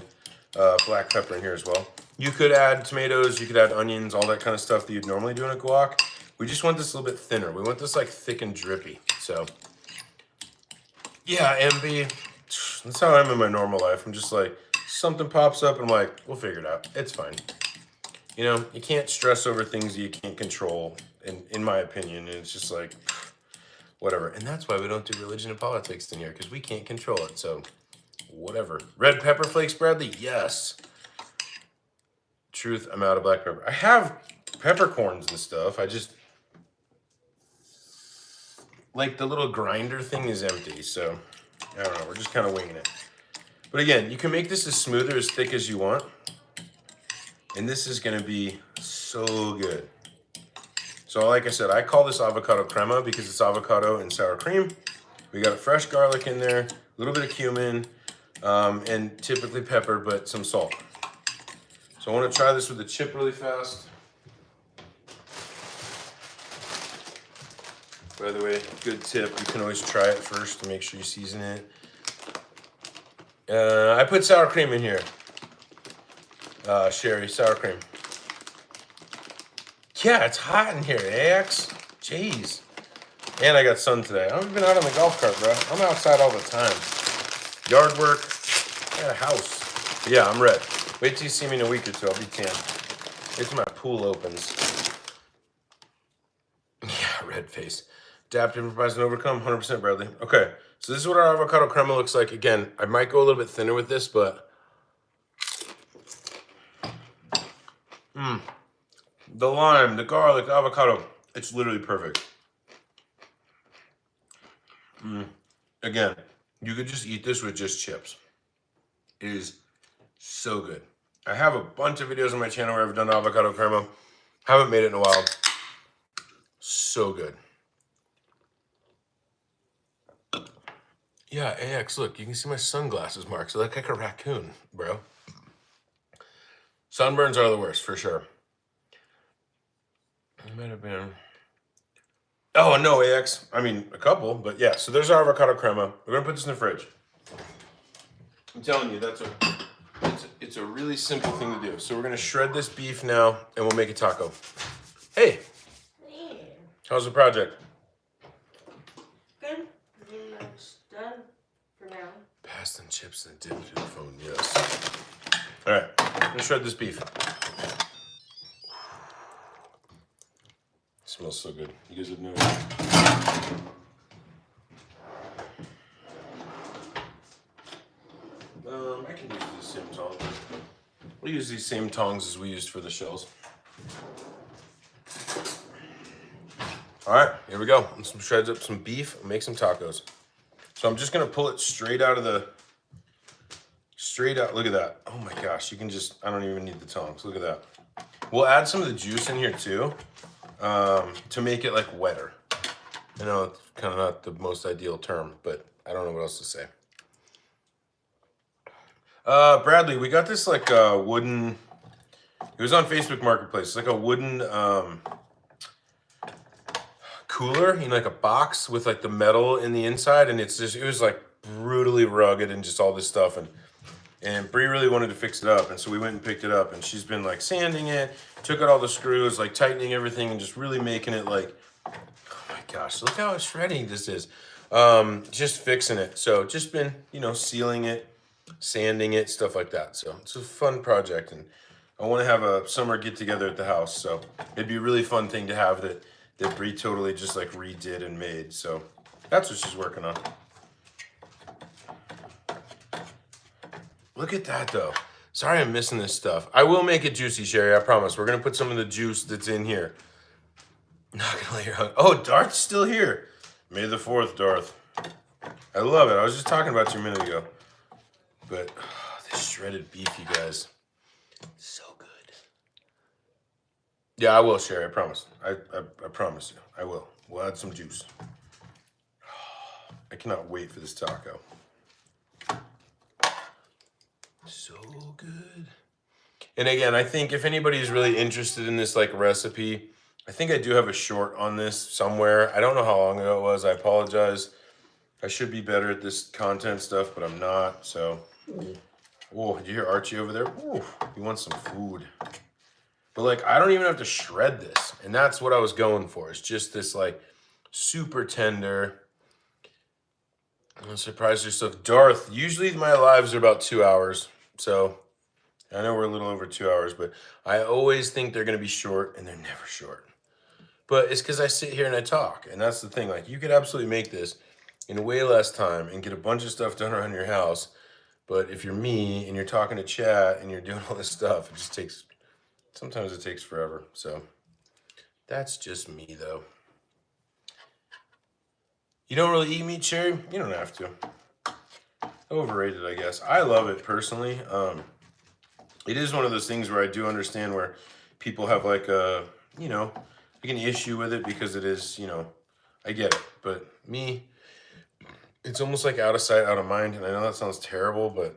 black pepper in here as well. You could add tomatoes, you could add onions, all that kind of stuff that you'd normally do in a guac. We just want this a little bit thinner. We want this like thick and drippy. So, yeah, MB, that's how I'm in my normal life. I'm just like, something pops up and I'm like, we'll figure it out. It's fine. You know, you can't stress over things you can't control, in my opinion. And it's just like, whatever. And that's why we don't do religion and politics in here, because we can't control it. So, whatever. Red pepper flakes, Bradley? Yes. Truth, I'm out of black pepper. I have peppercorns and stuff. I just, like, the little grinder thing is empty. So, I don't know. We're just kind of winging it. But again, you can make this as smooth or as thick as you want. And this is going to be so good. So like I said, I call this avocado crema because it's avocado and sour cream. We got fresh garlic in there, a little bit of cumin, and typically pepper, but some salt. So I want to try this with a chip really fast. By the way, good tip, you can always try it first to make sure you season it. I put sour cream in here. Sherry, sour cream. Yeah, it's hot in here, AX. Jeez. And I got sun today. I've been out on the golf cart, bro. I'm outside all the time. Yard work. I got a house. But yeah, I'm red. Wait till you see me in a week or two. I'll be tan. Wait till my pool opens. Yeah, red face. Adapt, improvise, and overcome. 100% Bradley. Okay, so this is what our avocado crema looks like. Again, I might go a little bit thinner with this, but... The lime, the garlic, the avocado, it's literally perfect. Again, you could just eat this with just chips. It is so good. I have a bunch of videos on my channel where I've done avocado crema. Haven't made it in a while. So good. Yeah, AX, look, you can see my sunglasses marks. I look like a raccoon, bro. Sunburns are the worst, for sure. It might have been... Oh, no, AX. I mean, a couple, but yeah. So there's our avocado crema. We're going to put this in the fridge. I'm telling you, it's a really simple thing to do. So we're going to shred this beef now, and we'll make a taco. Hey. How's the project? Good. Pretty much done for now. Pasta and chips and dip through the phone, yes. All right, I'm going to shred this beef. Smells so good. You guys would know. I can use these same tongs. We'll use these same tongs as we used for the shells. All right, here we go. And some shreds up some beef and make some tacos. So I'm just gonna pull it straight out of the Straight out, look at that. Oh my gosh, you can just, I don't even need the tongs. Look at that. We'll add some of the juice in here too, to make it like wetter. I know it's kind of not the most ideal term, but I don't know what else to say. Bradley, we got this like wooden, it was on Facebook Marketplace. It's like a wooden cooler, you know, like a box with like the metal in the inside, and it's just, it was like brutally rugged and just all this stuff, and Bree really wanted to fix it up, and so we went and picked it up, and she's been like sanding it, took out all the screws, like tightening everything, and just really making it like, oh my gosh, look how shredding this is. Just fixing it. So just been, you know, sealing it, sanding it, stuff like that. So it's a fun project, and I want to have a summer get together at the house. So it'd be a really fun thing to have that Bree totally just like redid and made. So that's what she's working on. Look at that though. Sorry I'm missing this stuff. I will make it juicy, Sherry, I promise. We're gonna put some of the juice that's in here. I'm not gonna let you hung. Oh, Darth's still here. May the 4th, Darth. I love it. I was just talking about you a minute ago. But this shredded beef, you guys. So good. Yeah, I will, Sherry, I promise. I promise you. I will. We'll add some juice. I cannot wait for this taco. So good. And again, I think if anybody's really interested in this like recipe, I think I do have a short on this somewhere. I don't know how long ago it was. I apologize. I should be better at this content stuff, but I'm not. So, oh, did you hear Archie over there? Ooh, he wants some food. But like, I don't even have to shred this. And that's what I was going for. It's just this like super tender. I'm surprised yourself. Darth, usually my lives are about 2 hours. So I know we're a little over 2 hours, but I always think they're going to be short, and they're never short. But it's because I sit here and I talk. And that's the thing. Like, you could absolutely make this in way less time and get a bunch of stuff done around your house. But if you're me and you're talking to chat and you're doing all this stuff, it just takes, sometimes it takes forever. So that's just me though. You don't really eat meat, Sherry? You don't have to. Overrated, I guess. I love it personally. It is one of those things where I do understand where people have like a, you know, like an issue with it because it is, you know, I get it. But me, it's almost like out of sight, out of mind. And I know that sounds terrible, but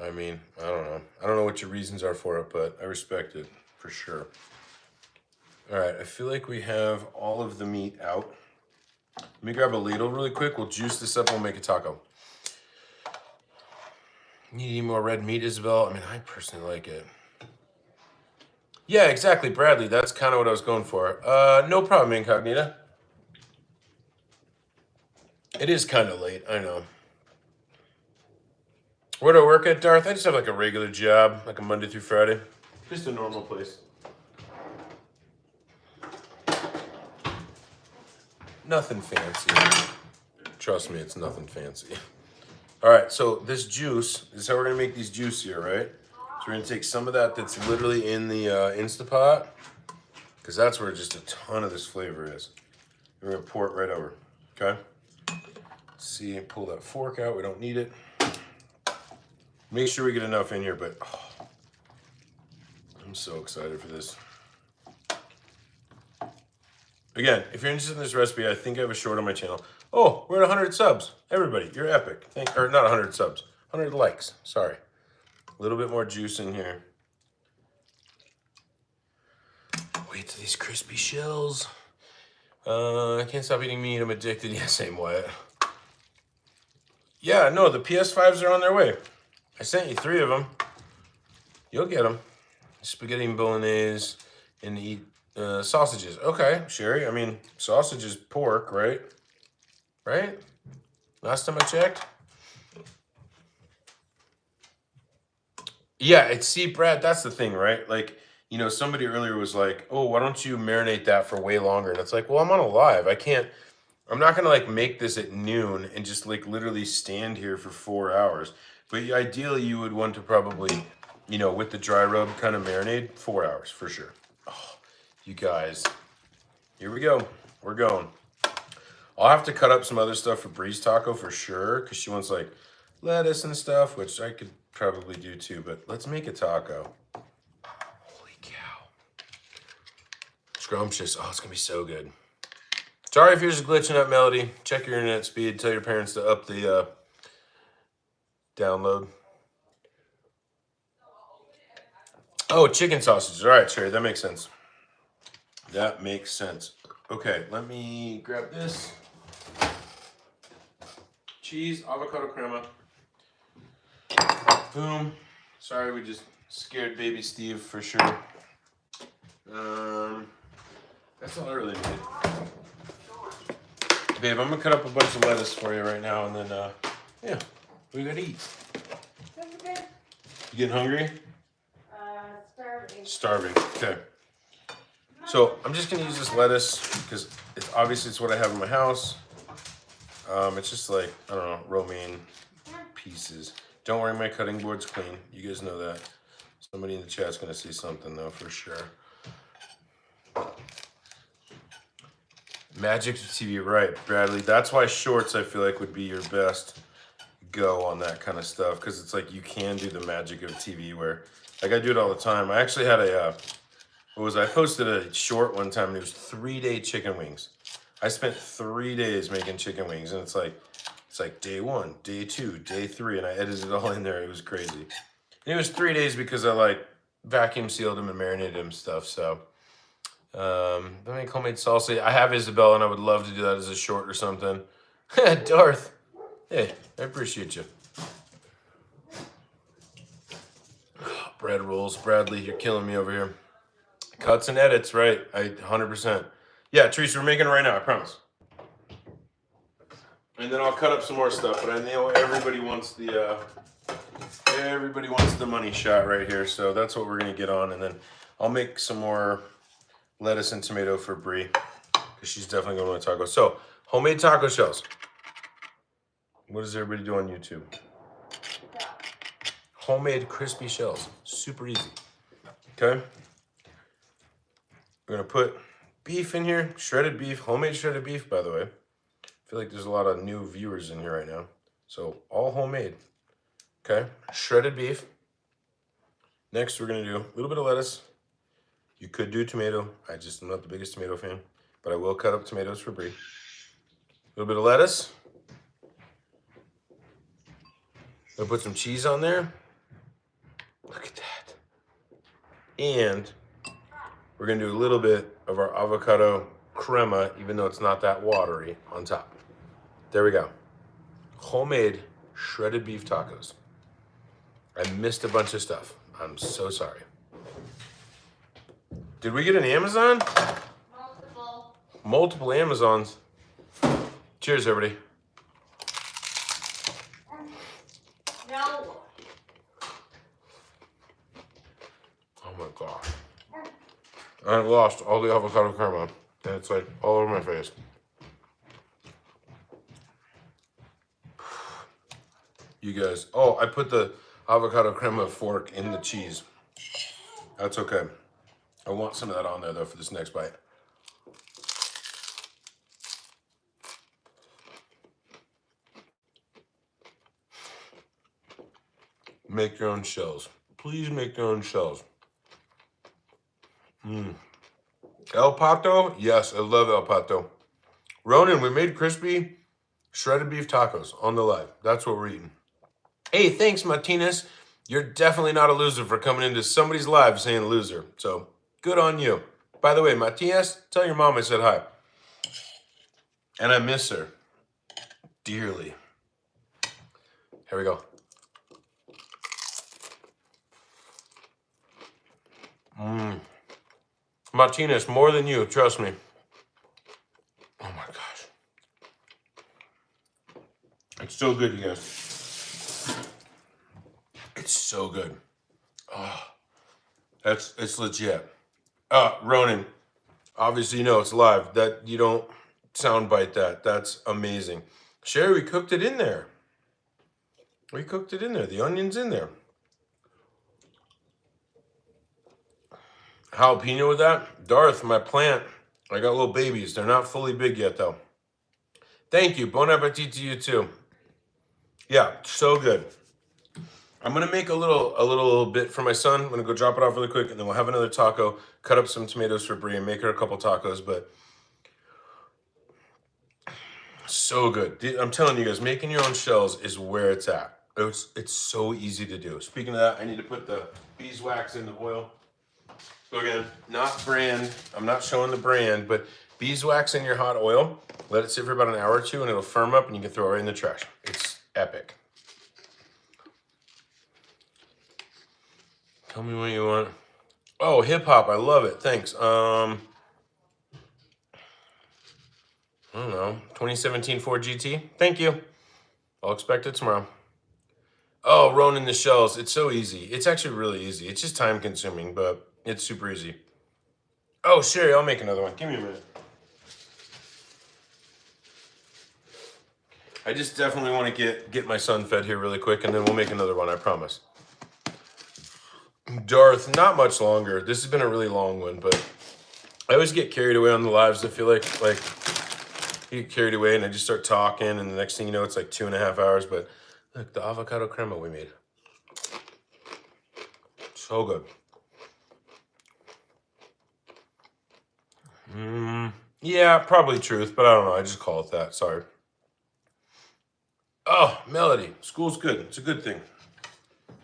I mean, I don't know. I don't know what your reasons are for it, but I respect it for sure. All right, I feel like we have all of the meat out. Let me grab a ladle really quick. We'll juice this up and we'll make a taco. Need any more red meat, Isabel? I mean, I personally like it. Yeah, exactly, Bradley. That's kind of what I was going for. No problem, Incognita. It is kind of late, I know. Where do I work at, Darth? I just have like a regular job, like a Monday through Friday. Just a normal place. Nothing fancy. Trust me, it's nothing fancy. All right, so this juice, this is how we're gonna make these juicier, right? So we're gonna take some of that that's literally in the Instapot, because that's where just a ton of this flavor is. We're gonna pour it right over, okay? See, pull that fork out, we don't need it. Make sure we get enough in here, but oh, I'm so excited for this. Again, if you're interested in this recipe, I think I have a short on my channel. Oh, we're at 100 subs. Everybody, you're epic. Or not 100 subs, 100 likes. Sorry. A little bit more juice in here. Wait till these crispy shells. I can't stop eating meat. I'm addicted. Yeah, same way. Yeah, no, the PS5s are on their way. I sent you 3 of them. You'll get them. Spaghetti and bolognese and eat sausages. Okay, Sherry. I mean, sausage is pork, right? Right? Last time I checked. Yeah, see, Brad, that's the thing, right? Like, you know, somebody earlier was like, oh, why don't you marinate that for way longer? And it's like, well, I'm on a live. I'm not going to like make this at noon and just like literally stand here for 4 hours. But ideally you would want to probably, you know, with the dry rub kind of marinade, 4 hours for sure. Oh, you guys, here we go. We're going. I'll have to cut up some other stuff for Bree's taco for sure, because she wants like lettuce and stuff, which I could probably do too, but let's make a taco. Holy cow. Scrumptious. Oh, it's gonna be so good. Sorry if you're just glitching up, Melody. Check your internet speed. Tell your parents to up the download. Oh, chicken sausages. All right, Sherry, that makes sense. That makes sense. Okay, let me grab this. Cheese, avocado crema. Boom. Sorry, we just scared baby Steve for sure. That's all I really need. Babe, I'm gonna cut up a bunch of lettuce for you right now, and then, yeah, we gotta eat. You getting hungry? Starving. Starving. Okay. So I'm just gonna use this lettuce because it's obviously it's what I have in my house. It's just like, I don't know, romaine pieces. Don't worry, my cutting board's clean. You guys know that. Somebody in the chat's gonna see something though, for sure. Magic TV, right, Bradley. That's why shorts I feel like would be your best go on that kind of stuff, because it's like you can do the magic of TV where, like, I do it all the time. I actually had a, I posted a short one time and it was 3-day chicken wings. I spent 3 days making chicken wings, and it's like day 1, day 2, day 3, and I edited it all in there. It was crazy. And it was 3 days because I like vacuum sealed them and marinated them and stuff. So I make homemade salsa. I have Isabel, and I would love to do that as a short or something. Darth, hey, I appreciate you. Bread rolls, Bradley, you're killing me over here. Cuts and edits, right? 100%. Yeah, Teresa, we're making it right now, I promise. And then I'll cut up some more stuff, but I know everybody wants the money shot right here, so that's what we're gonna get on, and then I'll make some more lettuce and tomato for Brie, because she's definitely gonna want tacos. So, homemade taco shells. What does everybody do on YouTube? Homemade crispy shells, super easy. Okay. We're gonna put beef in here, shredded beef, homemade shredded beef, by the way. I feel like there's a lot of new viewers in here right now. So all homemade. Okay, shredded beef. Next, we're gonna do a little bit of lettuce. You could do tomato. I just am not the biggest tomato fan, but I will cut up tomatoes for Brie. A little bit of lettuce. I'll put some cheese on there. Look at that. And we're gonna do a little bit of our avocado crema, even though it's not that watery, on top. There we go. Homemade shredded beef tacos. I missed a bunch of stuff. I'm so sorry. Did we get an Amazon? Multiple. Multiple Amazons. Cheers, everybody. No. Oh my gosh. I lost all the avocado crema, and it's like all over my face. You guys, oh, I put the avocado crema fork in the cheese. That's okay. I want some of that on there though for this next bite. Make your own shells. Please make your own shells. El Pato? Yes, I love El Pato. Ronan, we made crispy shredded beef tacos on the live. That's what we're eating. Hey, thanks, Martinez. You're definitely not a loser for coming into somebody's live saying loser. So, good on you. By the way, Martinez, tell your mom I said hi. And I miss her dearly. Here we go. Martinez, more than you, trust me. Oh my gosh. It's so good, you guys. It's so good. Oh, it's legit. Ronan, obviously you know it's live. That you don't soundbite that. That's amazing. Sherry, we cooked it in there. We cooked it in there. The onion's in there. Jalapeno with that? Darth, my plant. I got little babies. They're not fully big yet, though. Thank you. Bon appetit to you, too. Yeah, so good. I'm gonna make a little bit for my son. I'm gonna go drop it off really quick, and then we'll have another taco. Cut up some tomatoes for Brie and make her a couple tacos. But so good. I'm telling you guys, making your own shells is where it's at. It's so easy to do. Speaking of that, I need to put the beeswax in the oil. So again, not brand. I'm not showing the brand, but beeswax in your hot oil. Let it sit for about an hour or two, and it'll firm up, and you can throw it right in the trash. It's epic. Tell me what you want. Oh, hip hop. I love it. Thanks. I don't know. 2017 Ford GT. Thank you. I'll expect it tomorrow. Oh, Ronin the shells. It's so easy. It's actually really easy. It's just time consuming, but it's super easy. Oh, Sherry, I'll make another one. Give me a minute. I just definitely want to get my son fed here really quick, and then we'll make another one, I promise. Darth, not much longer. This has been a really long one, but I always get carried away on the lives. I feel like you get carried away and I just start talking, and the next thing you know, it's like 2.5 hours. But look, the avocado crema we made. So good. Yeah, probably truth, but I don't know. I just call it that. Sorry. Oh, Melody. School's good. It's a good thing.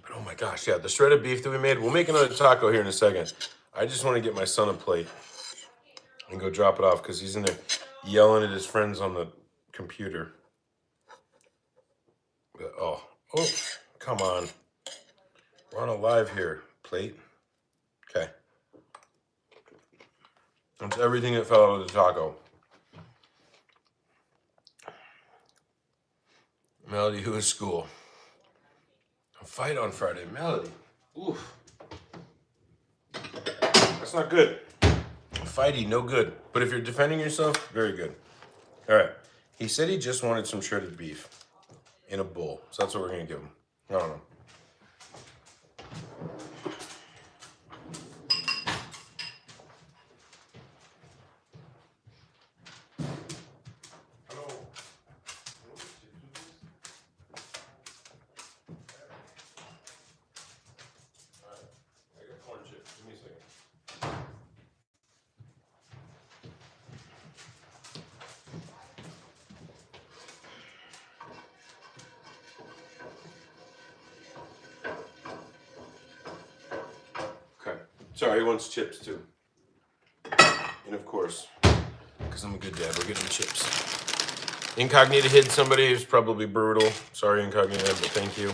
But oh my gosh, yeah, the shredded beef that we made. We'll make another taco here in a second. I just want to get my son a plate and go drop it off because he's in there yelling at his friends on the computer. Oh, come on. We're on a live here. Plate. Okay. That's everything that fell out of the taco. Melody, who is school? A fight on Friday. Melody. Oof. That's not good. Fighty, no good. But if you're defending yourself, very good. All right. He said he just wanted some shredded beef in a bowl. So that's what we're going to give him. I don't know. Sorry, he wants chips too. And of course, because I'm a good dad, we're getting chips. Incognita hid somebody who's probably brutal. Sorry, Incognita, but thank you.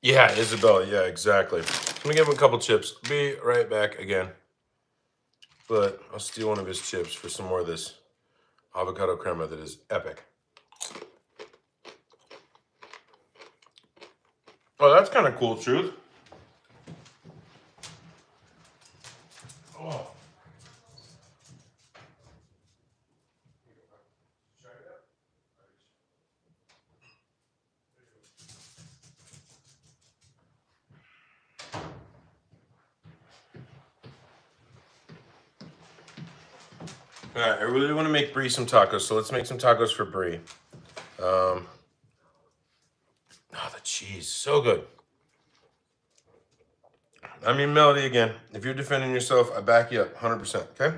Yeah, Isabella, yeah, exactly. Let me give him a couple chips. Be right back again. But I'll steal one of his chips for some more of this avocado crema that is epic. Oh, that's kind of cool, Truth. Oh. All right, I really want to make Brie some tacos, so let's make some tacos for Brie. Oh, the cheese, so good. I mean, Melody, again, if you're defending yourself, I back you up 100%, okay?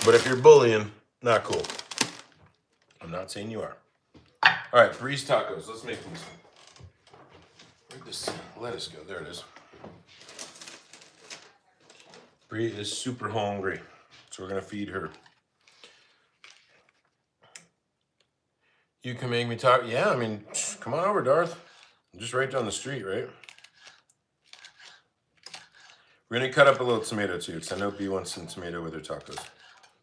But if you're bullying, not cool. I'm not saying you are. All right, Brie's tacos. Let's make these. Where'd this lettuce go? There it is. Brie is super hungry, so we're going to feed her. You can make me talk. Yeah, I mean, come on over, Darth. I'm just right down the street, right? We're going to cut up a little tomato too, because I know Bee wants some tomato with her tacos.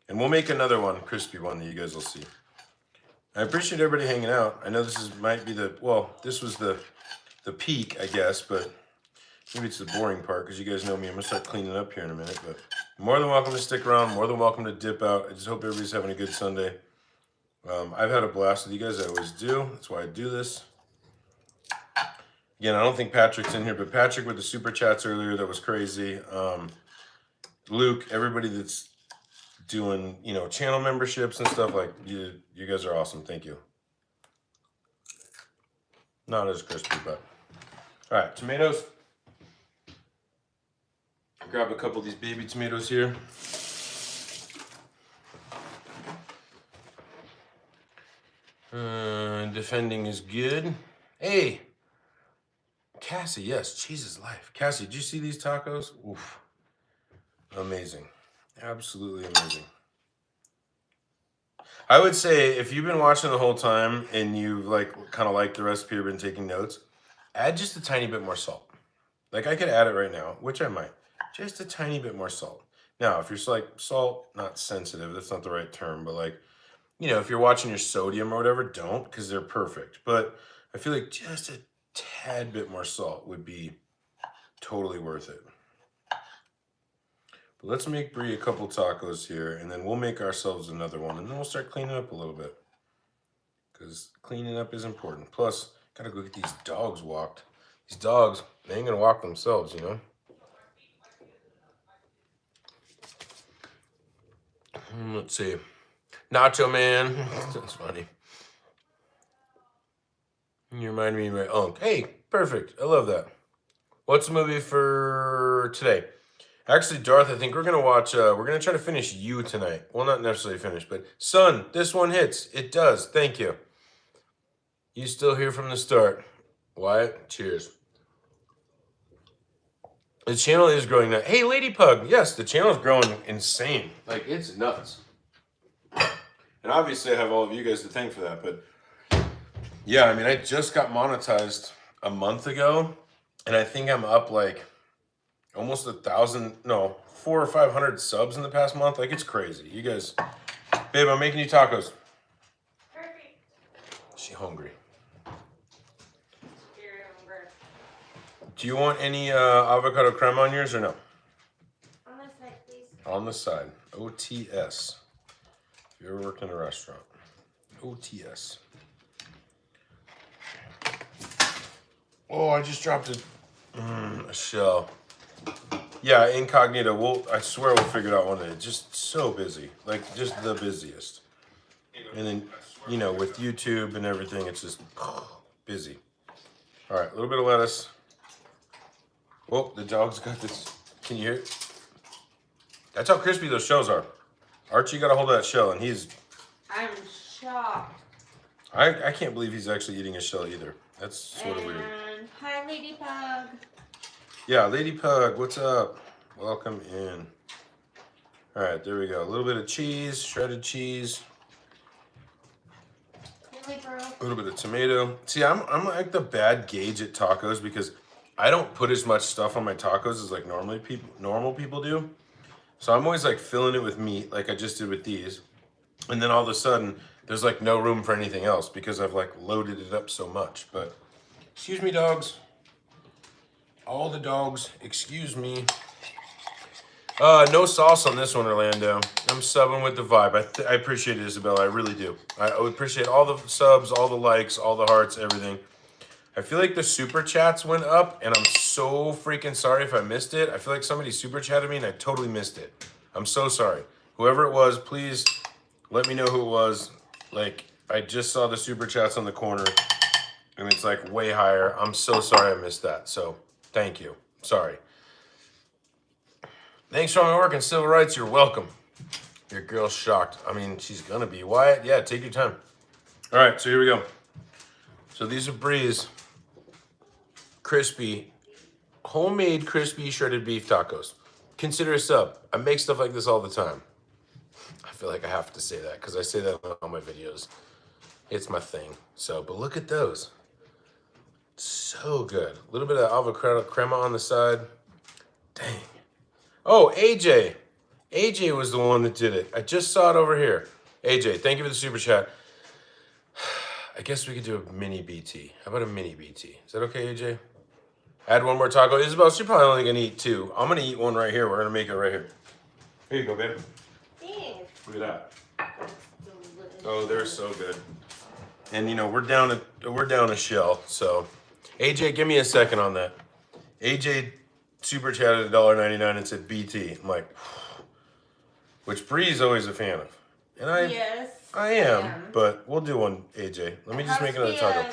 And we'll make another one, crispy one, that you guys will see. I appreciate everybody hanging out. I know this might be this was the peak, I guess, but maybe it's the boring part, because you guys know me. I'm going to start cleaning up here in a minute, but more than welcome to stick around, more than welcome to dip out. I just hope everybody's having a good Sunday. I've had a blast with you guys. I always do. That's why I do this. Again, I don't think Patrick's in here, but Patrick with the super chats earlier, that was crazy. Luke, everybody that's doing, channel memberships and stuff, like you guys are awesome. Thank you. Not as crispy, but. All right, tomatoes. Grab a couple of these baby tomatoes here. Defending is good. Hey, Cassie, yes, cheese is life. Cassie, did you see these tacos? Oof. Amazing. Absolutely amazing. I would say if you've been watching the whole time and you've like kind of liked the recipe or been taking notes, add just a tiny bit more salt. Like I could add it right now, which I might. Just a tiny bit more salt. Now, if you're like salt, not sensitive, that's not the right term, but like, you know, if you're watching your sodium or whatever, don't, because they're perfect. But I feel like just a tad bit more salt would be totally worth it. But let's make Brie a couple tacos here, and then we'll make ourselves another one, and then we'll start cleaning up a little bit. Because cleaning up is important. Plus, gotta go get these dogs walked. These dogs, they ain't gonna walk themselves, you know? Let's see. Nacho Man. That's funny. You remind me of my uncle. Hey, perfect. I love that. What's the movie for today? Actually, Darth, I think we're going to watch, we're going to try to finish You tonight. Well, not necessarily finish, but son, this one hits. It does. Thank you. You still here from the start. Wyatt, cheers. The channel is growing now. Hey, Lady Pug. Yes, the channel is growing insane. Like, it's nuts. And obviously, I have all of you guys to thank for that. But, yeah, I mean, I just got monetized a month ago. And I think I'm up, like, almost 1,000, no, 400 or 500 subs in the past month. Like, it's crazy. You guys, babe, I'm making you tacos. Perfect. She hungry. You're hungry. Do you want any avocado crema on yours or no? On this side, please. On the side. OTS. If you ever worked in a restaurant. OTS. Oh, I just dropped a shell. Yeah, incognito. I swear we'll figure it out one day. Just so busy. Like, just the busiest. And then, you know, with YouTube and everything, it's just busy. All right, a little bit of lettuce. Oh, the dog's got this. Can you hear it? That's how crispy those shells are. Archie got a hold of that shell, and I'm shocked. I can't believe he's actually eating a shell either. That's sort of weird. And hi, Lady Pug. Yeah, Lady Pug, what's up? Welcome in. All right, there we go. A little bit of cheese, shredded cheese. Really, bro? A little bit of tomato. See, I'm like the bad gauge at tacos because I don't put as much stuff on my tacos as like normal people do. So I'm always like filling it with meat like I just did with these. And then all of a sudden there's like no room for anything else because I've like loaded it up so much. But excuse me, dogs. All the dogs, excuse me. No sauce on this one, Orlando. I'm subbing with the vibe. I appreciate it, Isabella. I really do. I would appreciate all the subs, all the likes, all the hearts, everything. I feel like the super chats went up, and I'm so freaking sorry if I missed it. I feel like somebody super chatted me, and I totally missed it. I'm so sorry. Whoever it was, please let me know who it was. Like, I just saw the super chats on the corner, and it's like way higher. I'm so sorry I missed that. So, thank you. Sorry. Thanks for all my work in civil rights. You're welcome. Your girl's shocked. I mean, she's gonna be. Wyatt, yeah, take your time. All right, so here we go. So these are Brie's crispy, homemade crispy shredded beef tacos. Consider a sub. I make stuff like this all the time. I feel like I have to say that because I say that in all my videos. It's my thing. So, but look at those. So good. A little bit of avocado crema on the side. Dang. Oh, AJ. AJ was the one that did it. I just saw it over here. AJ, thank you for the super chat. I guess we could do a mini BT. How about a mini BT? Is that okay, AJ? Add one more taco. Isabel, she's probably only going to eat two. I'm going to eat one right here. We're going to make it right here. Here you go, baby. Thanks. Look at that. That's delicious. Oh, they're so good. And, you know, we're down a shell. So, AJ, give me a second on that. AJ super chatted $1.99 and said BT. I'm like, which Bree's always a fan of. And Yes. I am, but we'll do one, AJ. Let me just make another taco.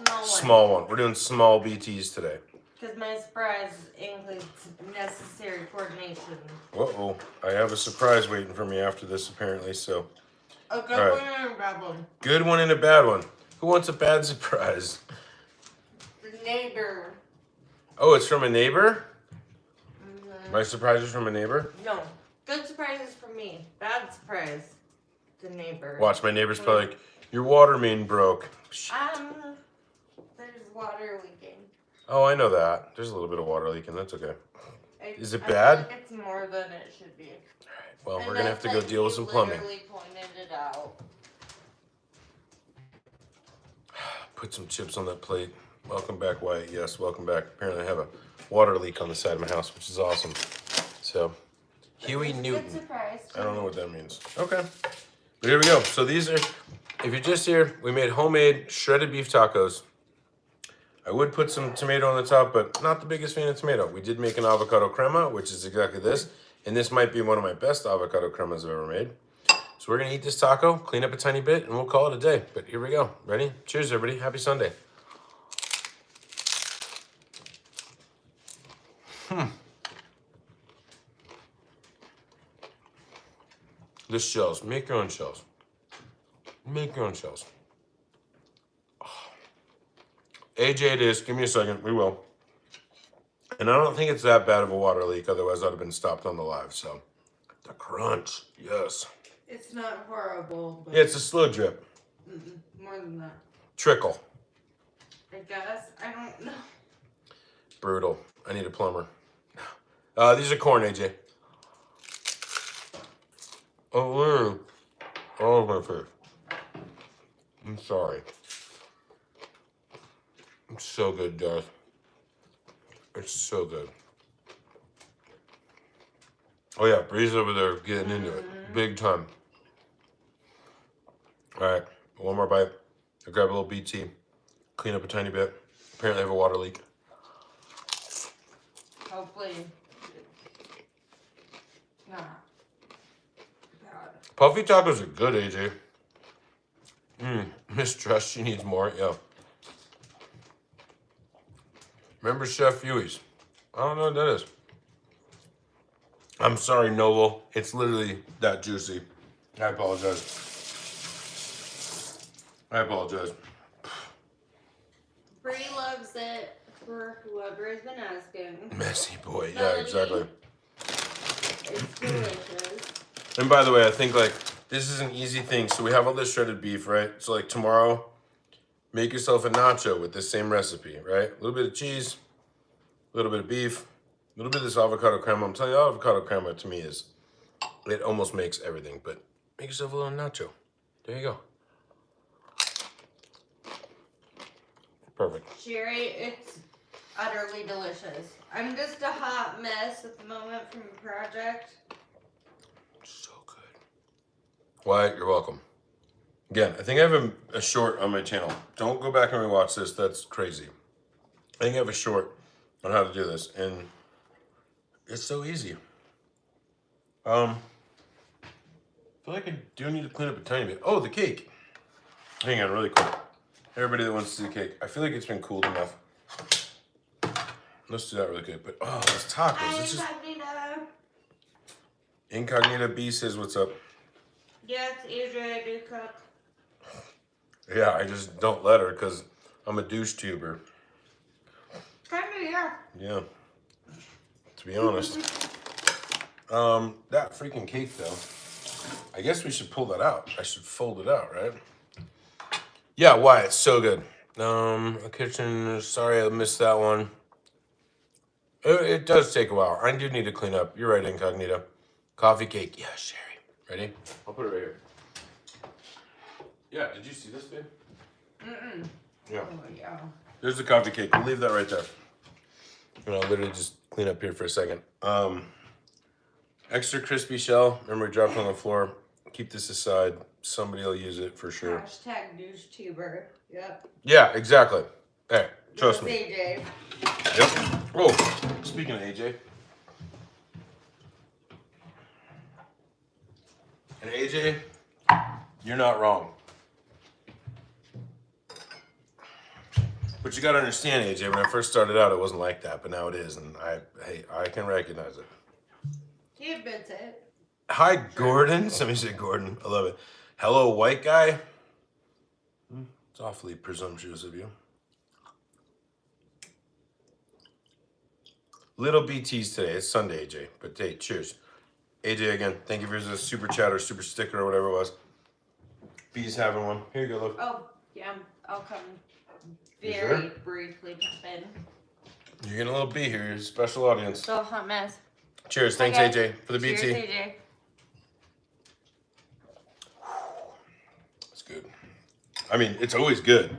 Small one. Small one. We're doing small BTs today. Because my surprise includes necessary coordination. Uh-oh. I have a surprise waiting for me after this, apparently, so. A good All one right. and a bad one. Good one and a bad one. Who wants a bad surprise? The neighbor. Oh, it's from a neighbor? Mm-hmm. My surprise is from a neighbor? No. Good surprise is for me. Bad surprise. The neighbor. Watch, my neighbor's probably like, your water main broke. There's water leaking. Oh, I know that. There's a little bit of water leaking. That's okay. Is it I bad? feel like it's more than it should be. Well, And we're going to have to go that's deal with you some plumbing. literally pointed it out. Put some chips on that plate. Welcome back, Wyatt. Yes, welcome back. Apparently I have a water leak on the side of my house, which is awesome. So, Huey Good Newton. surprise. I don't know what that means. Okay. But here we go. So these are, if you're just here, we made homemade shredded beef tacos. I would put some tomato on the top, but not the biggest fan of tomato. We did make an avocado crema, which is exactly this. And this might be one of my best avocado cremas I've ever made. So we're going to eat this taco, clean up a tiny bit, and we'll call it a day. But here we go. Ready? Cheers, everybody. Happy Sunday. This shells. Make your own shells. Make your own shells. AJ it is. Give me a second. We will. And I don't think it's that bad of a water leak. Otherwise, I'd have been stopped on the live. So, the crunch. Yes. It's not horrible, but Yeah, it's a slow drip. more than that. Trickle. I guess. I don't know. Brutal. I need a plumber. These are corn, AJ. Oh, really? Oh, my face. I'm sorry. It's so good, Darth. It's so good. Oh, yeah. Bree's over there getting into it. Big time. All right. One more bite. I'll grab a little BT. Clean up a tiny bit. Apparently I have a water leak. Hopefully. Not bad. Puffy tacos are good, AJ. Mistrust, she needs more. Yeah. Remember Chef Huey's? I don't know what that is. I'm sorry, Noble. It's literally that juicy. I apologize. I apologize. Bree loves it for whoever has been asking. Messy boy. Yeah, exactly. It's delicious. And by the way, I think like this is an easy thing. So we have all this shredded beef, right? So like tomorrow, make yourself a nacho with this same recipe, right? A little bit of cheese, a little bit of beef, a little bit of this avocado crema. I'm telling you, avocado crema to me is, it almost makes everything. But make yourself a little nacho. There you go. Perfect. Sherry, it's utterly delicious. I'm just a hot mess at the moment from the project. So good. Wyatt, you're welcome. Again, I think I have a short on my channel. Don't go back and rewatch this. That's crazy. I think I have a short on how to do this, and it's so easy. I feel like I do need to clean up a tiny bit. Oh, the cake. Hang on, really quick. Everybody that wants to see the cake, I feel like it's been cooled enough. Let's do that really quick. But oh, those tacos. It's just Incognita B says, "What's up?" Yes, Adria, I do cook. Yeah, I just don't let her because I'm a douche tuber. Kind of, yeah. Yeah. To be honest. That freaking cake though. I guess we should pull that out. I should fold it out, right? Yeah, why? It's so good. A kitchen. Sorry, I missed that one. It does take a while. I do need to clean up. You're right, Incognito. Coffee cake. Yeah, Sherry. Ready? I'll put it right here. Yeah, did you see this, babe? Yeah. Oh, yeah. There's the coffee cake. We'll leave that right there. And I'll literally just clean up here for a second. Extra crispy shell. Remember, we dropped it on the floor. Keep this aside. Somebody will use it for sure. Hashtag douche tuber. Yep. Yeah, exactly. Hey, trust That's me. AJ. Yep. Oh, speaking of AJ. And AJ, you're not wrong. But you gotta understand, AJ, when I first started out, it wasn't like that, but now it is, and I can recognize it. He admits it. Hi, Gordon. Somebody said Gordon. I love it. Hello, white guy. It's awfully presumptuous of you. Little BTs today. It's Sunday, AJ. But hey, cheers. AJ, again, thank you for the super chat or super sticker or whatever it was. B's having one. Here you go, look. Oh, yeah, I'll come You very sure? briefly pop in. You're getting a little B here. You're a special audience. So hot mess. Cheers. Thanks, Okay. AJ, for the BT. Cheers, AJ. It's good. I mean, it's always good.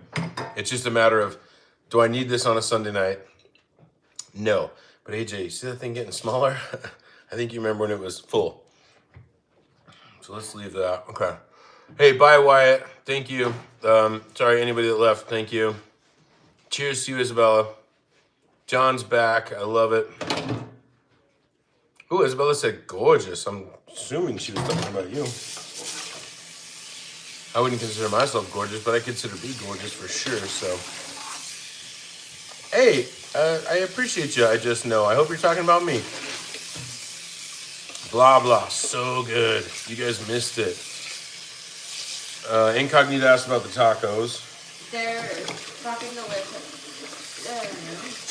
It's just a matter of, do I need this on a Sunday night? No. But AJ, you see that thing getting smaller? I think you remember when it was full. So let's leave that. Okay. Hey, bye, Wyatt. Thank you. Sorry, anybody that left. Thank you. Cheers to you, Isabella. John's back. I love it. Ooh, Isabella said gorgeous. I'm assuming she was talking about you. I wouldn't consider myself gorgeous, but I consider B gorgeous for sure, so. Hey, I appreciate you. I just know. I hope you're talking about me. Blah, blah. So good. You guys missed it. Incognito asked about the tacos. They're fucking delicious.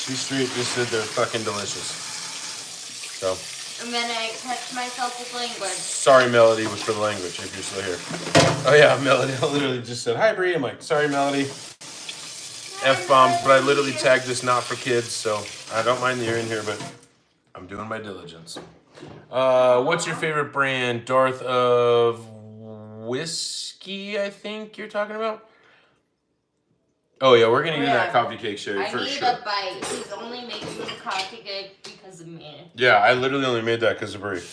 She straight just said they're fucking delicious. So. I'm gonna catch myself with language. Sorry, Melody, for the language, if you're still here. Oh, yeah, Melody. I literally just said, hi, Bree. I'm like, sorry, Melody. F-bombs, but I literally tagged this not for kids, so I don't mind that you're in here, but I'm doing my diligence. What's your favorite brand? Darth of whiskey, I think you're talking about? Oh, yeah, we're going to do that coffee cake, Sherry, for sure. I need a bite. He's only making the coffee cake because of me. Yeah, I literally only made that because of Brie.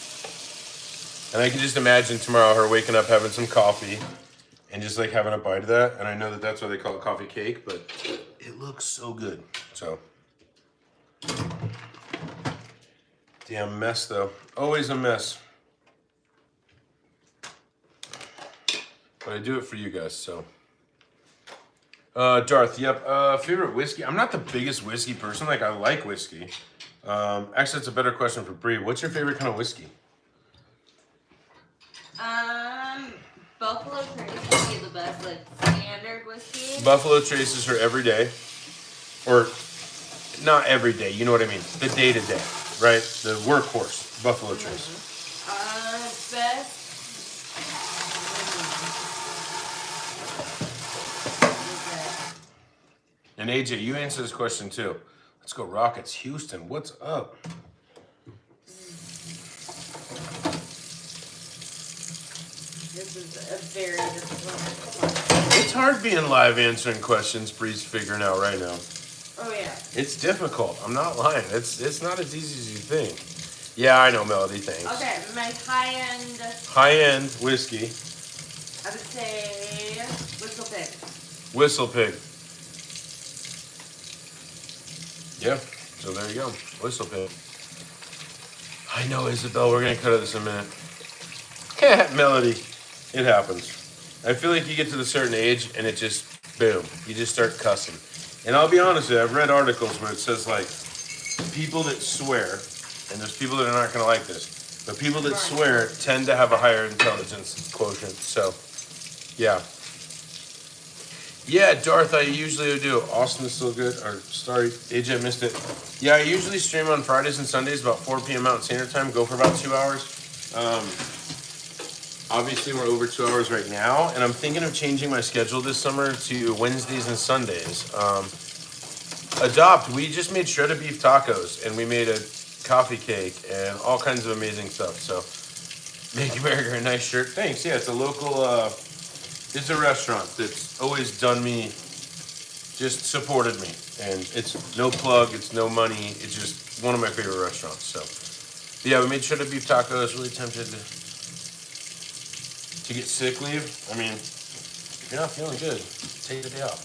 And I can just imagine tomorrow her waking up, having some coffee, and just like having a bite of that. And I know that that's why they call it coffee cake, but it looks so good. So, damn mess though. Always a mess. But I do it for you guys, so. Darth, yep. Favorite whiskey? I'm not the biggest whiskey person. Like, I like whiskey. Actually, it's a better question for Brie. What's your favorite kind of whiskey? Buffalo Trace would be the best, like, standard whiskey. Buffalo Trace is her everyday. Or, not every day, you know what I mean. The day-to-day, right? The workhorse, Buffalo Trace. Best. And AJ, you answer this question too. Let's go Rockets. Houston, what's up? This is a very difficult question. It's hard being live answering questions Bree's figuring out right now. Oh, yeah. It's difficult. I'm not lying. It's not as easy as you think. Yeah, I know, Melody. Thanks. Okay, my high-end... High-end whiskey. I would say Whistle Pig. Whistle Pig. Yeah, so there you go. Whistle Pig. I know, Isabel. We're going to cut out this in a minute. Melody. It happens. I feel like you get to a certain age and it just, boom, you just start cussing. And I'll be honest with you, I've read articles where it says like, people that swear, and there's people that are not going to like this, but people that swear tend to have a higher intelligence quotient. So, yeah. Yeah, Darth, I usually do. Austin is still good. Or, sorry, AJ missed it. Yeah, I usually stream on Fridays and Sundays about 4 p.m. Mountain Standard Time. Go for about 2 hours. Obviously, we're over 2 hours right now, and I'm thinking of changing my schedule this summer to Wednesdays and Sundays. We just made shredded beef tacos, and we made a coffee cake, and all kinds of amazing stuff. So, Make America a nice shirt. Thanks. Yeah, it's a local, it's a restaurant that's always done me, just supported me. And it's no plug, it's no money, it's just one of my favorite restaurants. So, yeah, we made shredded beef tacos. Really tempted to get sick leave. I mean, if you're not feeling good, take the day off.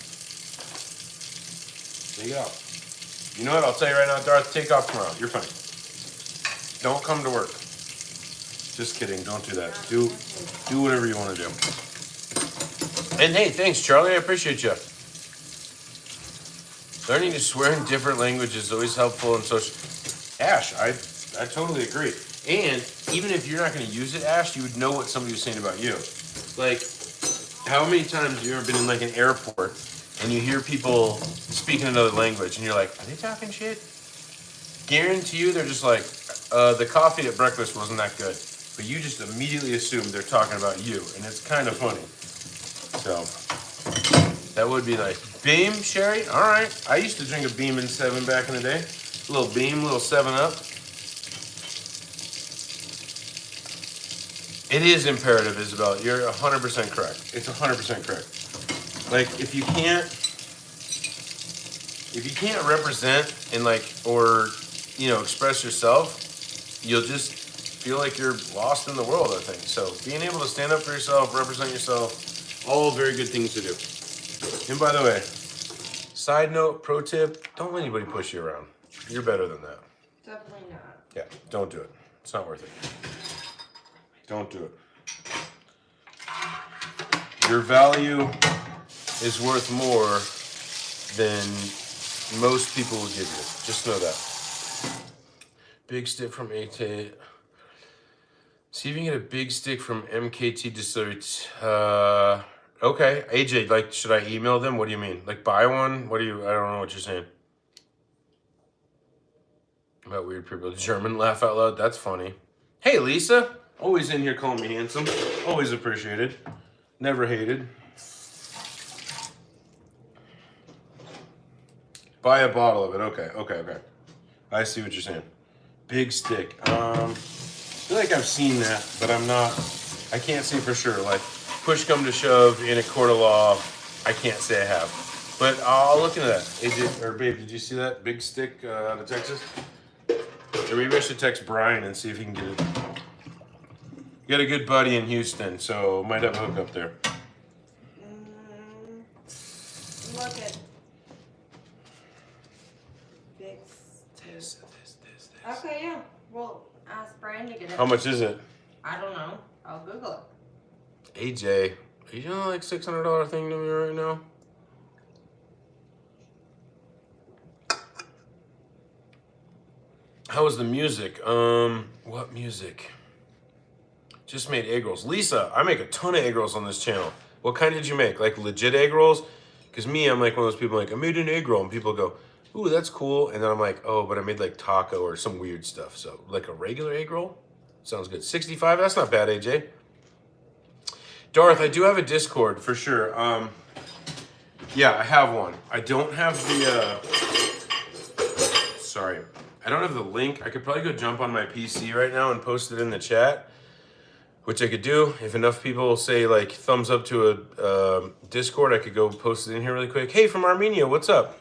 Take it off. You know what? I'll tell you right now, Darth, take off tomorrow. You're fine. Don't come to work. Just kidding. Don't do that. Do whatever you want to do. And hey, thanks, Charlie. I appreciate you. Learning to swear in different languages is always helpful in social. Ash, I totally agree. And even if you're not going to use it, Ash, you would know what somebody was saying about you. Like, how many times have you ever been in like an airport and you hear people speaking another language and you're like, are they talking shit? Guarantee you they're just like, the coffee at breakfast wasn't that good. But you just immediately assume they're talking about you. And it's kind of funny. So, that would be nice. Beam, Sherry? All right. I used to drink a Beam in 7 back in the day. A little Beam, a little 7-Up. It is imperative, Isabel. You're 100% correct. It's 100% correct. Like, if you can't represent and like, or, you know, express yourself, you'll just feel like you're lost in the world, I think. So being able to stand up for yourself, represent yourself, all very good things to do. And by the way, side note, pro tip, don't let anybody push you around. You're better than that. Definitely not. Yeah, don't do it. It's not worth it. Don't do it. Your value is worth more than most people will give you. Just know that. Big stick from AT. See if you can get a big stick from MKT Distillery. Okay, AJ, like, should I email them? What do you mean? Like, buy one? I don't know what you're saying. About weird people. German laugh out loud. That's funny. Hey, Lisa. Always in here calling me handsome. Always appreciated. Never hated. Buy a bottle of it. Okay. I see what you're saying. Big stick. I feel like I've seen that, but I can't say for sure. Like, push come to shove in a court of law, I can't say I have. But I'll look into that. AJ, or babe, did you see that big stick out of Texas? Or maybe I should text Brian and see if he can get it. You got a good buddy in Houston, so might have a hook up there. Look at big. This. Okay, yeah. Well, ask Brian to get it. How much is it? I don't know. I'll Google it. AJ, are you doing like $600 thing to me right now? How was the music? What music? Just made egg rolls. Lisa, I make a ton of egg rolls on this channel. What kind did you make? Like legit egg rolls? Because me, I'm like one of those people like, I made an egg roll. And people go, ooh, that's cool. And then I'm like, oh, but I made like taco or some weird stuff. So like a regular egg roll? Sounds good. 65, that's not bad, AJ. Darth, I do have a Discord for sure. Yeah, I have one. I don't have the, sorry. I don't have the link. I could probably go jump on my PC right now and post it in the chat, which I could do. If enough people say like thumbs up to a Discord, I could go post it in here really quick. Hey, from Armenia, what's up?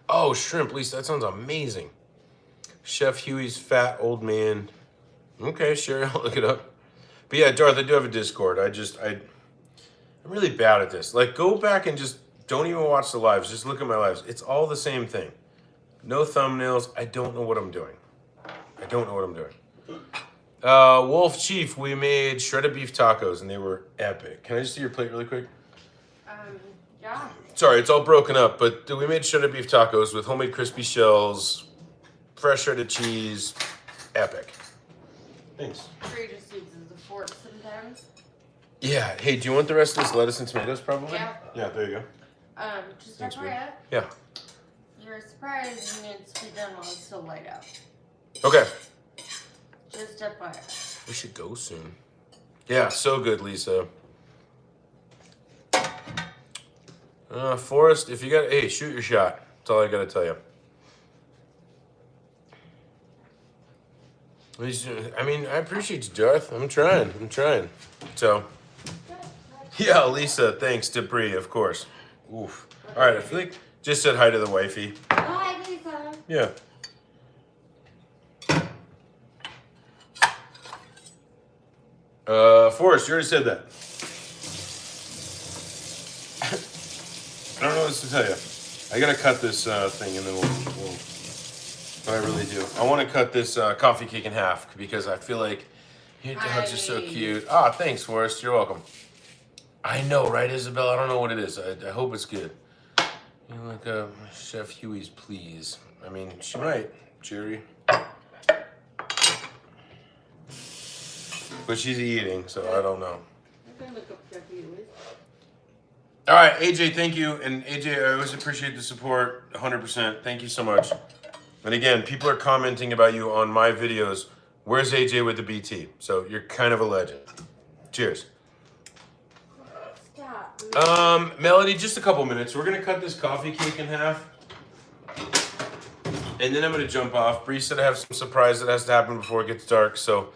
Oh, shrimp, Lisa, that sounds amazing. Chef Huey's fat old man. Okay, sure, I'll look it up. But yeah, Darth, I do have a Discord. I'm really bad at this. Like, go back and just don't even watch the lives. Just look at my lives. It's all the same thing. No thumbnails. I don't know what I'm doing. Wolf Chief, we made shredded beef tacos, and they were epic. Can I just see your plate really quick? Yeah. Sorry, it's all broken up, but we made shredded beef tacos with homemade crispy shells, fresh shredded cheese. Epic. Thanks. Trey just uses the fork sometimes. Yeah. Hey, do you want the rest of this lettuce and tomatoes, probably? Yeah. Yeah, there you go. Just Thanks, babe. FYI, Yeah. you're surprised you need to be done while it's still light out. Okay. Just FYI. We should go soon. Yeah, so good, Lisa. Forrest, if you got, hey, shoot your shot. That's all I gotta tell you. I mean, I appreciate you, Darth. I'm trying. So, yeah, Lisa, thanks. Debris, of course. Oof. All right, I feel like just said hi to the wifey. Hi, Lisa. Yeah. Forrest, you already said that. I don't know what to tell you. I gotta cut this thing and then we'll. But I really do. I want to cut this coffee cake in half because I feel like your dogs are so cute. Ah, thanks, Forrest. You're welcome. I know, right, Isabel? I don't know what it is. I hope it's good. You Like a Chef Huey's, please. I mean, she might, Jerry. But she's eating, so I don't know. I can look up Chef Huey's. All right, AJ, thank you. And AJ, I always appreciate the support, 100%. Thank you so much. And again, people are commenting about you on my videos. Where's AJ with the BT? So you're kind of a legend. Cheers. Stop. Melody, just a couple minutes. We're gonna cut this coffee cake in half. And then I'm gonna jump off. Bree said I have some surprise that has to happen before it gets dark. So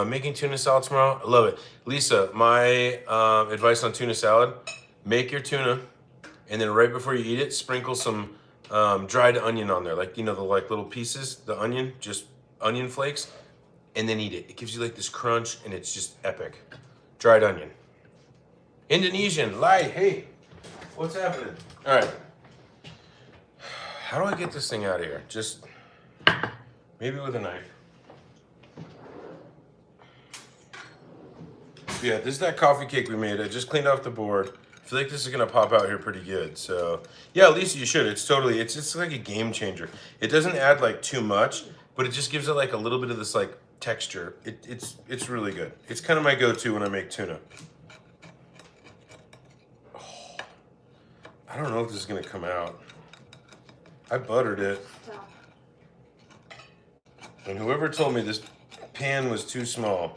making tuna salad tomorrow, I love it. Lisa, my advice on tuna salad, make your tuna and then right before you eat it, sprinkle some dried onion on there. Like, you know, the like little pieces, the onion, just onion flakes, and then eat it. It gives you like this crunch and it's just epic. Dried onion. Indonesian, Lai, hey, what's happening? All right. How do I get this thing out of here? Just maybe with a knife. Yeah, this is that coffee cake we made. I just cleaned off the board. I feel like this is gonna pop out here pretty good. So yeah, Lisa, you should. It's like a game changer. It doesn't add like too much, but it just gives it like a little bit of this like texture. It's really good. It's kind of my go-to when I make tuna. Oh, I don't know if this is gonna come out. I buttered it. Stop. And whoever told me this pan was too small,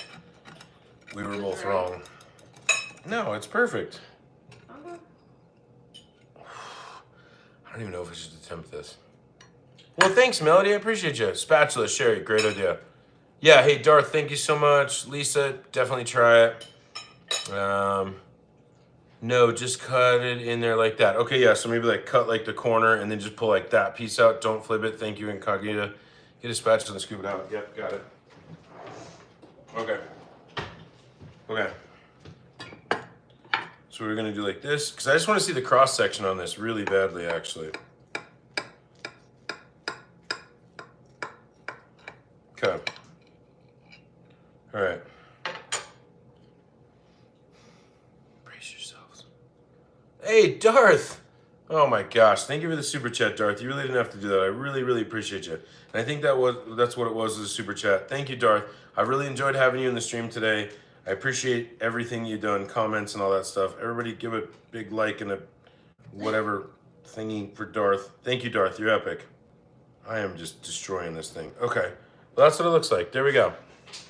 we were both wrong. No, it's perfect. Okay. I don't even know if I should attempt this. Well, thanks, Melody. I appreciate you. Spatula, Sherry, great idea. Yeah, hey, Darth, thank you so much. Lisa, definitely try it. No, just cut it in there like that. Okay, yeah, so maybe like cut like the corner and then just pull like that piece out. Don't flip it. Thank you, Incognita. Get a spatula and scoop it out. Yep, got it. Okay. Okay. So we're gonna do like this, because I just want to see the cross section on this really badly, actually. Okay. All right. Brace yourselves. Hey, Darth! Oh my gosh, thank you for the super chat, Darth. You really didn't have to do that. I really, really appreciate you. And I think that's what it was, as a super chat. Thank you, Darth. I really enjoyed having you in the stream today. I appreciate everything you've done, comments and all that stuff. Everybody give a big like and a whatever thingy for Darth. Thank you, Darth. You're epic. I am just destroying this thing. Okay. Well, that's what it looks like. There we go.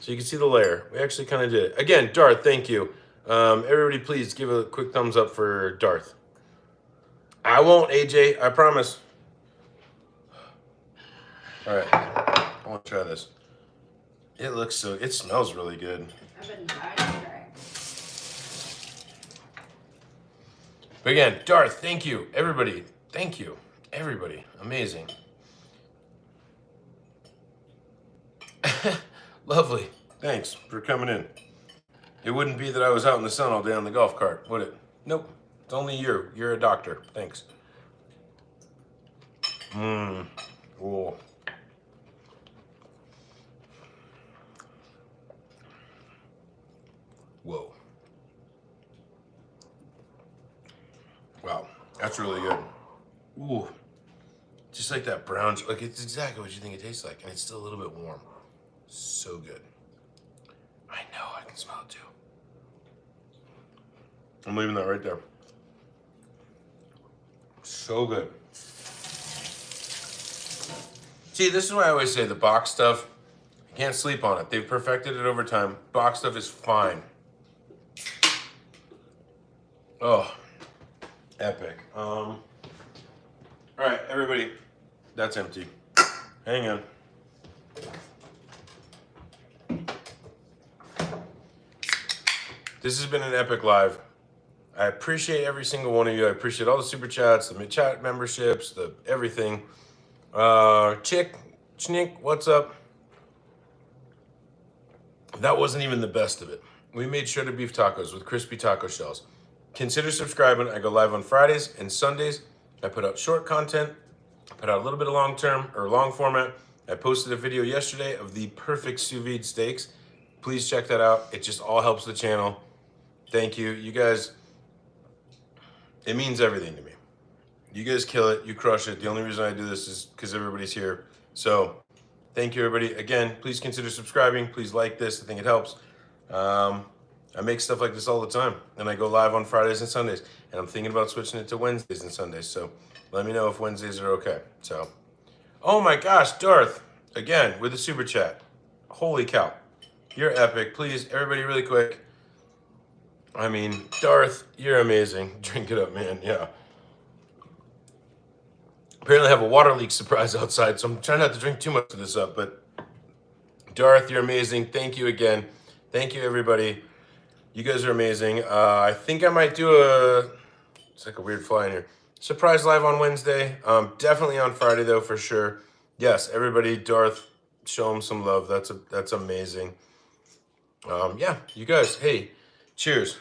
So you can see the layer. We actually kind of did it. Again, Darth, thank you. Everybody, please give a quick thumbs up for Darth. I won't, AJ. I promise. All right. I want to try this. It smells really good. I've been dying to try. But again, Darth, thank you. Everybody, thank you. Everybody, amazing. Lovely. Thanks for coming in. It wouldn't be that I was out in the sun all day on the golf cart, would it? Nope. It's only you. You're a doctor. Thanks. Cool. Whoa. Wow. That's really good. Ooh. Just like that brown, like it's exactly what you think it tastes like, and it's still a little bit warm. So good. I know, I can smell it too. I'm leaving that right there. So good. See, this is why I always say the box stuff, you can't sleep on it. They've perfected it over time. Box stuff is fine. Oh, epic. All right, everybody, that's empty. Hang on. This has been an epic live. I appreciate every single one of you. I appreciate all the super chats, the chat memberships, the everything. Chnick, what's up? That wasn't even the best of it. We made shredded beef tacos with crispy taco shells. Consider subscribing. I go live on Fridays and Sundays. I put out short content. I put out a little bit of long format. I posted a video yesterday of the perfect sous vide steaks. Please check that out. It just all helps the channel. Thank you. You guys, it means everything to me. You guys kill it. You crush it. The only reason I do this is because everybody's here. So thank you, everybody. Again, please consider subscribing. Please like this. I think it helps. I make stuff like this all the time, and I go live on Fridays and Sundays, and I'm thinking about switching it to Wednesdays and Sundays. So let me know if Wednesdays are okay. So, oh my gosh, Darth, again with a super chat. Holy cow, you're epic. Please, everybody, really quick. I mean, Darth, you're amazing. Drink it up, man. Yeah. Apparently, I have a water leak surprise outside, so I'm trying not to drink too much of this up. But Darth, you're amazing. Thank you again. Thank you, everybody. You guys are amazing. I think I might do it's like a weird fly in here. Surprise live on Wednesday. Definitely on Friday though, for sure. Yes, everybody, Darth, show him some love. That's amazing. Yeah, you guys, hey, cheers.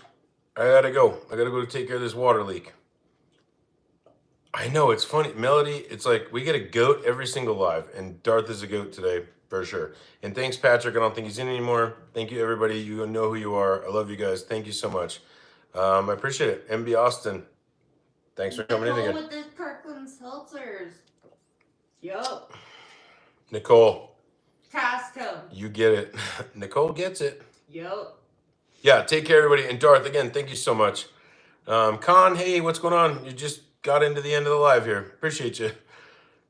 I gotta go to take care of this water leak. I know, it's funny. Melody, it's like we get a goat every single live, and Darth is a goat today. For sure. And thanks, Patrick. I don't think he's in anymore. Thank you, everybody. You know who you are. I love you guys. Thank you so much. I appreciate it. MB Austin, thanks for coming in again. With this Kirkland seltzers. Yup. Nicole. Costco. You get it. Nicole gets it. Yup. Yeah, take care, everybody. And Darth, again, thank you so much. Con, hey, what's going on? You just got into the end of the live here. Appreciate you.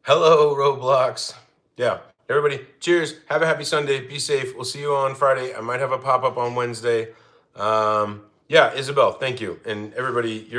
Hello, Roblox. Yeah. Everybody, cheers. Have a happy Sunday. Be safe. We'll see you on Friday. I might have a pop-up on Wednesday. Yeah, Isabel, thank you. And everybody, you're amazing.